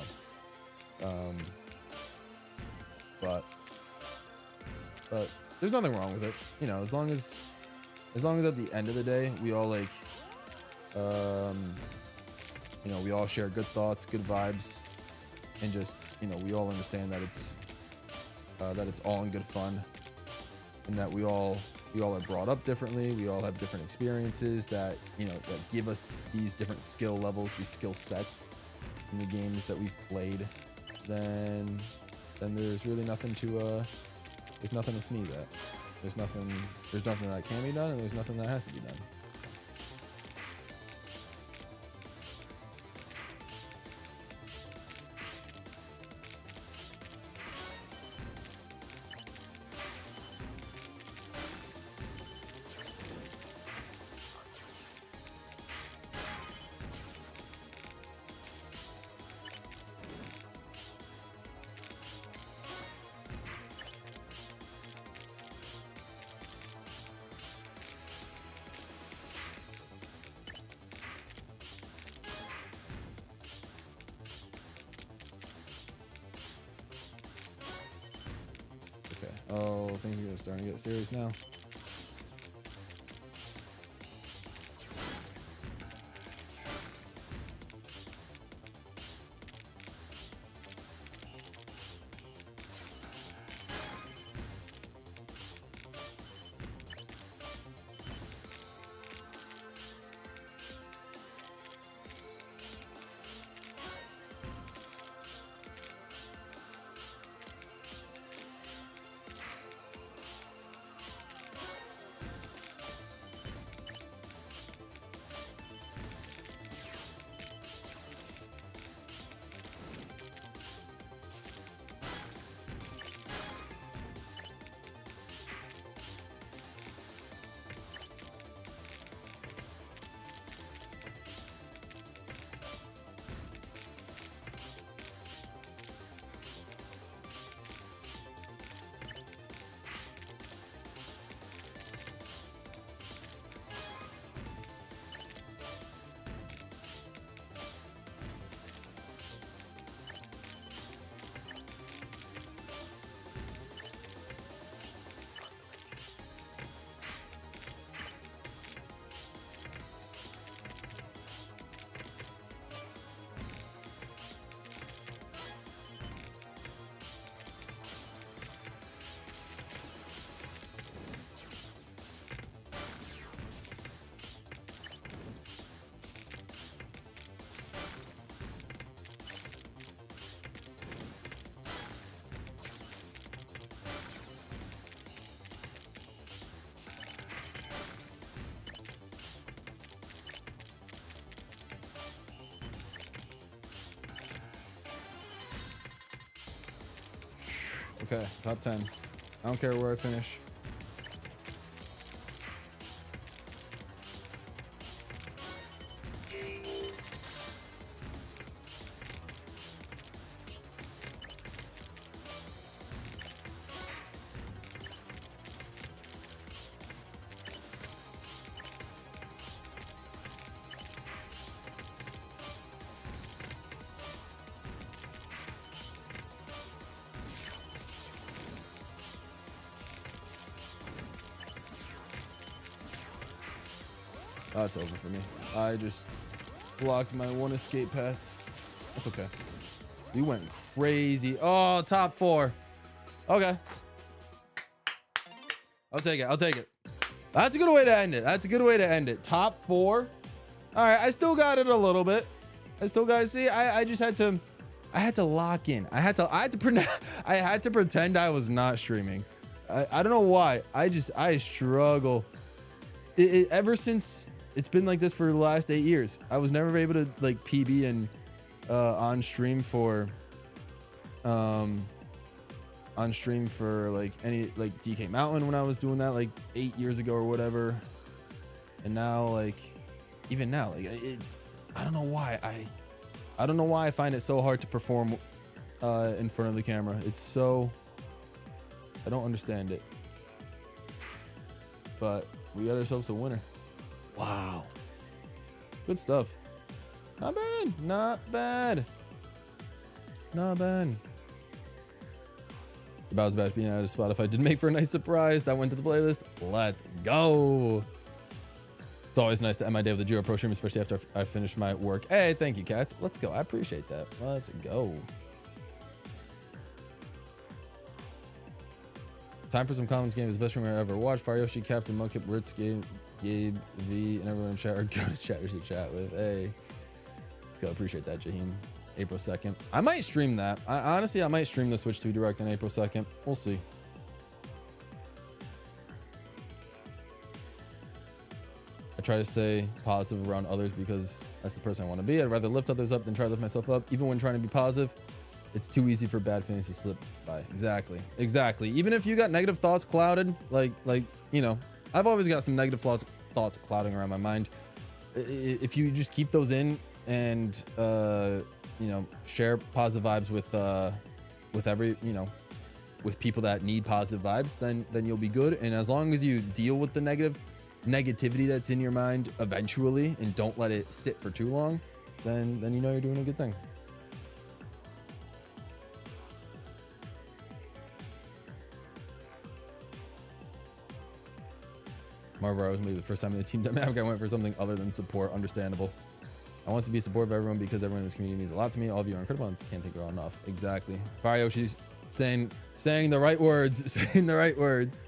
but there's nothing wrong with it, you know, as long as at the end of the day we all, like, you know, we all share good thoughts, good vibes, and just, you know, we all understand that it's all in good fun, and that we all are brought up differently. We all have different experiences that, you know, that give us these different skill levels, these skill sets in the games that we've played. Then there's really nothing to sneeze at. There's nothing that can be done, and there's nothing that has to be done. Oh, things are starting to get serious now. Okay, top 10. I don't care where I finish. That's over for me. I just blocked my one escape path. That's okay. We went crazy. Oh, top 4. Okay. I'll take it. I'll take it. That's a good way to end it. That's a good way to end it. Top 4. All right. I still got it a little bit. I still got to see. I just had to. I had to lock in. I had to pretend I was not streaming. I don't know why. I struggle. Ever since it's been like this for the last 8 years. I was never able to like PB and on stream for like any like DK Mountain when I was doing that like 8 years ago or whatever. And now like even now like it's I don't know why I find it so hard to perform in front of the camera. It's so I don't understand it. But we got ourselves a winner. Wow. Good stuff. Not bad. Not bad. Not bad. The Bowser Bash being out of Spotify did make for a nice surprise. That went to the playlist. Let's go. It's always nice to end my day with a GWallPro stream, especially after I finish my work. Hey, thank you, cats. Let's go. I appreciate that. Let's go. Time for some comments. Game is the best stream I ever watched. Faryoshi, Captain Mudkip, Ritz, Gabe V, and everyone in chat, or go to chatters to chat with. Hey, let's go. Appreciate that, Jaheem. April 2nd. I might stream that. Honestly, I might stream the Switch 2 Direct on April 2nd. We'll see. I try to stay positive around others because that's the person I want to be. I'd rather lift others up than try to lift myself up. Even when trying to be positive, it's too easy for bad feelings to slip by. Exactly. Even if you got negative thoughts clouded, like you know, I've always got some negative thoughts clouding around my mind. If you just keep those in and you know, share positive vibes with every, you know, with people that need positive vibes, then you'll be good. And as long as you deal with the negativity that's in your mind eventually and don't let it sit for too long, then you know you're doing a good thing. Marvel was maybe the first time in the team dynamic I went for something other than support. Understandable. I want to be supportive of everyone because everyone in this community means a lot to me. All of you are incredible and can't thank you all enough. Exactly. Fario, she's saying the right words. Saying the right words.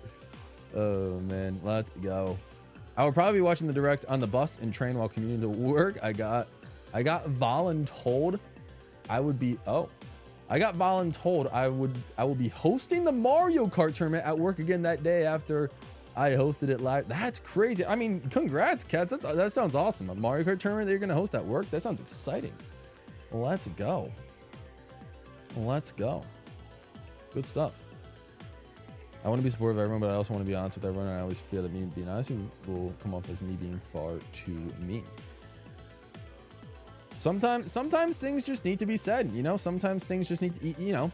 Oh man, let's go. I will probably be watching the direct on the bus and train while commuting to work. I got voluntold I would be I got voluntold I will be hosting the Mario Kart tournament at work again that day after I hosted it live. That's crazy. I mean, congrats, cats. That sounds awesome. A Mario Kart tournament that you're gonna host at work. That sounds exciting. Let's go. Let's go. Good stuff. I want to be supportive of everyone, but I also want to be honest with everyone. And I always fear that me being honest will come off as me being far too mean. Sometimes things just need to be said. You know, sometimes things just need to, you know.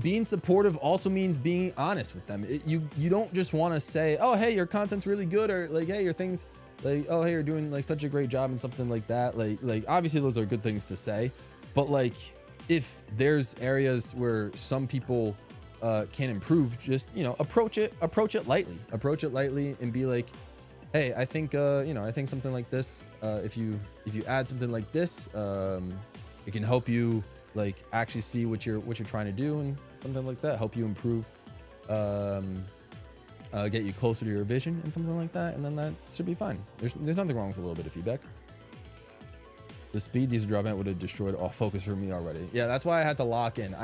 Being supportive also means being honest with them. You don't just want to say, oh, hey, your content's really good, or like, hey, your things, like, oh, hey, you're doing like such a great job and something like that. Like obviously those are good things to say, but like if there's areas where some people can improve, just, you know, approach it lightly and be like, hey, I think you know, I think something like this, if you add something like this, it can help you like actually see what you're trying to do, and something like that, help you improve, get you closer to your vision and something like that, and then that should be fine. There's nothing wrong with a little bit of feedback. The speed these drop out would have destroyed all focus for me already. Yeah, that's why I had to lock in.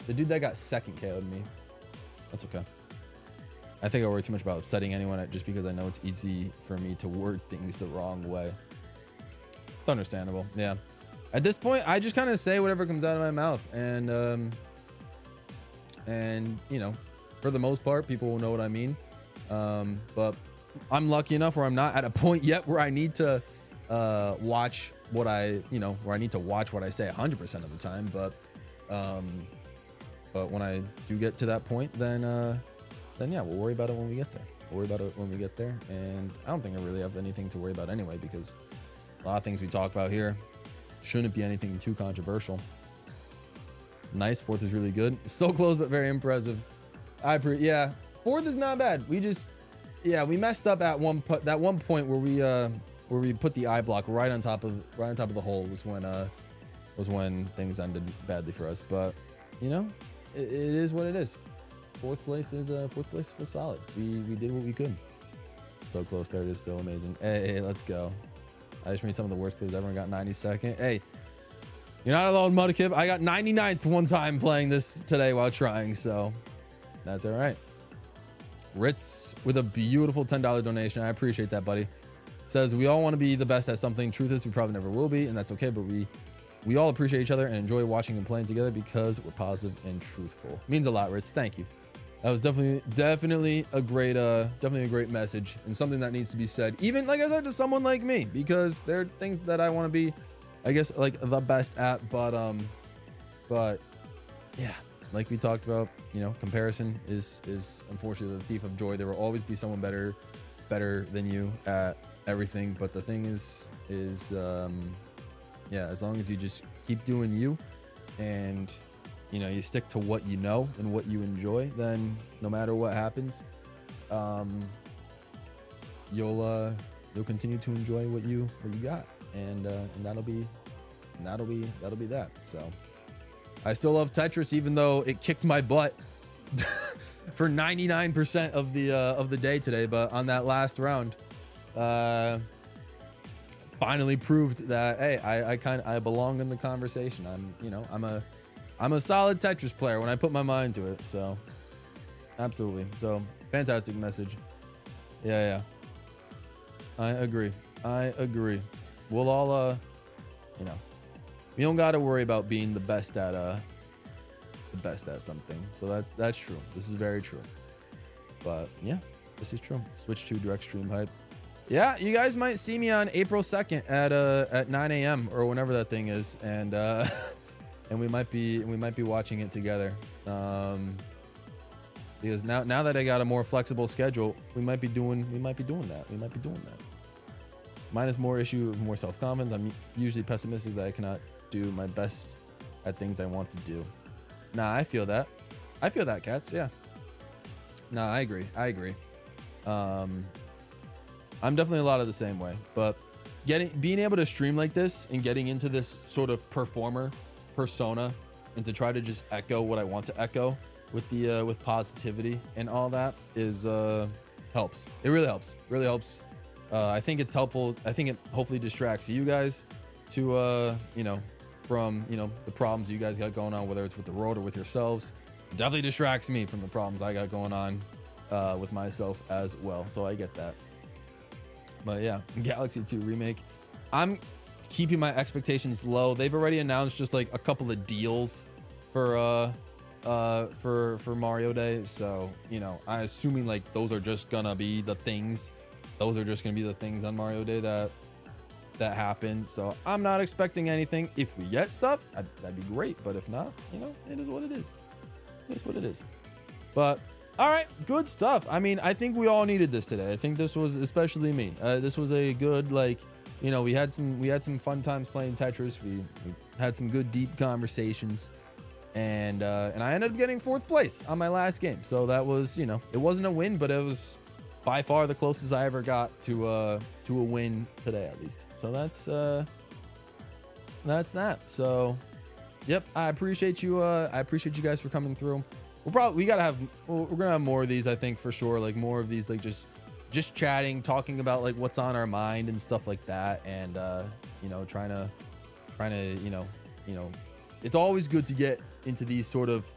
The dude that got second KO'd me. That's okay. I think I worry too much about upsetting anyone just because I know it's easy for me to word things the wrong way. It's understandable. Yeah. At this point, I just kind of say whatever comes out of my mouth, and you know, for the most part, people will know what I mean. But I'm lucky enough where I'm not at a point yet where I need to watch what I say 100% of the time. But when I do get to that point, then yeah, we'll worry about it when we get there. And I don't think I really have anything to worry about anyway, because a lot of things we talk about here shouldn't be anything too controversial. Nice. Fourth is really good. So close, but very impressive. Yeah, fourth is not bad. We messed up at one point where we put the eye block right on top of the hole was when things ended badly for us. But you know, it is what it is. Fourth place was solid. We did what we could. So close. Third is still amazing. Hey, let's go. I just made some of the worst plays ever and got 92nd. Hey, you're not alone, Mudkip. I got 99th one time playing this today while trying, so that's all right. Ritz with a beautiful $10 donation. I appreciate that, buddy. Says, we all want to be the best at something. Truth is, we probably never will be, and that's okay, but we all appreciate each other and enjoy watching and playing together because we're positive and truthful. Means a lot, Ritz. Thank you. That was definitely a great message, and something that needs to be said, even like I said, to someone like me, because there are things that I want to be, I guess, like the best at, but yeah, like we talked about, you know, comparison is unfortunately the thief of joy. There will always be someone better than you at everything, but the thing is yeah, as long as you just keep doing you, and you know, you stick to what you know and what you enjoy, then no matter what happens, you'll continue to enjoy what you got, and that'll be that. So I still love Tetris, even though it kicked my butt for 99% of the day today. But on that last round, finally proved that, hey, I belong in the conversation. I'm a solid Tetris player when I put my mind to it. So absolutely. So fantastic message. Yeah. I agree. We'll all, you know, we don't got to worry about being the best at something. So that's true. This is very true. But yeah, this is true. Switch to direct stream hype. Yeah, you guys might see me on April 2nd at 9 a.m. or whenever that thing is, and and we might be watching it together. Because now that I got a more flexible schedule, we might be doing that. Mine is more issue of more self-confidence. I'm usually pessimistic that I cannot do my best at things I want to do. Nah, I feel that, cats. Yeah. Nah, I agree. I'm definitely a lot of the same way, but being able to stream like this and getting into this sort of performer persona and to try to just echo what I want to echo with the with positivity and all that is helps. It really helps. Really helps. I think it's helpful. I think it hopefully distracts you guys to you know, from, you know, the problems you guys got going on, whether it's with the world or with yourselves. It definitely distracts me from the problems I got going on with myself as well. So I get that. But yeah, Galaxy 2 remake, I'm keeping my expectations low. They've already announced just like a couple of deals for Mario Day, so you know, I'm assuming like those are just gonna be the things. Those are just gonna be the things on Mario Day that happen. So I'm not expecting anything. If we get stuff, that'd be great. But if not, you know, it is what it is. It's what it is. But all right, good stuff. I mean, I think we all needed this today. I think this was, especially me, this was a good, like, you know, we had some fun times playing Tetris. We had some good deep conversations, and I ended up getting 4th place on my last game. So that was, you know, it wasn't a win, but it was by far the closest I ever got to a win today, at least. So that's that. So yep, I appreciate you. I appreciate you guys for coming through. We're gonna have more of these, I think, for sure. Like more of these, like just chatting, talking about like what's on our mind and stuff like that, and you know, trying to you know, it's always good to get into these sort of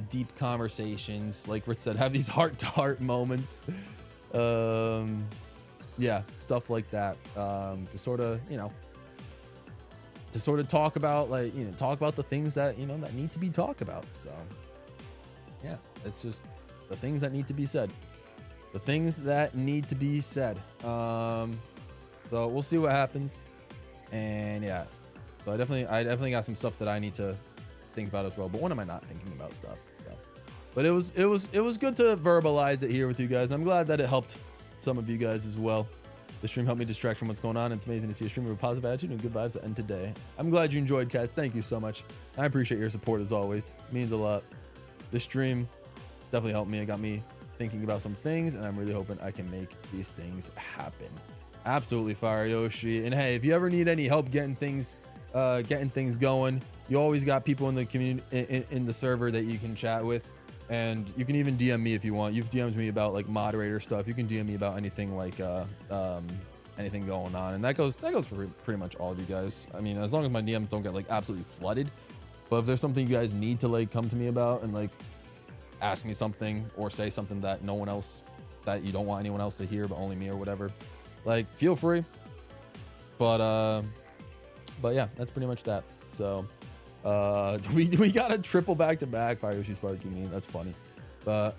deep conversations, like Rich said, have these heart-to-heart moments, yeah, stuff like that, to sort of, you know, to sort of talk about, like, you know, talk about the things that, you know, that need to be talked about. So yeah, it's just the things that need to be said. The things that need to be said. So we'll see what happens. And yeah, so I definitely got some stuff that I need to think about as well. But when am I not thinking about stuff? So, but it was good to verbalize it here with you guys. I'm glad that it helped some of you guys as well. The stream helped me distract from what's going on. It's amazing to see a streamer with a positive attitude and good vibes to end today. I'm glad you enjoyed, cats. Thank you so much. I appreciate your support as always. It means a lot. This stream definitely helped me. It got me thinking about some things, and I'm really hoping I can make these things happen. Absolutely fire, Yoshi. And hey, if you ever need any help getting things going, you always got people in the community, in the server that you can chat with, and you can even DM me if you want. You've DM'd me about like moderator stuff. You can DM me about anything like anything going on, and that goes for pretty much all of you guys. I mean, as long as my DMs don't get like absolutely flooded. But if there's something you guys need to like come to me about and like ask me something or say something that no one else, that you don't want anyone else to hear but only me or whatever, like feel free. But yeah, that's pretty much that. So we got a triple back-to-back Fire Yoshi Sparky meme. That's funny. But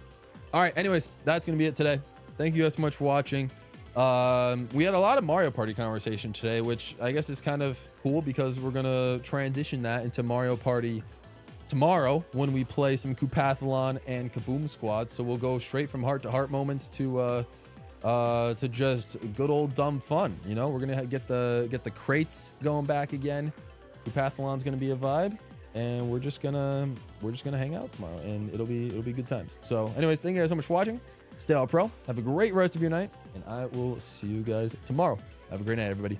all right, anyways, that's gonna be it today. Thank you guys so much for watching. We had a lot of Mario Party conversation today, which I guess is kind of cool because we're gonna transition that into Mario Party tomorrow when we play some Koopathlon and Kaboom Squad. So we'll go straight from heart-to-heart moments to just good old dumb fun. You know, we're gonna get the crates going back again. Koopathlon's gonna be a vibe, and we're just gonna hang out tomorrow, and it'll be good times. So anyways, thank you guys so much for watching. Stay all pro. Have a great rest of your night, and I will see you guys tomorrow. Have a great night, everybody.